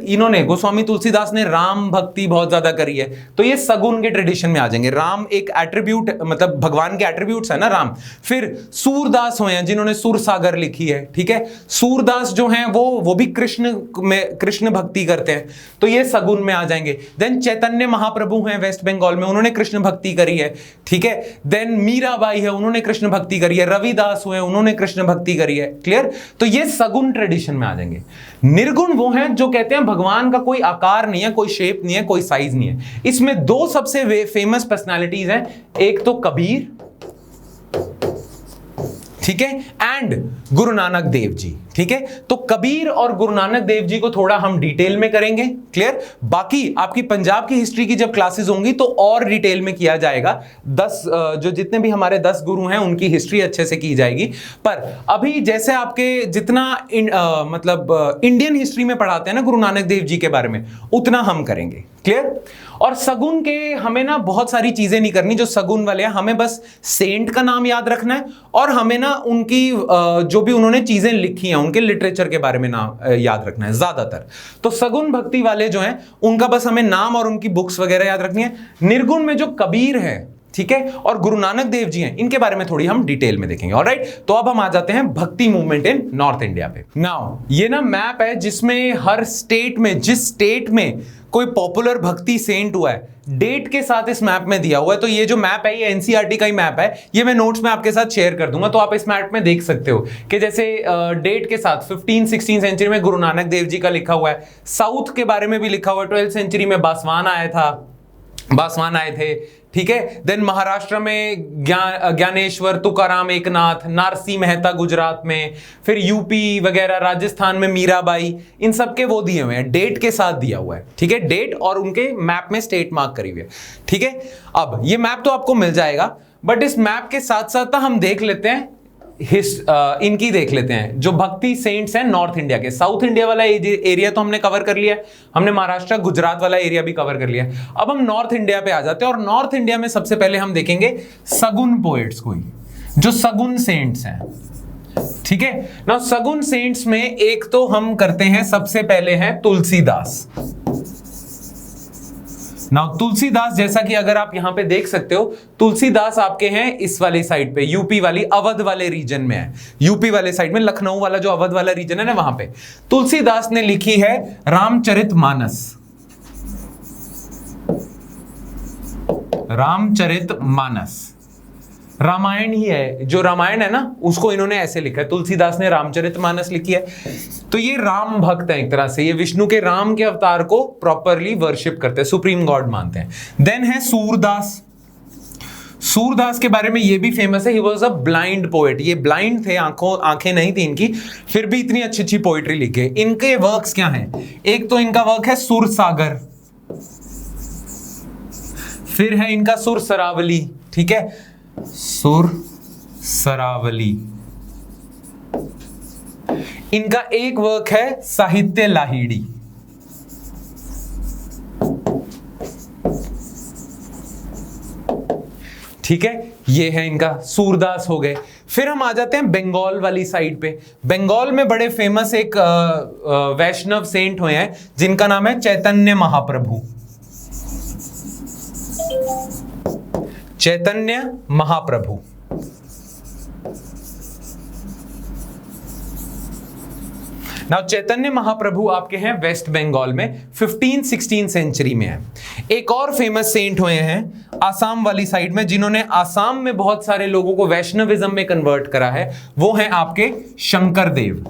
इन्होंने गोस्वामी तुलसीदास ने राम भक्ति बहुत ज्यादा करी है, तो ये सगुन के ट्रेडिशन में आ जाएंगे। राम एक एट्रीब्यूट, मतलब भगवान के एट्रीब्यूट्स है ना राम। फिर सूरदास हुए हैं जिन्होंने सुर सागर लिखी है, ठीक है। सूरदास जो हैं वो भी कृष्ण भक्ति करते हैं, तो ये सगुन में आ जाएंगे। देन चैतन्य महाप्रभु हैं वेस्ट बंगाल में, उन्होंने कृष्ण भक्ति करी है, ठीक है। देन मीराबाई है, उन्होंने कृष्ण भक्ति करी है। रविदास हुए, उन्होंने कृष्ण भक्ति करी है, क्लियर। तो ये सगुन ट्रेडिशन में आ जाएंगे। निर्गुण वो हैं जो कहते हैं भगवान का कोई आकार नहीं है, कोई शेप नहीं है, कोई साइज नहीं है। इसमें दो सबसे फेमस पर्सनालिटीज हैं, एक तो कबीर, ठीक है, एंड गुरु नानक देव जी, ठीक है। तो कबीर और गुरु नानक देव जी को थोड़ा हम डिटेल में करेंगे, क्लियर। बाकी आपकी पंजाब की हिस्ट्री की जब क्लासेस होंगी तो और डिटेल में किया जाएगा। 10 जो जितने भी हमारे 10 गुरु हैं उनकी हिस्ट्री अच्छे से की जाएगी। पर अभी जैसे आपके जितना मतलब इंडियन हिस्ट्री में पढ़ाते हैं ना गुरु नानक देव जी के बारे में, उतना हम करेंगे, क्लियर। और सगुन के हमें ना बहुत सारी चीजें नहीं करनी, जो सगुन वाले हैं हमें बस सेंट का नाम याद रखना है और हमें ना उनकी जो भी उन्होंने चीजें लिखी हैं उनके लिटरेचर के बारे में नाम याद रखना है ज्यादातर। तो सगुन भक्ति वाले जो हैं उनका बस हमें नाम और उनकी बुक्स वगैरह याद रखनी है। निर्गुण में जो कबीर है, ठीक है, और गुरु नानक देव जी हैं, इनके बारे में थोड़ी हम डिटेल में देखेंगे, ऑलराइट। तो अब हम आ जाते हैं भक्ति मूवमेंट इन नॉर्थ इंडिया पे। नाउ ये ना मैप है जिसमें हर स्टेट में, जिस स्टेट में कोई पॉपुलर भक्ति सेंट हुआ है, डेट के साथ इस मैप में दिया हुआ है। तो ये जो मैप है ये एनसीईआरटी का ही मैप है, ये मैं नोट्स में आपके साथ शेयर कर दूंगा, तो आप इस मैप में देख सकते हो कि जैसे डेट के साथ 15-16 सेंचुरी में गुरु नानक देव जी का लिखा हुआ है। साउथ के बारे में भी लिखा हुआ है, 12th सेंचुरी में बासवान आए थे, ठीक है। देन महाराष्ट्र में ज्ञानेश्वर, तुकाराम, एकनाथ, नारसी मेहता गुजरात में, फिर यूपी वगैरह, राजस्थान में मीराबाई, इन सब के वो दिए हुए हैं, डेट के साथ दिया हुआ है, ठीक है। डेट और उनके मैप में स्टेट मार्क करी हुई है, ठीक है। अब ये मैप तो आपको मिल जाएगा, बट इस मैप के साथ साथ हम देख लेते हैं इनकी देख लेते हैं जो भक्ति सेंट्स हैं नॉर्थ इंडिया के। साउथ इंडिया वाला एरिया तो हमने कवर कर लिया, हमने महाराष्ट्र गुजरात वाला एरिया भी कवर कर लिया। अब हम नॉर्थ इंडिया पे आ जाते हैं और नॉर्थ इंडिया में सबसे पहले हम देखेंगे सगुन पोएट्स को, जो सगुन सेंट्स हैं, ठीक है ना। सगुन सेंट्स में एक तो हम करते हैं, सबसे पहले हैं तुलसीदास। नाउ तुलसीदास, जैसा कि अगर आप यहां पे देख सकते हो, तुलसीदास आपके हैं इस वाली साइड पे, यूपी वाली अवध वाले रीजन में है। यूपी वाले साइड में लखनऊ वाला जो अवध वाला रीजन है ना, वहां पे तुलसीदास ने लिखी है रामचरितमानस। रामचरितमानस रामायण ही है, जो रामायण है ना उसको इन्होंने ऐसे लिखा है, तुलसीदास ने रामचरितमानस लिखी है। तो ये राम भक्त है एक तरह से, ये विष्णु के राम के अवतार को प्रॉपरली वर्शिप करते हैं, सुप्रीम गॉड मानते हैं। देन है सूरदास। सूरदास के बारे में ये भी फेमस है, he was a blind poet. ये ब्लाइंड थे, आंखें नहीं थी इनकी, फिर भी इतनी अच्छी अच्छी पोएट्री लिखे। इनके वर्क्स क्या हैं? एक तो इनका वर्क है सुर सागर, फिर है इनका सुर सरावली, ठीक है, सुर सरावली। इनका एक वर्क है साहित्य लाहिड़ी, ठीक है, ये है इनका सूरदास हो गए। फिर हम आ जाते हैं बंगाल वाली साइड पे। बंगाल में बड़े फेमस एक वैष्णव सेंट हुए हैं जिनका नाम है चैतन्य महाप्रभु। चैतन्य महाप्रभु। नाउ चैतन्य महाप्रभु आपके हैं वेस्ट बंगाल में, 15-16 सेंचुरी में है। एक और फेमस सेंट हुए हैं आसाम वाली साइड में, जिन्होंने आसाम में बहुत सारे लोगों को वैष्णविज्म में कन्वर्ट करा है, वो हैं आपके शंकर देव।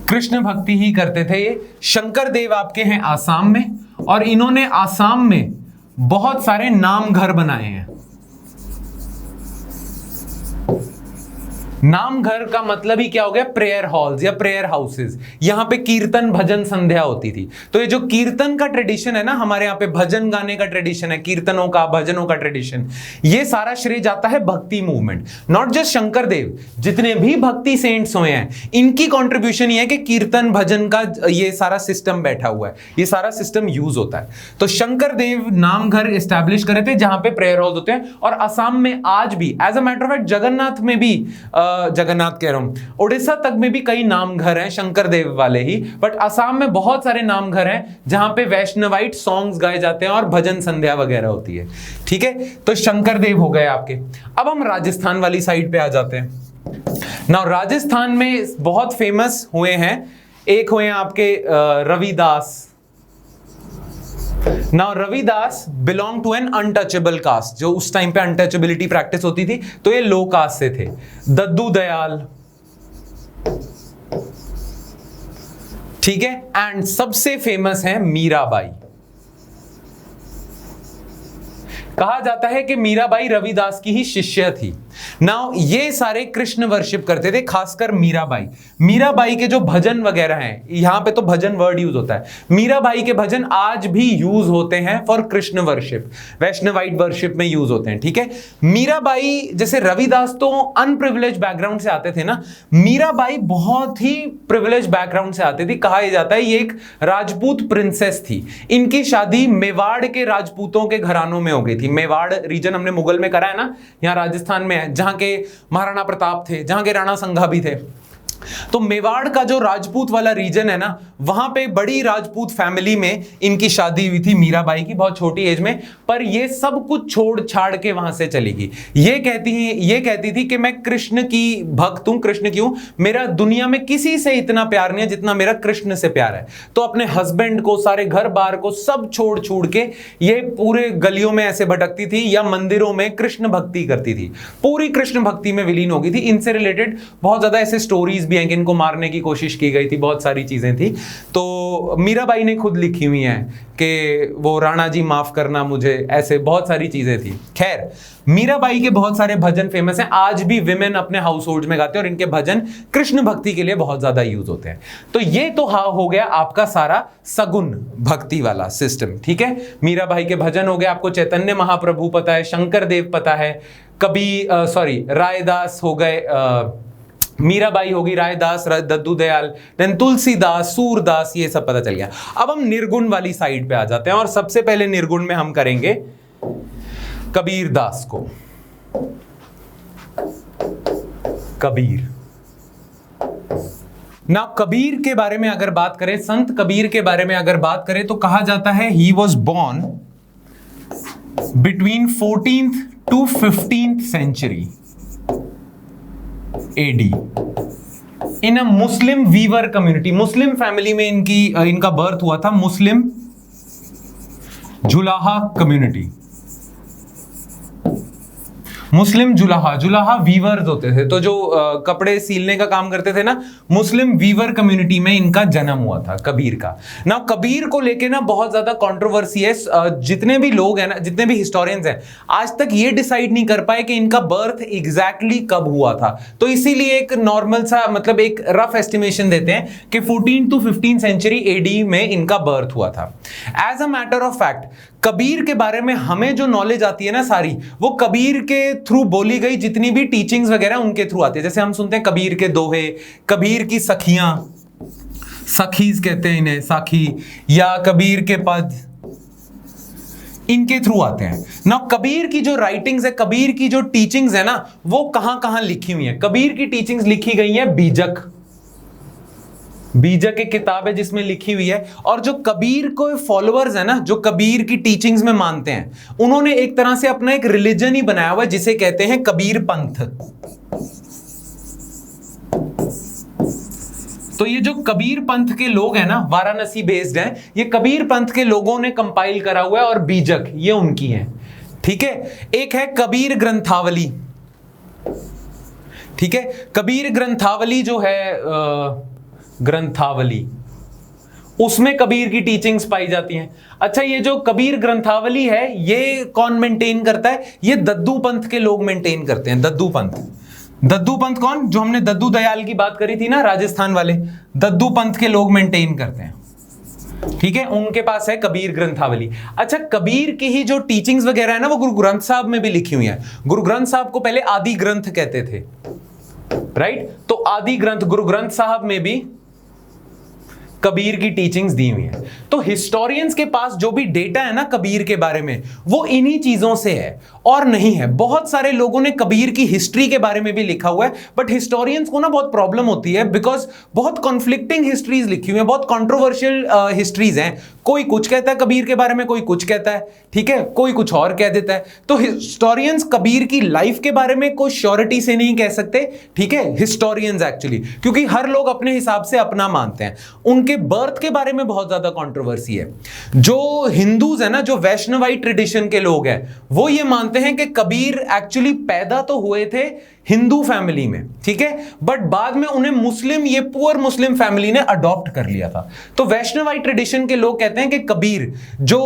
कृष्ण भक्ति ही करते थे ये। शंकर देव आपके हैं आसाम में, और इन्होंने आसाम में बहुत सारे नाम घर बनाए हैं। नाम घर का मतलब ही क्या हो गया? प्रेयर हॉल्स या प्रेयर हाउसेस। यहां पे कीर्तन भजन संध्या होती थी। तो ये जो कीर्तन का ट्रेडिशन है ना, हमारे यहाँ पे भजन गाने का ट्रेडिशन है, कीर्तनों का, भजनों का ट्रेडिशन, ये सारा श्रेय जाता है भक्ति मूवमेंट। नॉट जस्ट शंकर देव, जितने भी भक्ति सेंट्स हुए हैं, इनकी कॉन्ट्रीब्यूशन ये है कि कीर्तन भजन का ये सारा सिस्टम बैठा हुआ है, ये सारा सिस्टम यूज होता है। तो शंकर देव नाम घर एस्टैब्लिश करे थे जहां पे प्रेयर हॉल्स होते हैं। और असम में आज भी, as a matter of fact, Jagannath में भी, जगन्नाथ कह रहा हूं, उड़ीसा तक में भी कई नाम घर हैं शंकर देव वाले ही, बट असम में बहुत सारे नाम घर हैं जहां पे वैष्णवाइट सॉन्ग्स गाए जाते हैं और भजन संध्या वगैरह होती है। ठीक है, तो शंकर देव हो गए आपके। अब हम राजस्थान वाली साइड पे आ जाते हैं। नाउ राजस्थान में बहुत फेमस हुए हैं, एक हुए हैं आपके Ravidas. Now Ravidas belong to an untouchable caste, जो उस टाइम पे अनटचेबिलिटी प्रैक्टिस होती थी, तो ये लो कास्ट से थे। दद्दू दयाल, ठीक है, एंड सबसे फेमस है मीराबाई। कहा जाता है कि मीराबाई रविदास की ही शिष्य थी। नाउ ये सारे कृष्ण वर्शिप करते थे, खासकर मीराबाई। मीराबाई के जो भजन वगैरह हैं, यहां पे तो भजन वर्ड यूज होता है, मीराबाई के भजन आज भी यूज होते हैं for Krishna worship, Vaishnavite worship में यूज होते हैं। ठीक है, मीराबाई जैसे रविदास तो अनप्रिविलेज बैकग्राउंड से आते थे ना, मीराबाई बहुत ही प्रिविलेज बैकग्राउंड से आती थी। कहा जाता है ये एक राजपूत प्रिंसेस थी। इनकी शादी मेवाड़ के राजपूतों के घरानों में हो गई थी। मेवाड़ रीजन हमने मुगल में करा है ना, यहाँ राजस्थान में, जहां के महाराणा प्रताप थे, जहां के राणा संघा भी थे। तो मेवाड़ का जो राजपूत वाला रीजन है ना, वहां पे बड़ी राजपूत फैमिली में इनकी शादी हुई थी मीराबाई की, बहुत छोटी एज में। पर ये सब कुछ छोड़ छाड़ के वहां से चली गई। ये कहती थी कि मैं कृष्ण की भक्त हूं। कृष्ण क्यों? मेरा दुनिया में किसी से इतना प्यार नहीं है जितना मेरा कृष्ण से प्यार है। तो अपने हस्बैंड को, सारे घर बार को सब छोड़ छूड़ के ये पूरे गलियों में ऐसे भटकती थी या मंदिरों में कृष्ण भक्ति करती थी, पूरी कृष्ण भक्ति में विलीन हो गई थी। इनसे रिलेटेड बहुत ज्यादा ऐसे स्टोरीज भी हैं कि इनको मारने की कोशिश की गई थी, बहुत सारी चीजें थी। तो मीराबाई ने खुद लिखी हुई हैं कि वो राणा जी माफ करना मुझे, ऐसे बहुत सारी चीजें थी। खैर, मीराबाई के बहुत सारे भजन फेमस हैं, आज भी विमेन अपने हाउस होल्ड में गाते हैं और इनके भजन कृष्ण भक्ति के लिए बहुत ज्यादा यूज होते हैं। तो ये तो हो गया आपका सारा सगुन भक्ति वाला सिस्टम। ठीक है, मीराबाई के भजन हो गए, आपको चैतन्य महाप्रभु पता है, शंकर देव पता है, रायदास हो गए, मीराबाई होगी, रायदास, दद्दू दयाल, देन तुलसीदास, सूरदास, ये सब पता चल गया। अब हम निर्गुण वाली साइड पे आ जाते हैं और सबसे पहले निर्गुण में हम करेंगे कबीर दास को। कबीर ना, कबीर के बारे में अगर बात करें, संत कबीर के बारे में अगर बात करें, तो कहा जाता है he was born between 14th to 15th century AD in a Muslim weaver community. Muslim family में इनका बर्थ हुआ था, मुस्लिम जुलाहा कम्युनिटी। मुस्लिम जुलाहा वीवर्स होते थे, तो जो कपड़े सीलने का काम करते थे ना, मुस्लिम वीवर कम्युनिटी में इनका जन्म हुआ था कबीर का। ना कबीर को लेके ना बहुत ज्यादा कंट्रोवर्सी है। जितने भी लोग हैं ना, जितने भी हिस्टोरियंस हैं, आज तक ये डिसाइड नहीं कर पाए कि इनका बर्थ एग्जैक्टली कब हुआ था। तो इसीलिए एक नॉर्मल सा, मतलब एक रफ एस्टिमेशन देते हैं कि 14 to 15 सेंचुरी AD में इनका बर्थ हुआ था। As a matter of fact, Kabir के बारे में हमें जो नॉलेज आती है ना सारी, वो कबीर के थ्रू बोली गई जितनी भी टीचिंग्स वगैरह उनके थ्रू आती है। जैसे हम सुनते हैं कबीर के दोहे, कबीर की सखियां, सखीज कहते हैं इन्हें, साखी, या कबीर के पद, इनके थ्रू आते हैं ना। कबीर की जो राइटिंग्स है, कबीर की जो टीचिंग्स है ना, वो कहां कहां लिखी हुई है। कबीर की टीचिंग्स लिखी गई है बीजक, बीजक एक किताब है जिसमें लिखी हुई है। और जो कबीर को फॉलोअर्स है ना, जो कबीर की टीचिंग्स में मानते हैं, उन्होंने एक तरह से अपना एक रिलीजन ही बनाया हुआ है जिसे कहते हैं कबीर पंथ। तो ये जो कबीर पंथ के लोग हैं ना, वाराणसी बेस्ड हैं, ये कबीर पंथ के लोगों ने कंपाइल करा हुआ है और बीजक ये उनकी है। ठीक है, एक है कबीर ग्रंथावली। ठीक है, कबीर ग्रंथावली जो है ग्रंथावली, उसमें कबीर की टीचिंग्स पाई जाती हैं। अच्छा, ये जो कबीर ग्रंथावली है ये कौन मेंटेन करता है? ये दद्दू पंथ के लोग मेंटेन करते हैं। दद्दू पंथ, दद्दू पंथ कौन? जो हमने दद्दू दयाल की बात करी थी ना, राजस्थान वाले, दद्दू पंथ के लोग मेंटेन करते हैं। ठीक है, उनके पास है कबीर ग्रंथावली। अच्छा, कबीर की ही जो टीचिंग्स वगैरह है ना, वो गुरु ग्रंथ साहब में भी लिखी हुई है। गुरु ग्रंथ साहब को पहले आदि ग्रंथ कहते थे, राइट? तो आदि ग्रंथ, गुरु ग्रंथ साहब में भी कबीर की टीचिंग्स दी हुई है। तो हिस्टोरियंस के पास जो भी डेटा है ना कबीर के बारे में, वो इन्हीं चीजों से है और नहीं है। बहुत सारे लोगों ने कबीर की हिस्ट्री के बारे में भी लिखा हुआ है, बट हिस्टोरियंस को ना बहुत प्रॉब्लम होती है, बिकॉज बहुत कॉन्फ्लिक्टिंग हिस्ट्रीज लिखी हुई है, बहुत कंट्रोवर्शियल हिस्ट्रीज हैं। कोई कुछ कहता है कबीर के बारे में, कोई कुछ कहता है, ठीक है, कोई कुछ और कह देता है। तो हिस्टोरियंस कबीर की लाइफ के बारे में कोई श्योरिटी से नहीं कह सकते, ठीक है, हिस्टोरियंस एक्चुअली, क्योंकि हर लोग अपने हिसाब से अपना मानते हैं। उनके बर्थ के बारे में बहुत ज्यादा कंट्रोवर्सी है। जो हिंदूज है ना, जो वैष्णवाई ट्रेडिशन के लोग हैं, वो ये मानते हैं कि कबीर एक्चुअली पैदा तो हुए थे हिंदू फैमिली में, ठीक है, बट बाद में उन्हें मुस्लिम, ये पुअर मुस्लिम फैमिली ने अडॉप्ट कर लिया था। तो वैष्णवाई ट्रेडिशन के लोग कहते हैं कि कबीर जो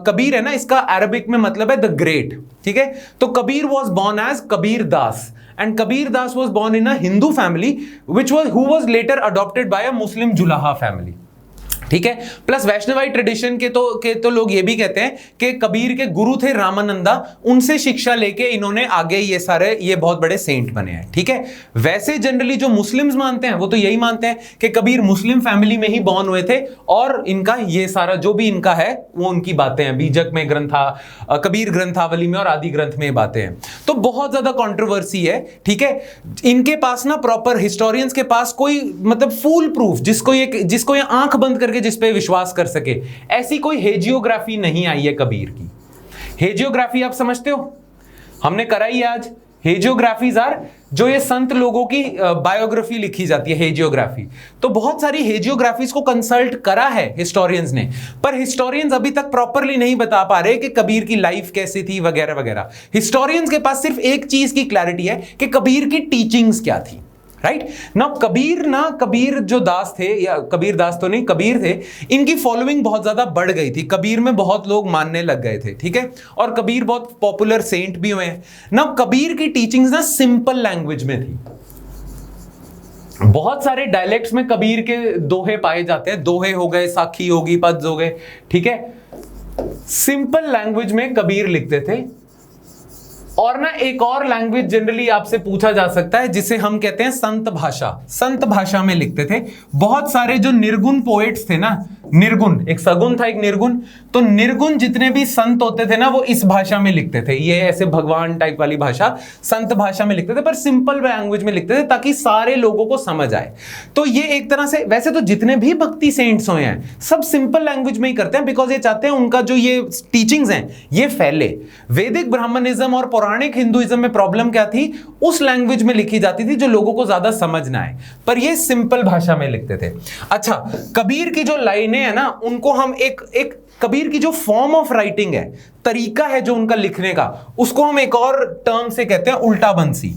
कबीर है ना, इसका अरबिक में मतलब है द ग्रेट, ठीक है। तो Kabir was born as Kabir Das, and Kabir Das was born in a Hindu family who was later adopted by a Muslim Julaha family, ठीक है। प्लस वैष्णवाई ट्रेडिशन के तो लोग ये भी कहते हैं कि कबीर के गुरु थे रामानंदा, उनसे शिक्षा लेके इन्होंने आगे ये बहुत बड़े सेंट बने हैं, ठीक है। वैसे जनरली जो मुस्लिम्स मानते हैं वो तो यही मानते हैं कि कबीर मुस्लिम फैमिली में ही बॉर्न हुए थे और इनका ये सारा जो भी इनका है वो उनकी बातें हैं, बीजक में कबीर ग्रंथावली में और आदि ग्रंथ में बातें हैं। तो बहुत ज्यादा कॉन्ट्रोवर्सी है, ठीक है। इनके पास ना प्रॉपर हिस्टोरियंस के पास कोई मतलब फुल प्रूफ जिसको ये आंख बंद करके जिस पे विश्वास कर सके, ऐसी कोई हेजियोग्राफी नहीं आई है कबीर की। हेजियोग्राफी आप समझते हो, हमने कराई आज। हेजियोग्राफीज आर जो ये संत लोगों की बायोग्राफी लिखी जाती है, हेजियोग्राफी। तो बहुत सारी हेजियोग्राफीज को कंसल्ट करा है हिस्टोरियंस ने, पर हिस्टोरियंस अभी तक प्रॉपरली नहीं बता पा रहे कि कबीर की लाइफ कैसी थी वगैरह वगैरह। हिस्टोरियंस के पास सिर्फ एक चीज की क्लैरिटी है कि कबीर की टीचिंग्स क्या थी, राइट ना। कबीर जो दास थे, या कबीर दास तो नहीं, कबीर थे, इनकी फॉलोइंग बहुत ज्यादा बढ़ गई थी, कबीर में बहुत लोग मानने लग गए थे, ठीक है। और कबीर बहुत पॉपुलर सेंट भी हुए हैं ना। कबीर की टीचिंग्स ना सिंपल लैंग्वेज में थी। बहुत सारे डायलेक्ट्स में कबीर के दोहे पाए जाते हैं, दोहे हो गए, साखी होगी, पद्य हो गए, ठीक है। सिंपल लैंग्वेज में कबीर लिखते थे। और ना एक और लैंग्वेज जनरली आपसे पूछा जा सकता है जिसे हम कहते हैं संत भाषा। संत भाषा में लिखते थे। बहुत सारे जो निर्गुण पोएट्स थे ना, निर्गुण, एक सगुण था एक निर्गुण, तो निर्गुण जितने भी संत होते थे ना वो इस भाषा में लिखते थे। ये ऐसे भगवान टाइप वाली भाषा संत भाषा में लिखते थे, पर सिंपल लैंग्वेज में लिखते थे ताकि सारे लोगों को समझ आए। तो ये एक तरह से, वैसे तो जितने भी भक्ति सेंट्स हुए हैं सब सिंपल लैंग्वेज में ही करते हैं, बिकॉज ये चाहते हैं उनका जो ये टीचिंग्स हैं ये फैले। वैदिक ब्राह्मणिज्म और पौराणिक हिंदुइज्म में प्रॉब्लम क्या थी, उस लैंग्वेज में लिखी जाती थी जो लोगों को ज्यादा समझ ना आए, पर ये सिंपल भाषा में लिखते थे। अच्छा, कबीर की जो लाइनें है ना, उनको हम एक कबीर की जो फॉर्म ऑफ राइटिंग है, तरीका है जो उनका लिखने का, उसको हम एक और टर्म से कहते हैं उल्टा बंसी,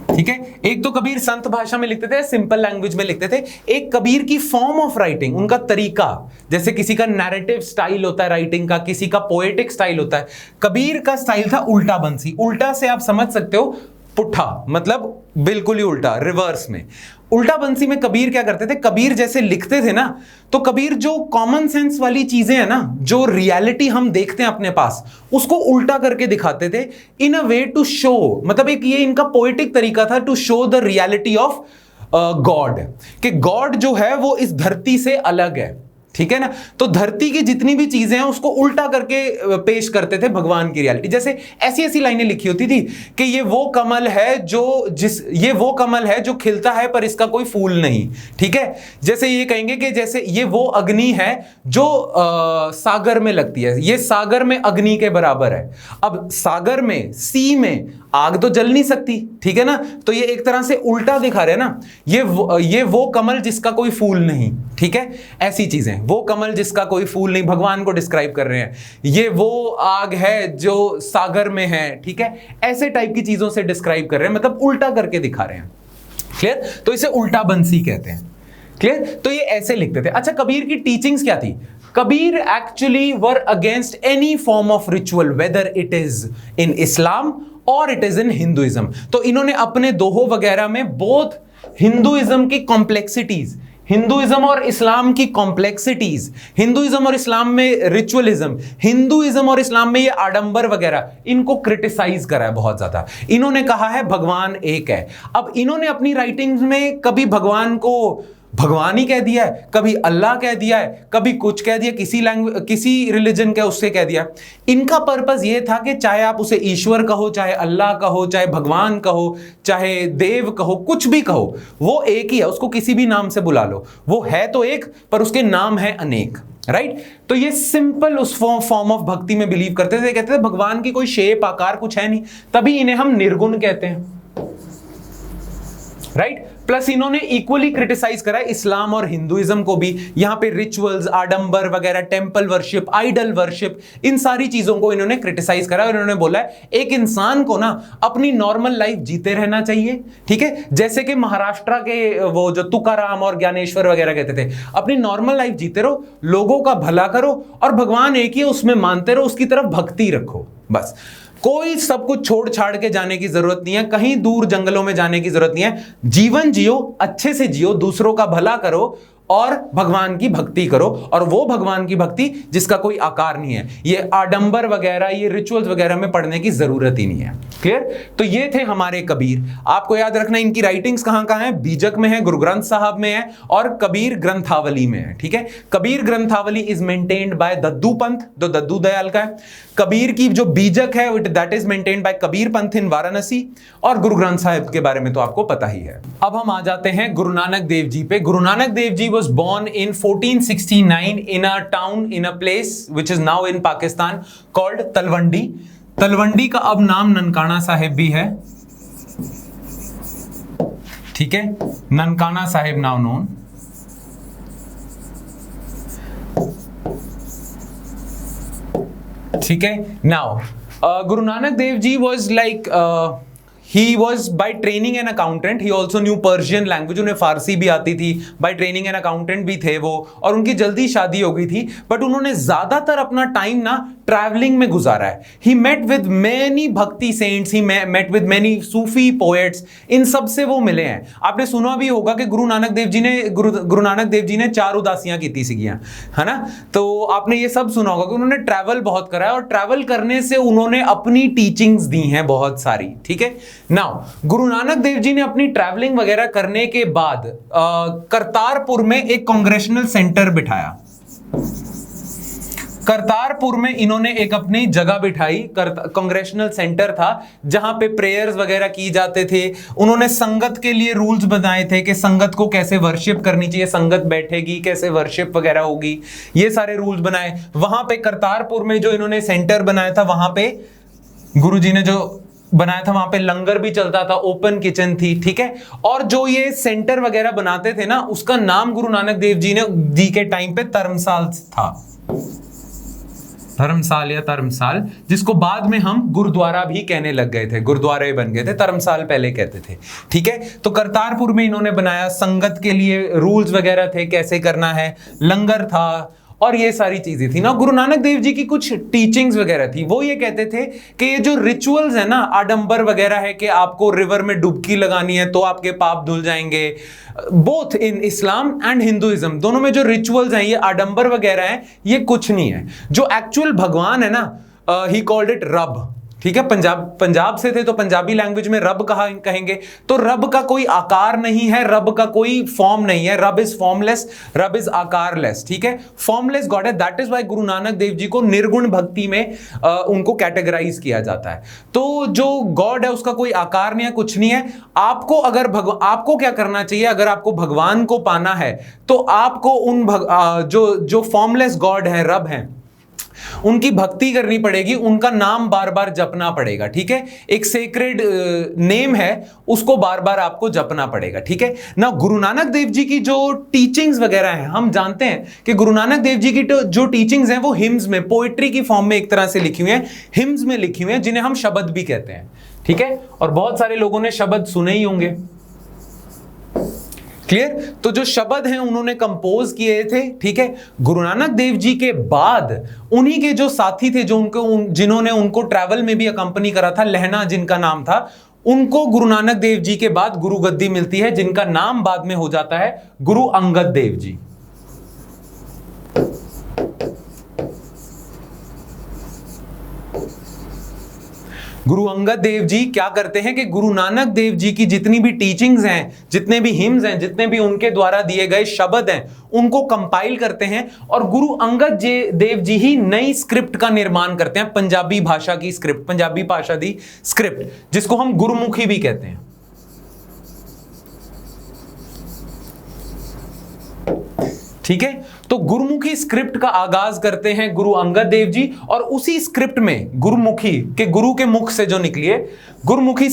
ठीक है। एक तो कबीर संत भाषा में लिखते थे, सिंपल लैंग्वेज में लिखते थे। एक कबीर की फॉर्म ऑफ राइटिंग, उनका तरीका, जैसे किसी का नैरेटिव स्टाइल होता है राइटिंग का, किसी का पोएटिक स्टाइल होता है। कबीर का स्टाइल था उल्टा बंसी। उल्टा से आप समझ सकते हो पुट्ठा, मतलब बिल्कुल ही उल्टा, रिवर्स में। उल्टा बंसी में कबीर क्या करते थे, कबीर जैसे लिखते थे ना, तो कबीर जो कॉमन सेंस वाली चीजें हैं ना, जो रियलिटी हम देखते हैं अपने पास, उसको उल्टा करके दिखाते थे इन अ वे टू शो, मतलब एक ये इनका पोएटिक तरीका था to show the reality of God, कि गॉड जो है वो इस धरती से अलग है, ठीक है ना। तो धरती की जितनी भी चीजें हैं उसको उल्टा करके पेश करते थे भगवान की रियलिटी। जैसे ऐसी ऐसी लाइनें लिखी होती थी कि ये वो कमल है जो खिलता है पर इसका कोई फूल नहीं, ठीक है। जैसे ये कहेंगे कि जैसे ये वो अग्नि है जो सागर में लगती है, ये सागर में अग्नि के बराबर है। अब सागर में, सी में आग तो जल नहीं सकती, ठीक है ना। तो ये एक तरह से उल्टा दिखा रहे हैं ना, ये वो कमल जिसका कोई फूल नहीं, ठीक है। ऐसी चीजें, वो कमल जिसका कोई फूल नहीं, भगवान को डिस्क्राइब कर रहे हैं। ये वो आग है जो सागर में है, ठीक है। ऐसे टाइप की चीजों से डिस्क्राइब कर रहे हैं, मतलब उल्टा करके दिखा रहे हैं। क्लियर? तो इसे उल्टा बंसी कहते हैं। क्लियर? तो ये ऐसे लिखते थे। अच्छा, कबीर की टीचिंग्स क्या थी? Kabir actually were against any form of ritual, whether it is in Islam और इट इज इन हिंदुइज्म। तो इन्होंने अपने दोहों वगैरह में बोथ हिंदुइज्म की कॉम्प्लेक्सिटीज, हिंदुइज्म और इस्लाम की कॉम्प्लेक्सिटीज, हिंदुइज्म और इस्लाम में रिचुअलिज्म, हिंदुइज्म और इस्लाम में ये आडंबर वगैरह, इनको क्रिटिसाइज करा है बहुत ज्यादा। इन्होंने कहा है भगवान एक है। अब इन्होंने अपनी राइटिंग्स में कभी भगवान को भगवान ही कह दिया है, कभी अल्लाह कह दिया है, कभी कुछ कह दिया, किसी रिलीजन का उससे कह दिया। इनका पर्पस ये था कि चाहे आप उसे ईश्वर कहो, चाहे अल्लाह कहो, चाहे भगवान कहो, चाहे देव कहो, कुछ भी कहो, वो एक ही है, उसको किसी भी नाम से बुला लो। वो है तो एक, पर उसके नाम है अनेक, राइट। तो ये सिंपल उस फॉर्म ऑफ भक्ति में बिलीव करते थे। कहते थे भगवान की कोई शेप आकार कुछ है नहीं, तभी इन्हें हम निर्गुण कहते हैं, राइट। प्लस इन्होंने इक्वली क्रिटिसाइज करा इस्लाम और हिंदुइज्म को भी। यहां पे रिचुअल्स, आडंबर वगैरह, टेंपल वर्शिप, आइडल वर्शिप, इन सारी चीजों को इन्होंने क्रिटिसाइज करा। और इन्होंने बोला है एक इंसान को ना अपनी नॉर्मल लाइफ जीते रहना चाहिए, ठीक है। जैसे कि महाराष्ट्र के वो जो तुकाराम और ज्ञानेश्वर वगैरह कहते थे, अपनी नॉर्मल लाइफ जीते रहो, लोगों का भला करो और भगवान एक ही है उसमें मानते रहो, उसकी तरफ भक्ति रखो, बस। कोई सब कुछ छोड़ छाड़ के जाने की जरूरत नहीं है, कहीं दूर जंगलों में जाने की जरूरत नहीं है। जीवन जियो, अच्छे से जियो, दूसरों का भला करो और भगवान की भक्ति करो। और वो भगवान की भक्ति जिसका कोई आकार नहीं है, ये आडंबर वगैरह, ये रिचुअल्स वगैरह में पढ़ने की जरूरत ही नहीं है। क्लियर? तो ये थे हमारे कबीर। आपको याद रखना इनकी राइटिंग्स कहां कहां है? बीजक में है, गुरु ग्रंथ साहब में है और कबीर ग्रंथावली में है, ठीक है। कबीर ग्रंथावली इज मेंटेन्ड बाय दद्दू पंथ, जो दद्दू दयाल का है। कबीर की जो बीजक है that is maintained by Kabir Panth इन वाराणसी। और गुरु ग्रंथ साहिब के बारे में तो आपको पता ही है। अब हम आ जाते हैं गुरु नानक देव जी पे। Guru Nanak Dev ji was born in 1469 in a town, in a place which is now in Pakistan called Talwandi. Talwandi का अब नाम ननकाना साहिब भी है, ठीक है। Nankana Sahib now known. ठीक है। Now Guru Nanak Dev ji was like he was by training an accountant, he also knew Persian language, उन्हें फारसी भी आती थी, by training an accountant भी थे वो, और उनकी जल्दी शादी हो गई थी। बट उन्होंने ज्यादातर अपना टाइम ना ट्रैवलिंग में गुजारा है। He met with many bhakti saints, he met with many Sufi poets, इन सब से वो मिले हैं। आपने सुना भी होगा कि गुरु नानक देव जी ने 4 उदासियां की थी सिगियां, है ना। तो आपने ये सब सुना होगा कि उन्होंने ट्रैवल बहुत करा है और ट्रैवल करने से उन्होंने अपनी टीचिंग्स दी हैं बहुत सारी, ठीक है। नाउ गुरु नानक देव जी ने अपनी ट्रैवलिंग वगैरह करने के बाद करतारपुर में एक कांग्रेशनल सेंटर बिठाया। करतारपुर में इन्होंने एक अपनी जगह बिठाई, कांग्रेशनल सेंटर था जहां पे प्रेयर्स वगैरह की जाते थे। उन्होंने संगत के लिए रूल्स बनाए थे कि संगत को कैसे वर्शिप करनी चाहिए, संगत बैठेगी कैसे, वर्शिप वगैरह होगी, ये सारे रूल्स बनाए। वहां पे करतारपुर में जो इन्होंने सेंटर बनाया था, वहां पे गुरुजी ने जो बनाया था, वहां पे लंगर भी चलता था, ओपन किचन थी, ठीक है। और जो ये सेंटर वगैरह बनाते थे ना, उसका नाम गुरु नानक देव जी के टाइम पे धर्मसाल था, धर्मसाल या धर्मसाल, जिसको बाद में हम गुरुद्वारा भी कहने लग गए थे, गुरुद्वारे बन गए थे, धर्मसाल पहले कहते थे, ठीक है। तो करतारपुर में इन्होंने बनाया, संगत के लिए रूल्स वगैरह थे कैसे करना है, लंगर था और ये सारी चीजें थी ना। गुरु नानक देव जी की कुछ टीचिंग्स वगैरह थी। वो ये कहते थे कि ये जो रिचुअल्स है ना, आडंबर वगैरह है कि आपको रिवर में डुबकी लगानी है तो आपके पाप धुल जाएंगे, both in Islam and Hinduism, दोनों में जो रिचुअल्स हैं, ये आडंबर वगैरह हैं, ये कुछ नहीं है। जो एक्चुअल भगवान है ना, ही कॉल्ड इट रब, ठीक है, पंजाब से थे तो पंजाबी लैंग्वेज में रब कहेंगे। तो रब का कोई आकार नहीं है, रब का कोई फॉर्म नहीं है, रब इज फॉर्मलेस, रब इज आकारलेस। ठीक है, फॉर्मलेस गॉड है। That is Y Guru Nanak Dev ji को निर्गुण भक्ति में उनको कैटेगराइज किया जाता है। तो जो गॉड है उसका कोई आकार नहीं है, कुछ नहीं है। आपको अगर आपको क्या करना चाहिए, अगर आपको भगवान को पाना है तो आपको उन जो फॉर्मलेस गॉड है, रब हैं, उनकी भक्ति करनी पड़ेगी, उनका नाम बार बार जपना पड़ेगा। ठीक है, एक सेक्रेड नेम है, उसको बार बार आपको जपना पड़ेगा। ठीक है ना। गुरु नानक देव जी की जो टीचिंग्स वगैरह हैं, हम जानते हैं कि गुरु नानक देव जी की जो टीचिंग्स हैं वो हिम्स में, पोएट्री की फॉर्म में एक तरह से लिखी हुई हैं, हिम्स में लिखी हुई हैं, जिन्हें हम शब्द भी कहते हैं। ठीक है, और बहुत सारे लोगों ने शब्द सुने ही होंगे। क्लियर। तो जो शब्द हैं उन्होंने कंपोज किए थे। ठीक है, गुरु नानक देव जी के बाद उन्हीं के जो साथी थे, जिन्होंने उनको ट्रैवल में भी अकंपनी करा था, लहना जिनका नाम था, उनको गुरु नानक देव जी के बाद गुरु गद्दी मिलती है, जिनका नाम बाद में हो जाता है गुरु अंगद देव जी। गुरु अंगद देव जी क्या करते हैं कि गुरु नानक देव जी की जितनी भी टीचिंग्स हैं, जितने भी हिम्स हैं, जितने भी उनके द्वारा दिए गए शब्द हैं, उनको कंपाइल करते हैं और गुरु अंगद देव जी ही नई स्क्रिप्ट का निर्माण करते हैं, पंजाबी भाषा की स्क्रिप्ट, पंजाबी भाषा दी स्क्रिप्ट, जिसको हम गुरुमुखी भी कहते हैं। ठीक है, तो गुरुमुखी स्क्रिप्ट का आगाज करते हैं गुरु अंगद देव जी, और उसी स्क्रिप्ट में गुरुमुखी के, गुरु के मुख से जो निकली है, गुरुमुखी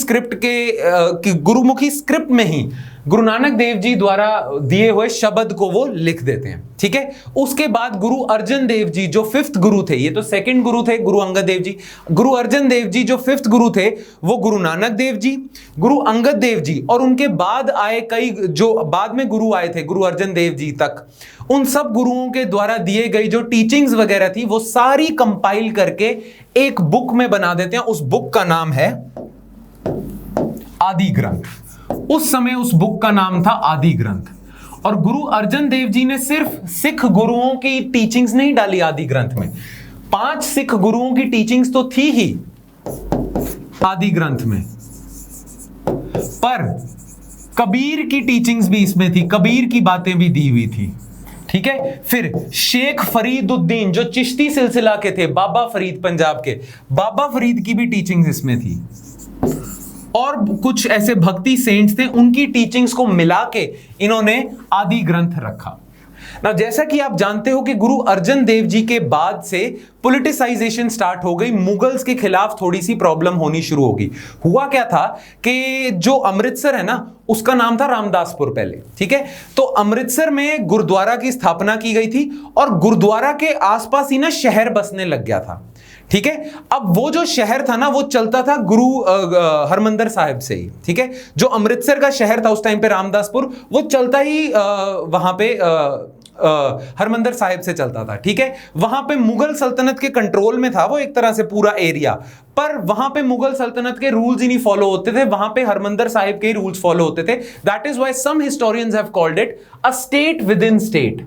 स्क्रिप्ट में ही गुरु नानक देव जी द्वारा दिए हुए शब्द को वो लिख देते हैं। ठीक है, उसके बाद गुरु अर्जन देव जी जो 5th गुरु थे, ये तो 2nd गुरु थे गुरु अंगद देव जी, गुरु अर्जन देव जी जो 5th गुरु थे, वो गुरु नानक देव जी, गुरु अंगद देव जी, और उनके बाद आए कई जो बाद में गुरु आए थे गुरु अर्जन देव जी तक, उन सब गुरुओं के द्वारा दिए गई जो टीचिंग्स वगैरह थी वो सारी कंपाइल करके एक बुक में बना देते हैं। उस बुक का नाम है आदि ग्रंथ। उस समय उस बुक का नाम था आदि ग्रंथ। और गुरु अर्जन देव जी ने सिर्फ सिख गुरुओं की टीचिंग्स नहीं डाली आदि ग्रंथ में, 5 सिख गुरुओं की टीचिंग्स तो थी ही आदि ग्रंथ में, पर कबीर की टीचिंग्स भी इसमें थी, कबीर की बातें भी दी हुई थी। ठीक है, फिर शेख फरीदुद्दीन जो चिश्ती सिलसिला के थे, बाबा फरीद पंजाब के, बाबा फरीद की भी टीचिंग्स इसमें थी, और कुछ ऐसे भक्ति सेंट्स थे, उनकी टीचिंग्स को मिला के इन्होंने आदि ग्रंथ रखा। ना जैसा कि आप जानते हो कि गुरु अर्जन देव जी के बाद से पॉलिटिसाइजेशन स्टार्ट हो गई, मुगल्स के खिलाफ थोड़ी सी प्रॉब्लम होनी शुरू होगी। हुआ क्या था कि जो अमृतसर है ना, उसका नाम था रामदासपुर पहले। ठीक है, तो अमृतसर में गुरुद्वारा की स्थापना की गई थी और गुरुद्वारा के आसपास ही ना शहर बसने लग गया था। ठीक है, अब वो जो शहर था ना वो चलता था गुरु हरमंदर साहिब से ही। ठीक है, जो अमृतसर का शहर था उस टाइम पे रामदासपुर, वो चलता ही वहां पे हरमंदर साहिब से चलता था। ठीक है, वहां पे मुगल सल्तनत के कंट्रोल में था वो एक तरह से पूरा एरिया, पर वहां पे मुगल सल्तनत के रूल्स ही नहीं फॉलो होते थे, वहां पे हरमंदर साहिब के रूल्स फॉलो होते थे। That is why some historians have called it a state within state,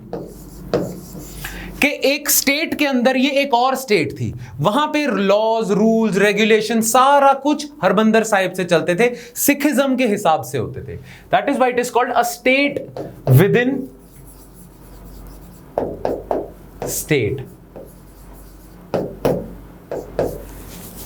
कि एक स्टेट के अंदर ये एक और स्टेट थी, वहां पे लॉज, रूल्स, रेगुलेशन सारा कुछ हरमंदर साहिब से चलते थे, सिखिज्म के हिसाब से होते थे। That is why it is called a state within state.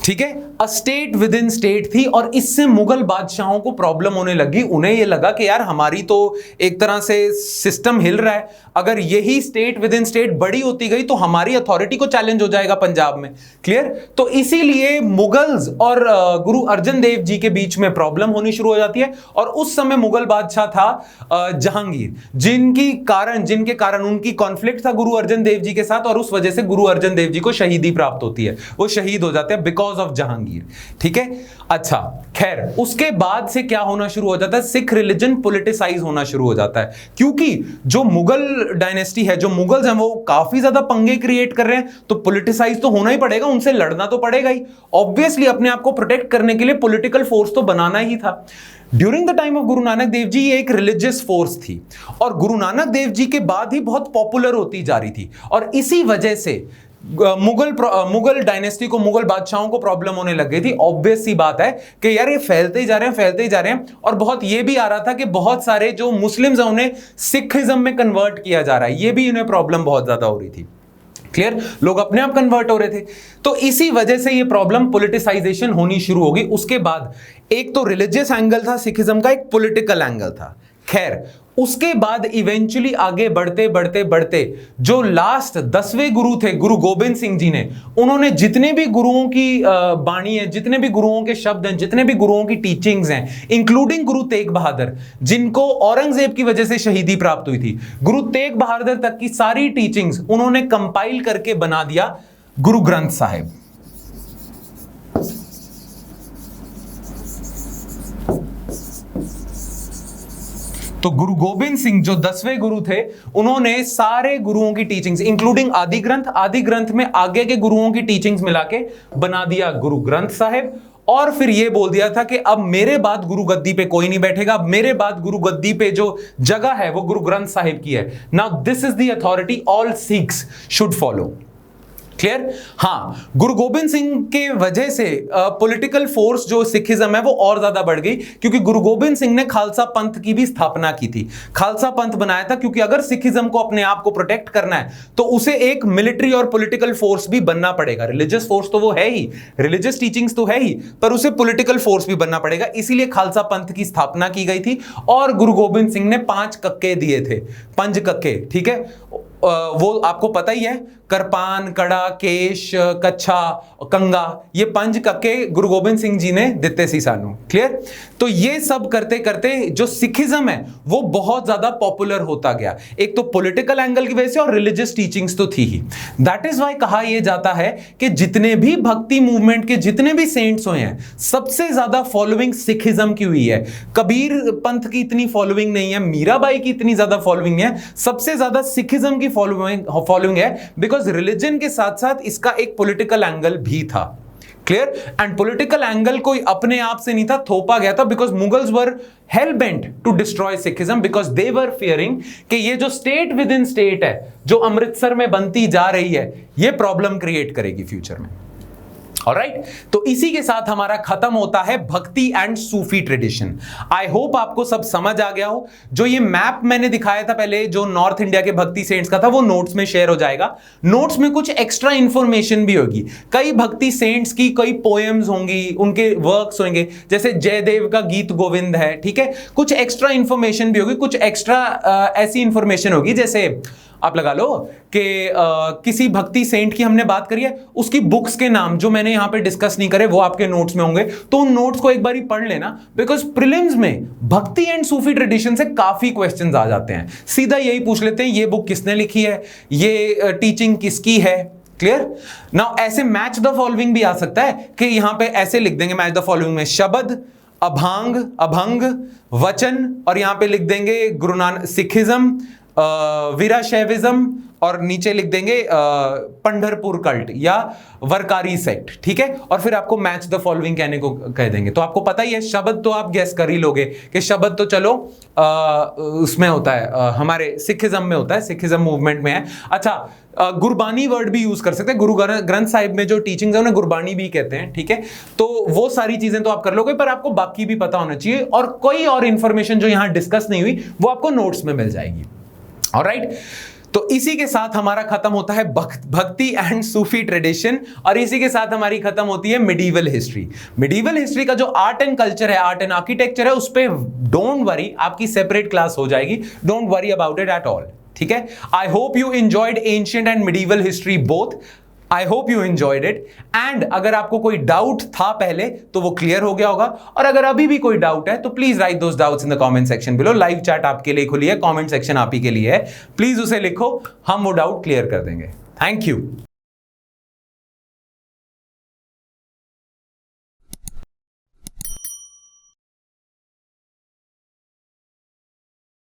ठीक है, अ स्टेट विद इन स्टेट थी, और इससे मुगल बादशाहों को प्रॉब्लम होने लगी। उन्हें यह लगा कि यार हमारी तो एक तरह से सिस्टम हिल रहा है, अगर यही स्टेट विद इन स्टेट बड़ी होती गई तो हमारी अथॉरिटी को चैलेंज हो जाएगा पंजाब में। क्लियर, तो इसीलिए मुगल्स और गुरु अर्जन देव जी के बीच में प्रॉब्लम होनी शुरू हो जाती है। और उस समय मुगल बादशाह था जहांगीर, जिनके कारण उनकी कॉन्फ्लिक्ट था गुरु अर्जन देव जी के साथ, और उस वजह से गुरु अर्जन देव जी को शहीदी प्राप्त होती है, वो शहीद हो जाते हैं बिकॉज ऑफ जहांगीर। ठीक है, अच्छा खैर, उसके बाद से क्या होना शुरू हो जाता है, सिख रिलीजन पॉलिटिसाइज होना शुरू हो जाता है, क्योंकि जो मुगल डायनेस्टी है, जो मुगल्स हैं, वो काफी ज्यादा पंगे क्रिएट कर रहे हैं, तो पॉलिटिसाइज तो होना ही पड़ेगा, उनसे लड़ना तो पड़ेगा ही। ऑब्वियसली अपने आप को प्रोटेक्ट करने के लिए पॉलिटिकल फोर्स तो बनाना ही था। During the time of Guru Nanak Dev ji ये एक रिलीजियस फोर्स थी, और गुरु नानक देव जी के बाद ही बहुत पॉपुलर होती जा रही थी, और इसी वजह से मुगल डायनेस्टी को, मुगल बादशाहों को प्रॉब्लम होने लग गई थी। ऑब्वियस सी बात है कि यार ये फैलते ही जा रहे हैं, फैलते ही जा रहे हैं। और बहुत ये भी आ रहा था कि बहुत सारे जो मुस्लिम्स हैं उन्हें सिखिज्म में कन्वर्ट किया जा रहा है, ये भी इन्हें प्रॉब्लम बहुत ज्यादा हो रही थी। क्लियर, लोग अपने आप कन्वर्ट हो रहे थे। तो इसी वजह से ये प्रॉब्लम पॉलिटिसाइजेशन होनी शुरू होगी। उसके बाद एक तो रिलीजियस एंगल था सिखिज्म का, एक पॉलिटिकल एंगल था। खैर, उसके बाद इवेंचुअली आगे बढ़ते बढ़ते बढ़ते जो लास्ट 10वें गुरु थे, गुरु गोबिंद सिंह जी ने, उन्होंने जितने भी गुरुओं की बाणी है, जितने भी गुरुओं के शब्द हैं, जितने भी गुरुओं की टीचिंग्स हैं, इंक्लूडिंग गुरु तेग बहादुर, जिनको औरंगजेब की वजह से शहीदी प्राप्त हुई थी, गुरु तेग बहादुर तक की सारी टीचिंग्स उन्होंने कंपाइल करके बना दिया गुरु ग्रंथ साहिब। तो गुरु गोबिंद सिंह जो 10वें गुरु थे, उन्होंने सारे गुरुओं की टीचिंग्स इंक्लूडिंग आदि ग्रंथ में आगे के गुरुओं की टीचिंग्स मिला के बना दिया गुरु ग्रंथ साहिब। और फिर यह बोल दिया था कि अब मेरे बाद गुरु गद्दी पे कोई नहीं बैठेगा, अब मेरे बाद गुरु गद्दी पे जो जगह है वो गुरु ग्रंथ साहिब की है। Now this is the authority all Sikhs should follow. Clear? हाँ, गुरु गोबिंद सिंह के वजह से पॉलिटिकल फोर्स जो सिखिज्म है वो और ज्यादा बढ़ गई, क्योंकि गुरु गोबिंद सिंह ने खालसा पंथ की भी स्थापना की थी। खालसा पंथ बनाया था क्योंकि अगर सिखिज्म को अपने आप को प्रोटेक्ट करना है तो उसे एक मिलिट्री और पॉलिटिकल फोर्स भी बनना पड़ेगा। रिलीजियस फोर्स तो वो है ही, रिलीजियस टीचिंग्स तो है ही, पर उसे पॉलिटिकल फोर्स भी बनना पड़ेगा। इसीलिए खालसा पंथ की स्थापना की गई थी और गुरु गोबिंद सिंह ने 5 कक्के दिए थे, 5 कक्के। ठीक है, वो आपको पता ही है, करपान, कड़ा, केश, कच्छा, कंगा, ये 5 कक्के गुरु गोबिंद सिंह जी ने दिते सी सानू। क्लियर? तो ये सब करते करते जो सिखिज्म है वो बहुत ज्यादा पॉपुलर होता गया, एक तो पॉलिटिकल एंगल की वजह से और रिलीजियस टीचिंग्स तो थी ही। दैट इज वाई कहा यह जाता है कि जितने भी भक्ति मूवमेंट के जितने भी सेंट्स हुए हैं, सबसे ज्यादा फॉलोइंग सिखिज्म की हुई है। कबीर पंथ की इतनी फॉलोइंग नहीं है, मीराबाई की इतनी ज्यादा फॉलोइंग है, सबसे ज्यादा सिखिज्म की फॉलोइंग है, बिकॉज रिलीजन के साथ साथ इसका एक पॉलिटिकल एंगल भी था। क्लियर? एंड पॉलिटिकल एंगल कोई अपने आप से नहीं था, थोपा गया था, because Mughals were hell bent to destroy Sikhism, because they were fearing कि ये जो स्टेट विद इन स्टेट है जो अमृतसर में बनती जा रही है, ये प्रॉब्लम क्रिएट करेगी फ्यूचर में। ऑलराइट, तो इसी के साथ हमारा खत्म होता है भक्ति and Sufi tradition. I hope आपको सब समझ आ गया हो। जो ये मैप मैंने दिखाया था पहले, जो नॉर्थ इंडिया के भक्ति सेंट्स का था, वो नोट्स में शेयर हो जाएगा। नोट्स में कुछ एक्स्ट्रा इंफॉर्मेशन भी होगी, कई भक्ति सेंट्स की कई पोएम्स होंगी, उनके वर्क्स होंगे, जैसे जयदेव का गीत गोविंद है। ठीक है, कुछ एक्स्ट्रा इंफॉर्मेशन भी होगी, कुछ एक्स्ट्रा ऐसी इंफॉर्मेशन होगी, जैसे आप लगा लो कि किसी भक्ति सेंट की हमने बात करी है, उसकी बुक्स के नाम जो मैंने यहां पे डिस्कस नहीं करे वो आपके नोट्स में होंगे, तो उन नोट्स को एक बार ही पढ़ लेना, बिकॉज प्रीलिम्स में भक्ति एंड सूफी ट्रेडिशन से काफी क्वेश्चंस आ जाते हैं। सीधा यही पूछ लेते हैं, ये बुक किसने लिखी है, ये टीचिंग किसकी है। क्लियर? नाउ ऐसे मैच द फॉलोइंग भी आ सकता है कि यहां पे ऐसे लिख देंगे मैच द फॉलोइंग में शब्द, अभांग, अभंग, वचन, और यहां पे लिख देंगे गुरु नानक सिखिज्म, वीराशैविज्म, और नीचे लिख देंगे पंढरपुर कल्ट या वरकारी सेक्ट। ठीक है, और फिर आपको मैच द फॉलोइंग कहने को कह देंगे। तो आपको पता ही है, शब्द तो आप गेस कर ही लोगे कि शब्द तो चलो उसमें होता है, हमारे सिखिज्म में होता है, सिखिज्म मूवमेंट में है। अच्छा, गुरबानी वर्ड भी यूज कर सकते हैं, गुरु ग्रंथ साहिब में जो टीचिंग है उन्हें गुरबानी भी कहते हैं। ठीक है, तो वो सारी चीजें तो आप कर लोगे, पर आपको बाकी भी पता होना चाहिए, और कोई और इंफॉर्मेशन जो यहां डिस्कस नहीं हुई वो आपको नोट्स में मिल जाएगी। ऑलराइट, तो इसी के साथ हमारा खत्म होता है भक्ति एंड सूफी ट्रेडिशन, और इसी के साथ हमारी खत्म होती है मिडीवल हिस्ट्री। मिडीवल हिस्ट्री का जो आर्ट एंड कल्चर है, आर्ट एंड आर्किटेक्चर है, उस पे डोंट वरी, आपकी सेपरेट क्लास हो जाएगी, don't worry about it at all. ठीक है, I hope you enjoyed ancient and medieval history both. I hope you enjoyed it, and अगर आपको कोई डाउट था पहले तो वो क्लियर हो गया होगा, और अगर अभी भी कोई डाउट है तो please right those doubts in the comment section below. Live chat आपके लिए खुली है, कमेंट सेक्शन आप ही के लिए है, प्लीज उसे लिखो, हम वो डाउट क्लियर कर देंगे। Thank you.